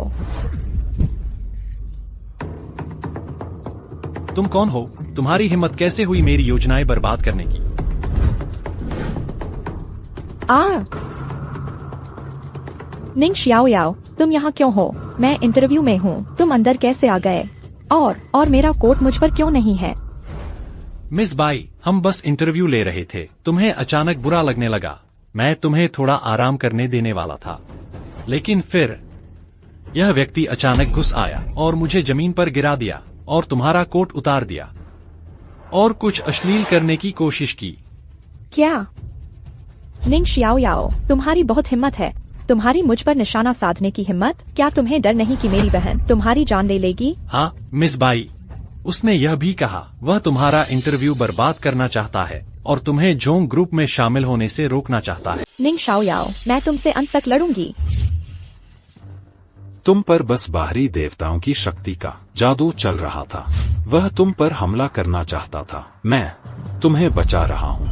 तुम कौन हो? तुम्हारी हिम्मत कैसे हुई मेरी योजनाएं बर्बाद करने की? निंग शियाओ याओ, तुम यहाँ क्यों हो? मैं इंटरव्यू में हूँ। तुम अंदर कैसे आ गए? और मेरा कोट मुझ पर क्यों नहीं है? मिस बाई, हम बस इंटरव्यू ले रहे थे। तुम्हें अचानक बुरा लगने लगा। मैं तुम्हें थोड़ा आराम करने देने वाला था, लेकिन फिर यह व्यक्ति अचानक घुस आया और मुझे जमीन पर गिरा दिया और तुम्हारा कोट उतार दिया और कुछ अश्लील करने की कोशिश की। क्या? निंग शियाओ याओ, तुम्हारी बहुत हिम्मत है। तुम्हारी मुझ पर निशाना साधने की हिम्मत? क्या तुम्हें डर नहीं कि मेरी बहन तुम्हारी जान ले लेगी? हाँ मिस बाई, उसने यह भी कहा वह तुम्हारा इंटरव्यू बर्बाद करना चाहता है और तुम्हें जोंग ग्रुप में शामिल होने से रोकना चाहता है। निंग शाओ याओ, मैं तुमसे अंत तक लड़ूंगी। तुम पर बस बाहरी देवताओं की शक्ति का जादू चल रहा था। वह तुम पर हमला करना चाहता था। मैं तुम्हें बचा रहा हूँ।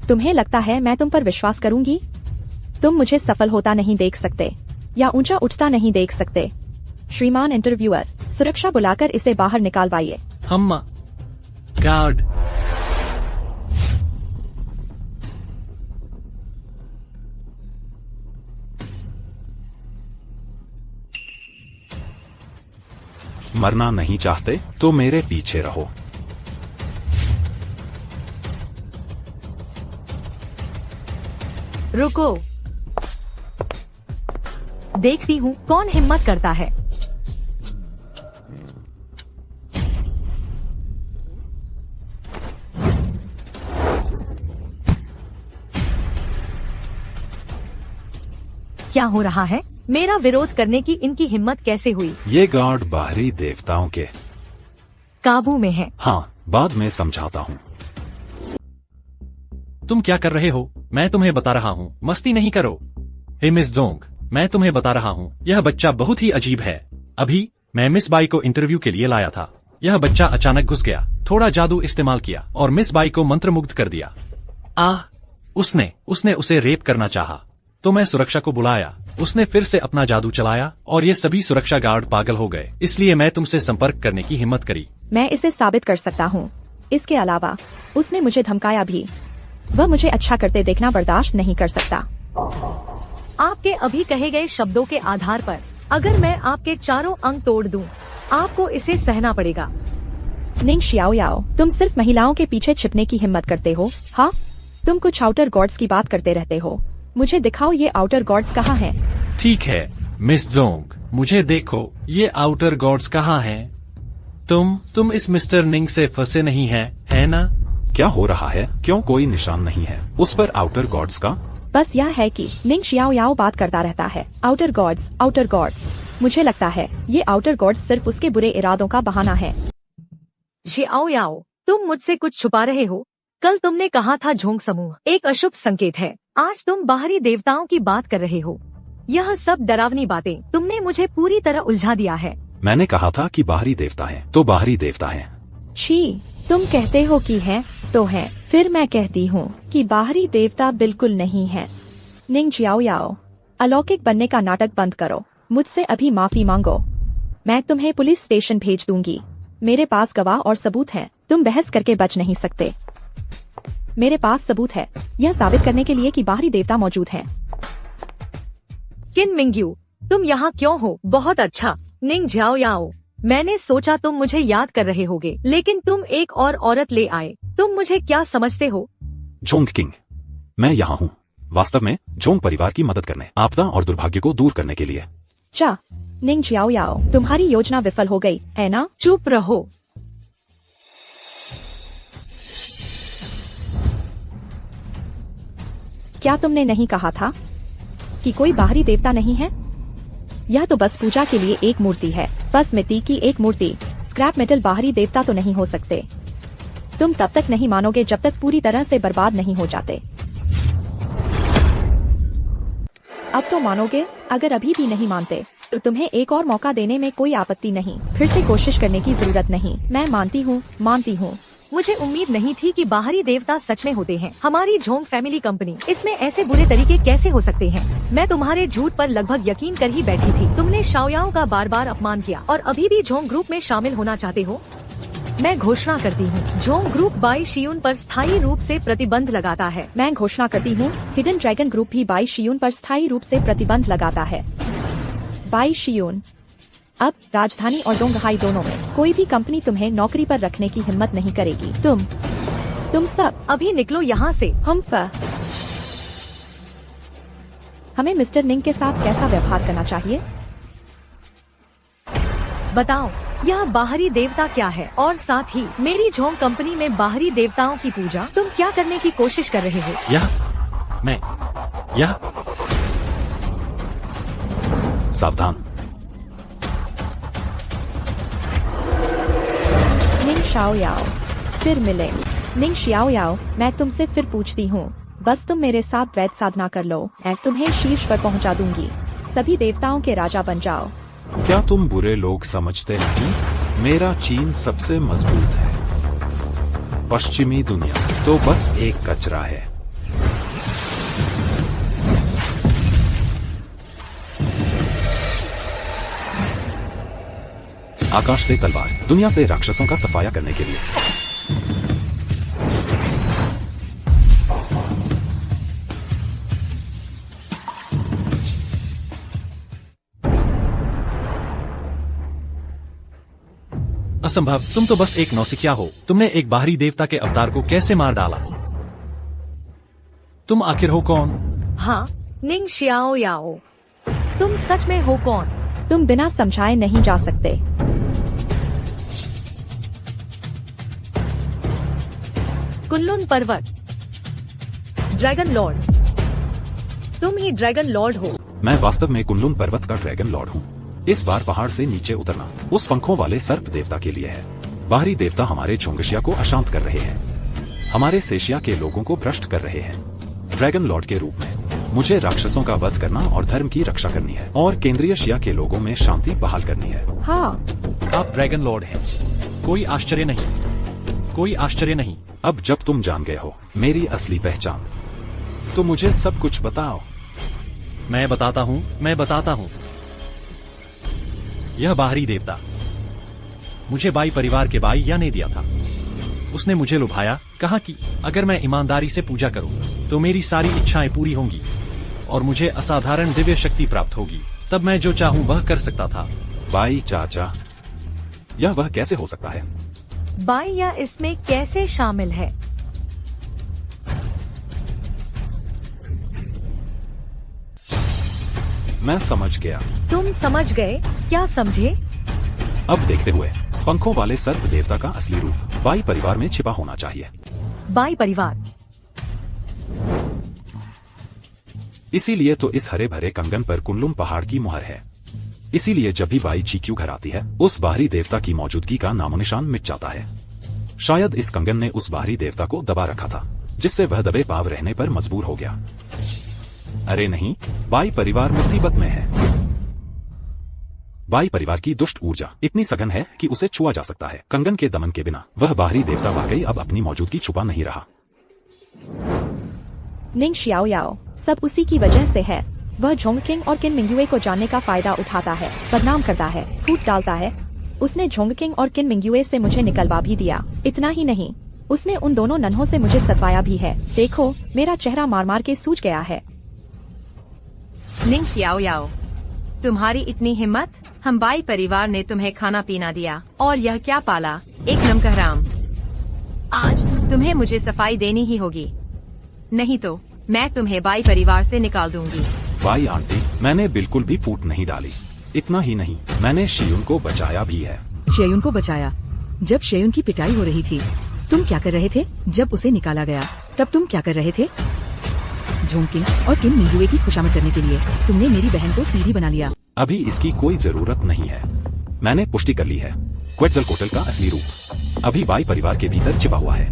तुम्हें लगता है मैं तुम पर विश्वास करूंगी? तुम मुझे सफल होता नहीं देख सकते या ऊंचा उठता नहीं देख सकते। श्रीमान इंटरव्यूअर, सुरक्षा बुलाकर इसे बाहर निकालवाइए। हम गार्ड। मरना नहीं चाहते तो मेरे पीछे रहो। रुको, देखती हूँ कौन हिम्मत करता है। क्या हो रहा है? मेरा विरोध करने की इनकी हिम्मत कैसे हुई? ये गार्ड बाहरी देवताओं के काबू में है। हाँ, बाद में समझाता हूँ। तुम क्या कर रहे हो? मैं तुम्हें बता रहा हूँ, मस्ती नहीं करो। हे मिस जोंग, मैं तुम्हें बता रहा हूँ, यह बच्चा बहुत ही अजीब है। अभी मैं मिस बाई को इंटरव्यू के लिए लाया था। यह बच्चा अचानक घुस गया, थोड़ा जादू इस्तेमाल किया और मिस बाई को मंत्रमुग्ध कर दिया। उसने उसे रेप करना चाहा, तो मैं सुरक्षा को बुलाया। उसने फिर से अपना जादू चलाया और ये सभी सुरक्षा गार्ड पागल हो गए। इसलिए मैं तुमसे संपर्क करने की हिम्मत करी। मैं इसे साबित कर सकता हूँ। इसके अलावा उसने मुझे धमकाया भी। वह मुझे अच्छा करते देखना बर्दाश्त नहीं कर सकता। आपके अभी कहे गए शब्दों के आधार पर अगर मैं आपके चारों अंग तोड़ दूं, आपको इसे सहना पड़ेगा। निंग शियाओ याओ, तुम सिर्फ महिलाओं के पीछे छिपने की हिम्मत करते हो। हाँ, तुम कुछ आउटर गॉड्स की बात करते रहते हो। मुझे दिखाओ ये आउटर गॉड्स कहाँ हैं। ठीक है मिस जोंग, मुझे देखो ये आउटर गॉड्स कहाँ हैं। तुम इस मिस्टर निंग से फंसे नहीं हैं, है ना? क्या हो रहा है? क्यों कोई निशान नहीं है उस पर आउटर गॉड्स का? बस यह है कि निंग शियाओ याओ बात करता रहता है। Outer gods, outer gods. मुझे लगता है ये आउटर गॉड्स सिर्फ उसके बुरे इरादों का बहाना है। ज़ियाओ याओ, तुम मुझसे कुछ छुपा रहे हो। कल तुमने कहा था झोंक समूह एक अशुभ संकेत है, आज तुम बाहरी देवताओं की बात कर रहे हो। यह सब डरावनी बातें तुमने मुझे पूरी तरह उलझा दिया है। मैंने कहा था कि बाहरी देवता है तो बाहरी देवता है। छी, तुम कहते हो कि है तो है, फिर मैं कहती हूँ कि बाहरी देवता बिल्कुल नहीं है। निंग जियाओ याओ, अलौकिक बनने का नाटक बंद करो, मुझसे अभी माफी मांगो। मैं तुम्हें पुलिस स्टेशन भेज दूंगी। मेरे पास गवाह और सबूत हैं, तुम बहस करके बच नहीं सकते। मेरे पास सबूत है यह साबित करने के लिए कि बाहरी देवता मौजूद हैं। किन मिंग्यू, तुम यहाँ क्यों हो? बहुत अच्छा। निंग जियाओ याओ, मैंने सोचा तुम मुझे याद कर रहे होगे, लेकिन तुम एक और औरत ले आए। तुम मुझे क्या समझते हो? झोंग किंग, मैं यहाँ हूँ वास्तव में झोंग परिवार की मदद करने, आपदा और दुर्भाग्य को दूर करने के लिए। चा, निंग जियाओ याओ, तुम्हारी योजना विफल हो गई है ना? चुप रहो। क्या तुमने नहीं कहा था कि कोई बाहरी देवता नहीं है? यह तो बस पूजा के लिए एक मूर्ति है, बस मिट्टी की एक मूर्ति। स्क्रैप मेटल बाहरी देवता तो नहीं हो सकते। तुम तब तक नहीं मानोगे जब तक पूरी तरह से बर्बाद नहीं हो जाते। अब तो मानोगे। अगर अभी भी नहीं मानते तो तुम्हें एक और मौका देने में कोई आपत्ति नहीं। फिर से कोशिश करने की जरूरत नहीं। मैं मानती हूँ। मुझे उम्मीद नहीं थी कि बाहरी देवता सच में होते हैं। हमारी झोंग फैमिली कंपनी, इसमें ऐसे बुरे तरीके कैसे हो सकते हैं? मैं तुम्हारे झूठ पर लगभग यकीन कर ही बैठी थी। तुमने शाओयाओ का बार बार अपमान किया और अभी भी झोंग ग्रुप में शामिल होना चाहते हो। मैं घोषणा करती हूँ, झोंग ग्रुप बाई शियून पर स्थायी रूप से प्रतिबंध लगाता है। मैं घोषणा करती हूँ, हिडन ड्रैगन ग्रुप भी बाई शियून पर स्थायी रूप से प्रतिबंध लगाता है। बाई शियून, अब राजधानी और डोंगहाई दोनों में कोई भी कंपनी तुम्हें नौकरी पर रखने की हिम्मत नहीं करेगी। तुम सब अभी निकलो यहाँ से। हमें मिस्टर निंग के साथ कैसा व्यवहार करना चाहिए? बताओ, यह बाहरी देवता क्या है? और साथ ही मेरी झोंग कंपनी में बाहरी देवताओं की पूजा तुम क्या करने की कोशिश कर रहे हो? यह सावधान। निंग शाओ याओ, फिर मिले। निंग शियाओ याओ, मैं तुमसे फिर पूछती हूँ, बस तुम मेरे साथ वैध साधना कर लो, मैं तुम्हें शीर्ष पर पहुँचा दूंगी। सभी देवताओं के राजा बन जाओ। क्या तुम बुरे लोग समझते नहीं? मेरा चीन सबसे मजबूत है। पश्चिमी दुनिया तो बस एक कचरा है। आकाश से तलवार, दुनिया से राक्षसों का सफाया करने के लिए। असंभव, तुम तो बस एक नौसिखिया हो। तुमने एक बाहरी देवता के अवतार को कैसे मार डाला? तुम आखिर हो कौन? हाँ, निंग शियाओ याओ, तुम सच में हो कौन? तुम बिना समझाए नहीं जा सकते। कुनलुन पर्वत, ड्रैगन लॉर्ड, तुम ही ड्रैगन लॉर्ड हो। मैं वास्तव में कुनलुन पर्वत का ड्रैगन लॉर्ड हूँ। इस बार पहाड़ से नीचे उतरना उस पंखों वाले सर्प देवता के लिए है। बाहरी देवता हमारे झोंगशिया को अशांत कर रहे हैं, हमारे सेशिया के लोगों को भ्रष्ट कर रहे हैं। ड्रैगन लॉर्ड के रूप में मुझे राक्षसों का वध करना और धर्म की रक्षा करनी है और केंद्रीय शिया के लोगों में शांति बहाल करनी है। हाँ, आप ड्रैगन लॉर्ड हैं। कोई आश्चर्य नहीं, कोई आश्चर्य नहीं। अब जब तुम जान गए हो मेरी असली पहचान, तो मुझे सब कुछ बताओ। मैं बताता हूँ। यह बाहरी देवता मुझे बाई परिवार के बाई या ने दिया था। उसने मुझे लुभाया, कहा कि अगर मैं ईमानदारी से पूजा करूं तो मेरी सारी इच्छाएं पूरी होंगी और मुझे असाधारण दिव्य शक्ति प्राप्त होगी। तब मैं जो चाहूं वह कर सकता था। बाई चाचा, यह वह कैसे हो सकता है? बाई या इसमें कैसे शामिल है? मैं समझ गया। तुम समझ गए? क्या समझे? अब देखते हुए पंखों वाले सर्प देवता का असली रूप बाई परिवार में छिपा होना चाहिए। बाई परिवार, इसीलिए तो इस हरे भरे कंगन पर कुनलुन पहाड़ की मुहर है। इसीलिए जब भी बाई जी क्यू घर आती है उस बाहरी देवता की मौजूदगी का नामोनिशान मिट जाता है। शायद इस कंगन ने उस बाहरी देवता को दबा रखा था, जिससे वह दबे पाव रहने पर मजबूर हो गया। अरे नहीं, बाई परिवार मुसीबत में है। बाई परिवार की दुष्ट ऊर्जा इतनी सघन है कि उसे छुआ जा सकता है। कंगन के दमन के बिना वह बाहरी देवता वाकई अब अपनी मौजूदगी छुपा नहीं रहा। निंग xiaoyao, सब उसी की वजह से है। वह झोंगकिंग और किन मिंगयुए को जानने का फायदा उठाता है, बदनाम करता है, फूट डालता है। उसने झोंगकिंग और किन मिंगयुए से मुझे निकलवा भी दिया। इतना ही नहीं, उसने उन दोनों नन्हों से मुझे सतवाया भी है। देखो, मेरा चेहरा मार मार के सूज गया है। निंग xiaoyao, तुम्हारी इतनी हिम्मत? हम बाई परिवार ने तुम्हें खाना पीना दिया और यह क्या पाला, एक नमकहराम। आज तुम्हें मुझे सफाई देनी ही होगी, नहीं तो मैं तुम्हें बाई परिवार से निकाल दूंगी। बाई आंटी, मैंने बिल्कुल भी फूट नहीं डाली। इतना ही नहीं, मैंने शियुन को बचाया भी है। शेयुन को बचाया? जब शेयुन की पिटाई हो रही थी तुम क्या कर रहे थे? जब उसे निकाला गया तब तुम क्या कर रहे थे? झोंगकिंग और किम मिंगयुए की खुशामद करने के लिए तुमने मेरी बहन को सीधी बना लिया। अभी इसकी कोई जरूरत नहीं है। मैंने पुष्टि कर ली है, क्वेट्ज़लकोट्ल का असली रूप अभी बाई परिवार के भीतर छिपा हुआ है।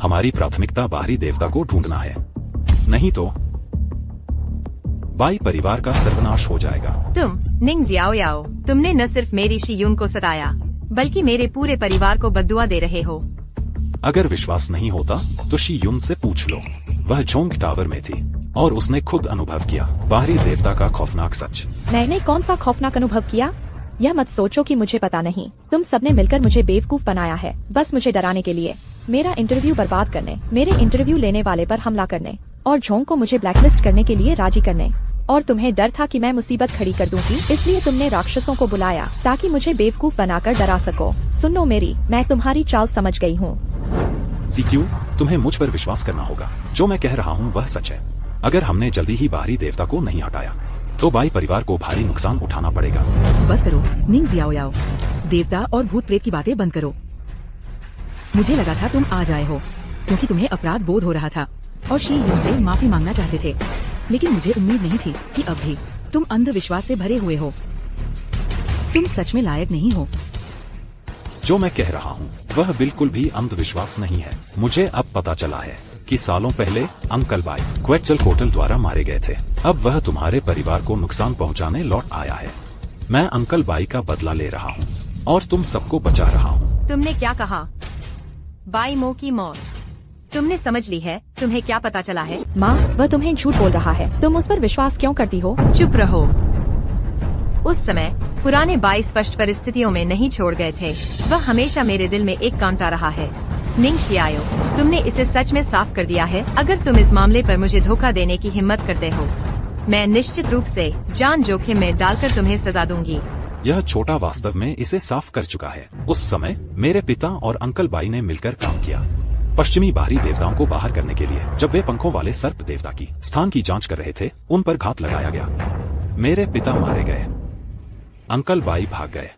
हमारी प्राथमिकता बाहरी देवता को ढूंढना है, नहीं तो बाई परिवार का सर्वनाश हो जाएगा। तुम निंग xiaoyao, तुमने न सिर्फ मेरी शियुन को सताया बल्कि मेरे पूरे परिवार को बद्दुआ दे रहे हो। अगर विश्वास नहीं होता तो शियुन से पूछ लो। वह झोंग टावर में थी और उसने खुद अनुभव किया बाहरी देवता का खौफनाक सच। मैंने कौन सा खौफनाक अनुभव किया? यह मत सोचो कि मुझे पता नहीं। तुम सबने मिलकर मुझे बेवकूफ बनाया है, बस मुझे डराने के लिए, मेरा इंटरव्यू बर्बाद करने, मेरे इंटरव्यू लेने वाले पर हमला करने और झोंग को मुझे ब्लैकलिस्ट करने के लिए राजी करने। और तुम्हें डर था कि मैं मुसीबत खड़ी कर दूंगी, इसलिए तुमने राक्षसों को बुलाया ताकि मुझे बेवकूफ बनाकर डरा सको। सुनो मेरी, मैं तुम्हारी चाल समझ गई हूँ। सीक्यू, तुम्हें मुझ पर विश्वास करना होगा। जो मैं कह रहा हूँ वह सच है। अगर हमने जल्दी ही बाहरी देवता को नहीं हटाया तो बाई परिवार को भारी नुकसान उठाना पड़ेगा। बस करो निंग xiaoyao, देवता और भूत प्रेत की बातें बंद करो। मुझे लगा था तुम आ जाए हो क्योंकि तुम्हें अपराध बोध हो रहा था और शियुन से माफी मांगना चाहते थे, लेकिन मुझे उम्मीद नहीं थी कि अब भी तुम अंधविश्वास से भरे हुए हो। तुम सच में लायक नहीं हो। जो मैं कह रहा हूँ वह बिल्कुल भी अंधविश्वास नहीं है। मुझे अब पता चला है कि सालों पहले अंकल बाई क्वेट्ज़लकोट्ल द्वारा मारे गए थे। अब वह तुम्हारे परिवार को नुकसान पहुंचाने लौट आया है। मैं अंकल बाई का बदला ले रहा हूँ और तुम सबको बचा रहा हूँ। तुमने क्या कहा? बाई मो की मौत तुमने समझ ली है? तुम्हें क्या पता चला है? माँ, वह तुम्हें झूठ बोल रहा है। तुम उस पर विश्वास क्यों करती हो? चुप रहो। उस समय पुराने बाई स्पष्ट परिस्थितियों में नहीं छोड़ गए थे। वह हमेशा मेरे दिल में एक कांटा रहा है। निंग xiaoyao, तुमने इसे सच में साफ कर दिया है। अगर तुम इस मामले पर मुझे धोखा देने की हिम्मत करते हो, मैं निश्चित रूप से जान जोखिम में डालकर तुम्हें सजा दूंगी। यह छोटा वास्तव में इसे साफ कर चुका है। उस समय मेरे पिता और अंकल बाई ने मिलकर काम किया पश्चिमी बाहरी देवताओं को बाहर करने के लिए। जब वे पंखों वाले सर्प देवता की स्थान की जांच कर रहे थे, उन पर घात लगाया गया। मेरे पिता मारे गए, अंकल बाई भाग गए।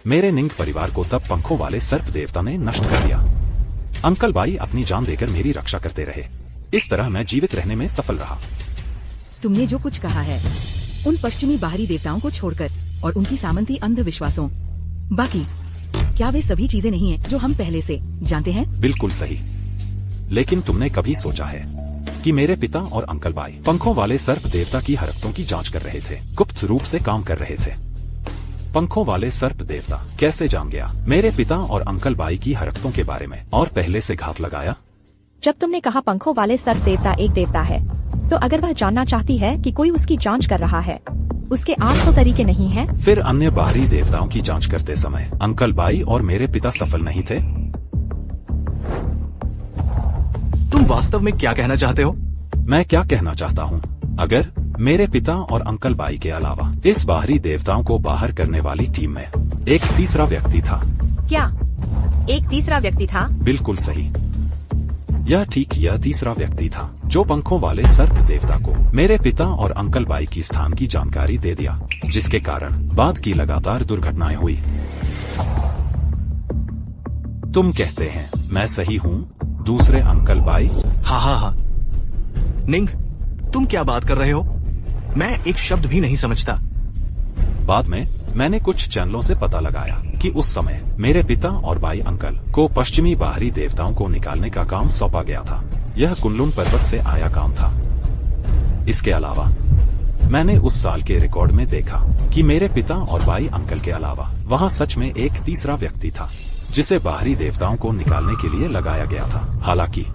मेरे निंग परिवार को तब पंखों वाले सर्प देवता ने नष्ट कर दिया। अंकल बाई अपनी जान देकर मेरी रक्षा करते रहे। इस तरह मैं जीवित रहने में सफल रहा। तुमने जो कुछ कहा है उन पश्चिमी बाहरी देवताओं को छोड़कर और उनकी सामंती अंधविश्वासों, बाकी क्या वे सभी चीजें नहीं हैं जो हम पहले से जानते हैं? बिल्कुल सही। लेकिन तुमने कभी सोचा है कि मेरे पिता और अंकल बाई पंखों वाले सर्प देवता की हरकतों की जांच कर रहे थे, गुप्त रूप से काम कर रहे थे। पंखों वाले सर्प देवता कैसे जान गया मेरे पिता और अंकल बाई की हरकतों के बारे में और पहले से घात लगाया? जब तुमने कहा पंखों वाले सर्प देवता एक देवता है, तो अगर वह जानना चाहती है कि कोई उसकी जांच कर रहा है, उसके 800 तरीके नहीं हैं? फिर अन्य बाहरी देवताओं की जांच करते समय अंकल बाई और मेरे पिता सफल नहीं थे? तुम वास्तव में क्या कहना चाहते हो? मैं क्या कहना चाहता हूँ, अगर मेरे पिता और अंकल बाई के अलावा इस बाहरी देवताओं को बाहर करने वाली टीम में एक तीसरा व्यक्ति था। क्या एक तीसरा व्यक्ति था? बिल्कुल सही। यह तीसरा व्यक्ति था जो पंखों वाले सर्प देवता को मेरे पिता और अंकल बाई की स्थान की जानकारी दे दिया, जिसके कारण बाद की लगातार दुर्घटनाएं हुई। तुम कहते हैं मैं सही हूँ, दूसरे अंकल बाई? हाँ। निंग, तुम क्या बात कर रहे हो? मैं एक शब्द भी नहीं समझता। बाद में मैंने कुछ चैनलों से पता लगाया कि उस समय मेरे पिता और बाई अंकल को पश्चिमी बाहरी देवताओं को निकालने का काम सौंपा गया था। यह कुनलुन पर्वत से आया काम था। इसके अलावा मैंने उस साल के रिकॉर्ड में देखा कि मेरे पिता और बाई अंकल के अलावा वहां सच में एक तीसरा व्यक्ति था जिसे बाहरी देवताओं को निकालने के लिए लगाया गया था। हालांकि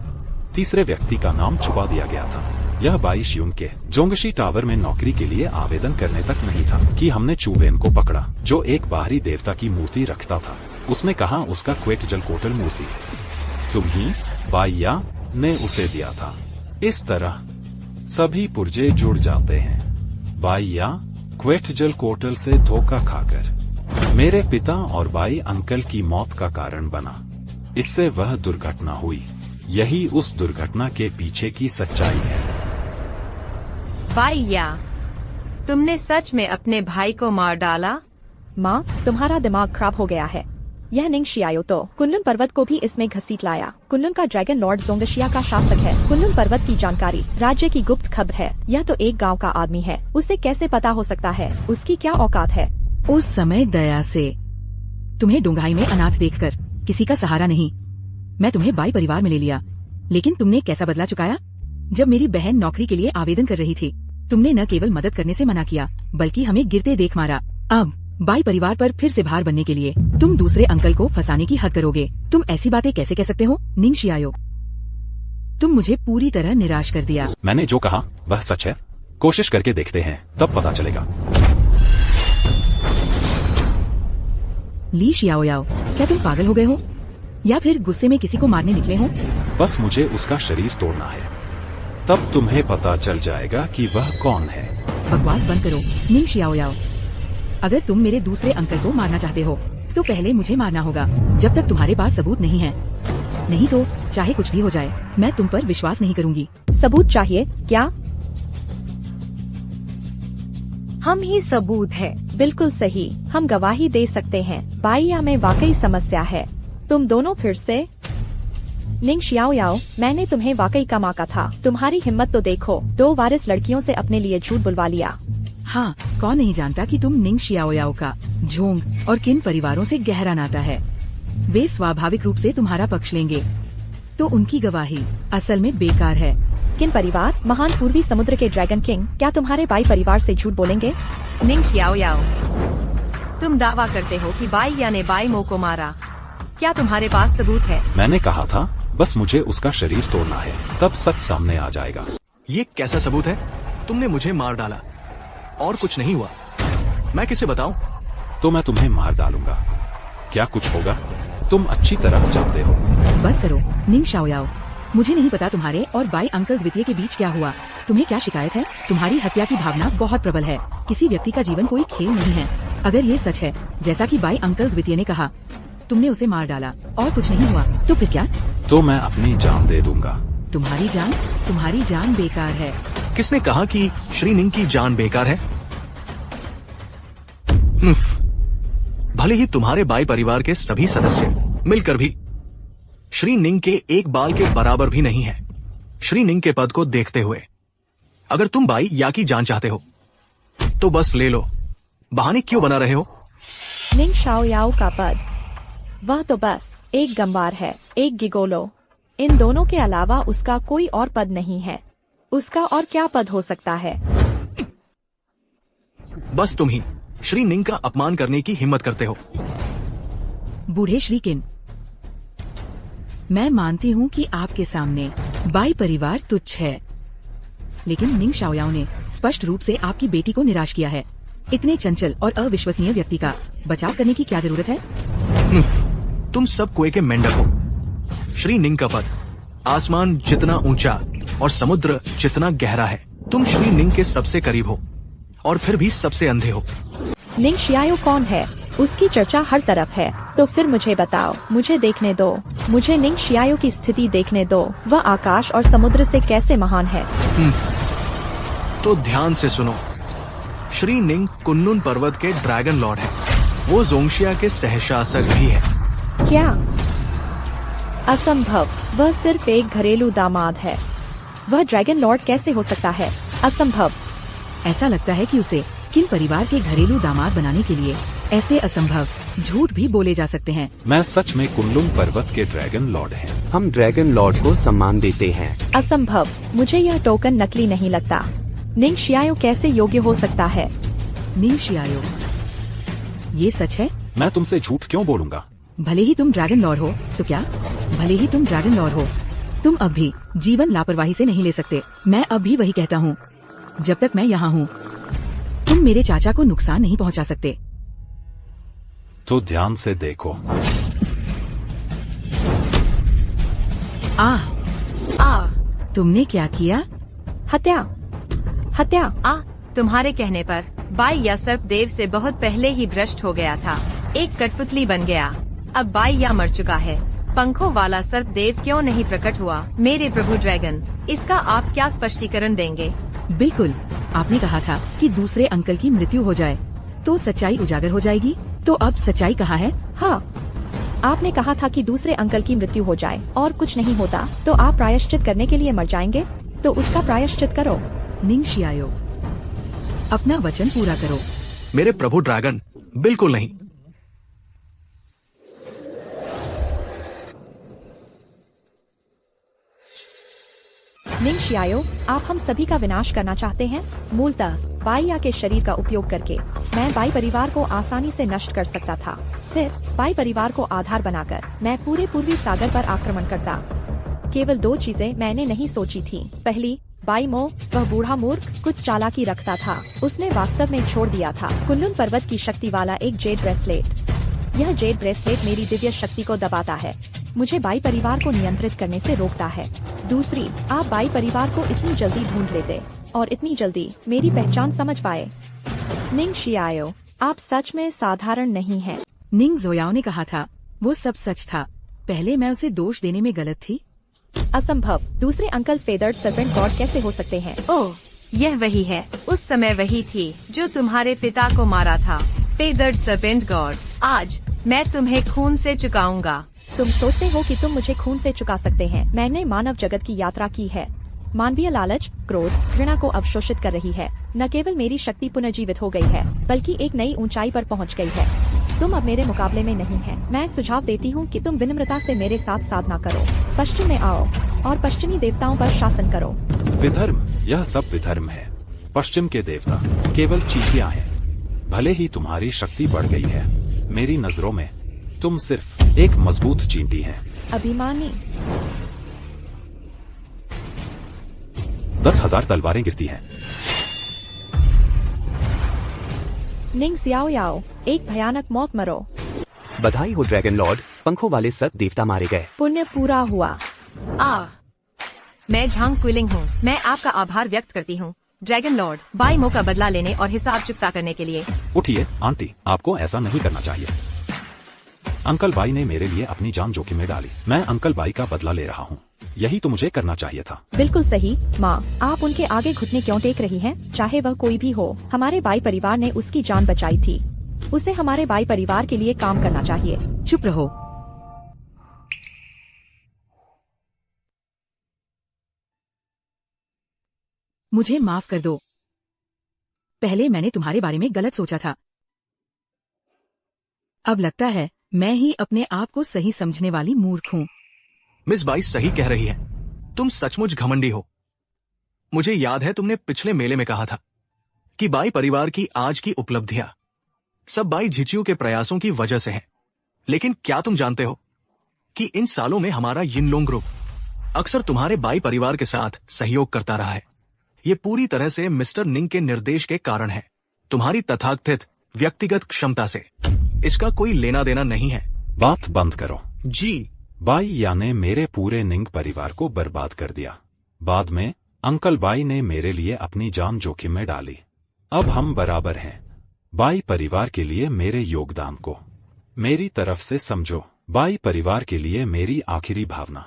तीसरे व्यक्ति का नाम छुपा दिया गया था। यह बाई शियुंग के जोंगशी टावर में नौकरी के लिए आवेदन करने तक नहीं था कि हमने चुवेन को पकड़ा, जो एक बाहरी देवता की मूर्ति रखता था। उसने कहा उसका क्वेटजलकोटल मूर्ति तुम्ही बाईया ने उसे दिया था। इस तरह सभी पुर्जे जुड़ जाते हैं। बाईया क्वेटजलकोटल से धोखा खाकर मेरे पिता और बाई अंकल की मौत का कारण बना। इससे वह दुर्घटना हुई। यही उस दुर्घटना के पीछे की सच्चाई है। बाईया, तुमने सच में अपने भाई को मार डाला? माँ, तुम्हारा दिमाग खराब हो गया है। यह निंग शियाओ तो कुनलुन पर्वत को भी इसमें घसीट लाया। कुनलुन का ड्रैगन लॉर्ड जोंगशिया का शासक है। कुनलुन पर्वत की जानकारी राज्य की गुप्त खबर है। यह तो एक गांव का आदमी है, उसे कैसे पता हो सकता है? उसकी क्या औकात है? उस समय दया से तुम्हें डुंगाई में अनाथ देखकर किसी का सहारा नहीं, मैं तुम्हें बाई परिवार में ले लिया। लेकिन तुमने कैसा बदला चुकाया? जब मेरी बहन नौकरी के लिए आवेदन कर रही थी, तुमने न केवल मदद करने से मना किया, बल्कि हमें गिरते देख मारा। अब बाई परिवार पर फिर से भार बनने के लिए तुम दूसरे अंकल को फंसाने की हद करोगे। तुम ऐसी बातें कैसे कह सकते हो निंग शियाओ? तुम मुझे पूरी तरह निराश कर दिया। मैंने जो कहा वह सच है। कोशिश करके देखते हैं, तब पता चलेगा। ली शियाओ, क्या तुम पागल हो गए हो या फिर गुस्से में किसी को मारने निकले हो? बस मुझे उसका शरीर तोड़ना है, तब तुम्हें पता चल जाएगा कि वह कौन है। बकवास बंद करो निंग शियाओ। अगर तुम मेरे दूसरे अंकल को मारना चाहते हो तो पहले मुझे मारना होगा, जब तक तुम्हारे पास सबूत नहीं है। नहीं तो चाहे कुछ भी हो जाए, मैं तुम पर विश्वास नहीं करूंगी। सबूत चाहिए क्या? हम ही सबूत है। बिल्कुल सही, हम गवाही दे सकते हैं। बाईया में वाकई समस्या है। तुम दोनों फिर से? निंग शियाओ, मैंने तुम्हें वाकई कम आका था। तुम्हारी हिम्मत तो देखो, 2 वारिस लड़कियों से अपने लिए झूठ बुलवा लिया। हाँ, कौन नहीं जानता कि तुम निंग शियाओ का झोंग और किन परिवारों से गहरा नाता है। वे स्वाभाविक रूप से तुम्हारा पक्ष लेंगे, तो उनकी गवाही असल में बेकार है। किन परिवार? महान पूर्वी समुद्र के ड्रैगन किंग क्या तुम्हारे बाई परिवार से झूठ बोलेंगे? निंग शियाओ, तुम दावा करते हो कि बाईया ने बाई मो को मारा। क्या तुम्हारे पास सबूत है? मैंने कहा था बस मुझे उसका शरीर तोड़ना है, तब सच सामने आ जाएगा। ये कैसा सबूत है? तुमने मुझे मार डाला और कुछ नहीं हुआ। मैं किसे बताऊं? तो मैं तुम्हें मार डालूंगा। क्या कुछ होगा तुम अच्छी तरह जानते हो। बस करो निंग शियाओ, मुझे नहीं पता तुम्हारे और बाई अंकल द्वितीय के बीच क्या हुआ। तुम्हें क्या शिकायत है? तुम्हारी हत्या की भावना बहुत प्रबल है। किसी व्यक्ति का जीवन कोई खेल नहीं है। अगर ये सच है जैसा कि बाई अंकल द्वितीय ने कहा, तुमने उसे मार डाला और कुछ नहीं हुआ, तो फिर क्या? तो मैं अपनी जान दे दूंगा। तुम्हारी जान बेकार है। किसने कहा कि श्री निंग की जान बेकार है? भले ही तुम्हारे बाई परिवार के सभी सदस्य मिलकर भी श्री निंग के एक बाल के बराबर भी नहीं है। श्री निंग के पद को देखते हुए अगर तुम बाई या की जान चाहते हो तो बस ले लो। बहाने क्यों बना रहे हो? निंग शियाओ का पद, वह तो बस एक गंवार है, एक गिगोलो। इन दोनों के अलावा उसका कोई और पद नहीं है। उसका और क्या पद हो सकता है? बस तुम ही श्री निंग का अपमान करने की हिम्मत करते हो। बूढ़े श्री किन, मैं मानती हूँ कि आपके सामने बाई परिवार तुच्छ है, लेकिन निंग शियाओ ने स्पष्ट रूप से आपकी बेटी को निराश किया है। इतने चंचल और अविश्वसनीय व्यक्ति का बचाव करने की क्या जरूरत है? तुम सब कुएं के मेंढक हो। श्री निंग का पद आसमान जितना ऊंचा और समुद्र जितना गहरा है। तुम श्री निंग के सबसे करीब हो और फिर भी सबसे अंधे हो। निंग शियाओ कौन है? उसकी चर्चा हर तरफ है। तो फिर मुझे बताओ, मुझे देखने दो। मुझे निंग शियाओ की स्थिति देखने दो। वह आकाश और समुद्र से कैसे महान है। तो ध्यान से सुनो। श्री निंग कुनलुन पर्वत के ड्रैगन लॉर्ड है। वो जोंगशिया के सहशासक भी है। क्या? असंभव, वह सिर्फ एक घरेलू दामाद है। वह ड्रैगन लॉर्ड कैसे हो सकता है? असंभव। ऐसा लगता है कि उसे किन परिवार के घरेलू दामाद बनाने के लिए ऐसे असंभव झूठ भी बोले जा सकते हैं। मैं सच में कुनलुन पर्वत के ड्रैगन लॉर्ड हैं। हम ड्रैगन लॉर्ड को सम्मान देते हैं। असंभव, मुझे यह टोकन नकली नहीं लगता। निंग शियाओ कैसे योग्य हो सकता है? निंग शियाओ, ये सच है? मैं तुमसे झूठ क्यों बोलूंगा? भले ही तुम ड्रैगन लॉर्ड हो तो क्या? भले ही तुम ड्रैगन लॉर्ड हो, तुम अब भी जीवन लापरवाही से नहीं ले सकते। मैं अब भी वही कहता हूँ, जब तक मैं यहाँ हूँ तुम मेरे चाचा को नुकसान नहीं पहुँचा सकते। तो ध्यान से देखो। तुमने क्या किया? हत्या, हत्या। तुम्हारे कहने पर बाई या सर्प देव से बहुत पहले ही भ्रष्ट हो गया था, एक कठपुतली बन गया। अब बाई या मर चुका है। पंखों वाला सर्प देव क्यों नहीं प्रकट हुआ? मेरे प्रभु ड्रैगन, इसका आप क्या स्पष्टीकरण देंगे? बिल्कुल, आपने कहा था कि दूसरे अंकल की मृत्यु हो जाए तो सच्चाई उजागर हो जाएगी। तो अब सच्चाई कहाँ है? हाँ, आपने कहा था कि दूसरे अंकल की मृत्यु हो जाए और कुछ नहीं होता तो आप प्रायश्चित करने के लिए मर जाएंगे, तो उसका प्रायश्चित करो। निंग शियाओ, अपना वचन पूरा करो। मेरे प्रभु ड्रैगन, बिल्कुल नहीं। निंग शियाओ, आप हम सभी का विनाश करना चाहते हैं। मूलतः बाईया के शरीर का उपयोग करके मैं बाई परिवार को आसानी से नष्ट कर सकता था। फिर बाई परिवार को आधार बनाकर मैं पूरे पूर्वी सागर पर आक्रमण करता। केवल 2 चीजें मैंने नहीं सोची थी। पहली, बाई मो, वह बूढ़ा मूर्ख कुछ चालाकी रखता था, उसने वास्तव में छोड़ दिया था कुनलुन पर्वत की शक्ति वाला एक जेड ब्रेसलेट। यह जेड ब्रेसलेट मेरी दिव्य शक्ति को दबाता है, मुझे बाई परिवार को नियंत्रित करने से रोकता है। दूसरी, आप बाई परिवार को इतनी जल्दी ढूंढ लेते और इतनी जल्दी मेरी पहचान समझ पाए। निंग शियाओ, आप सच में साधारण नहीं हैं। निंग जोयाओ ने कहा था वो सब सच था। पहले मैं उसे दोष देने में गलत थी। असंभव, दूसरे अंकल फेदर्ड सर्पेंट गॉड कैसे हो सकते हैं? ओह, यह वही है। उस समय वही थी जो तुम्हारे पिता को मारा था, फेदर्ड सर्पेंट गॉड। आज मैं तुम्हें खून से चुकाऊंगा। तुम सोचते हो कि तुम मुझे खून से चुका सकते हैं? मैंने मानव जगत की यात्रा की है। मानवीय लालच, क्रोध, घृणा को अवशोषित कर रही है। न केवल मेरी शक्ति पुनर्जीवित हो गई है, बल्कि एक नई ऊंचाई पर पहुंच गई है। तुम अब मेरे मुकाबले में नहीं है। मैं सुझाव देती हूँ कि तुम विनम्रता से मेरे साथ साधना करो, पश्चिम में आओ और पश्चिमी देवताओं पर शासन करो। विधर्म, यह सब विधर्म है। पश्चिम के देवता केवल चींटियां हैं। भले ही तुम्हारी शक्ति बढ़ गई है, मेरी नजरों में तुम सिर्फ एक मजबूत चींटी हैं। अभिमानी। 10,000 तलवारें गिरती हैं। निंग शियाओ, एक भयानक मौत मरो। बधाई हो ड्रैगन लॉर्ड, पंखों वाले सर्प देवता मारे गए। पुण्य पूरा हुआ। मैं झांग क्विलिंग हूँ। मैं आपका आभार व्यक्त करती हूँ ड्रैगन लॉर्ड, बाई मो का बदला लेने और हिसाब चुकता करने के लिए। उठिए आंटी, आपको ऐसा नहीं करना चाहिए। अंकल बाई ने मेरे लिए अपनी जान जोखिम में डाली। मैं अंकल बाई का बदला ले रहा हूँ। यही तो मुझे करना चाहिए था। बिल्कुल सही माँ, आप उनके आगे घुटने क्यों टेक रही हैं? चाहे वह कोई भी हो, हमारे बाई परिवार ने उसकी जान बचाई थी। उसे हमारे बाई परिवार के लिए काम करना चाहिए। चुप रहो। मुझे माफ कर दो। पहले मैंने तुम्हारे बारे में गलत सोचा था। अब लगता है मैं ही अपने आप को सही समझने वाली मूर्ख हूँ। मिस बाई सही कह रही है, तुम सचमुच घमंडी हो। मुझे याद है तुमने पिछले मेले में कहा था कि बाई परिवार की आज की उपलब्धियां सब बाई झिचियों के प्रयासों की वजह से हैं। लेकिन क्या तुम जानते हो कि इन सालों में हमारा यिनलोंग ग्रुप अक्सर तुम्हारे बाई परिवार के साथ सहयोग करता रहा है। ये पूरी तरह से मिस्टर निंग के निर्देश के कारण है, तुम्हारी तथाकथित व्यक्तिगत क्षमता से। इसका कोई लेना देना नहीं है। बात बंद करो। जी। बाई या ने मेरे पूरे निंग परिवार को बर्बाद कर दिया। बाद में अंकल बाई ने मेरे लिए अपनी जान जोखिम में डाली। अब हम बराबर हैं। बाई परिवार के लिए मेरे योगदान को मेरी तरफ से समझो। बाई परिवार के लिए मेरी आखिरी भावना।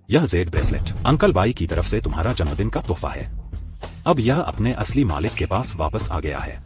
यह जेड ब्रेसलेट अंकल बाई की तरफ से तुम्हारा जन्मदिन का तोहफा है। अब यह अपने असली मालिक के पास वापस आ गया है।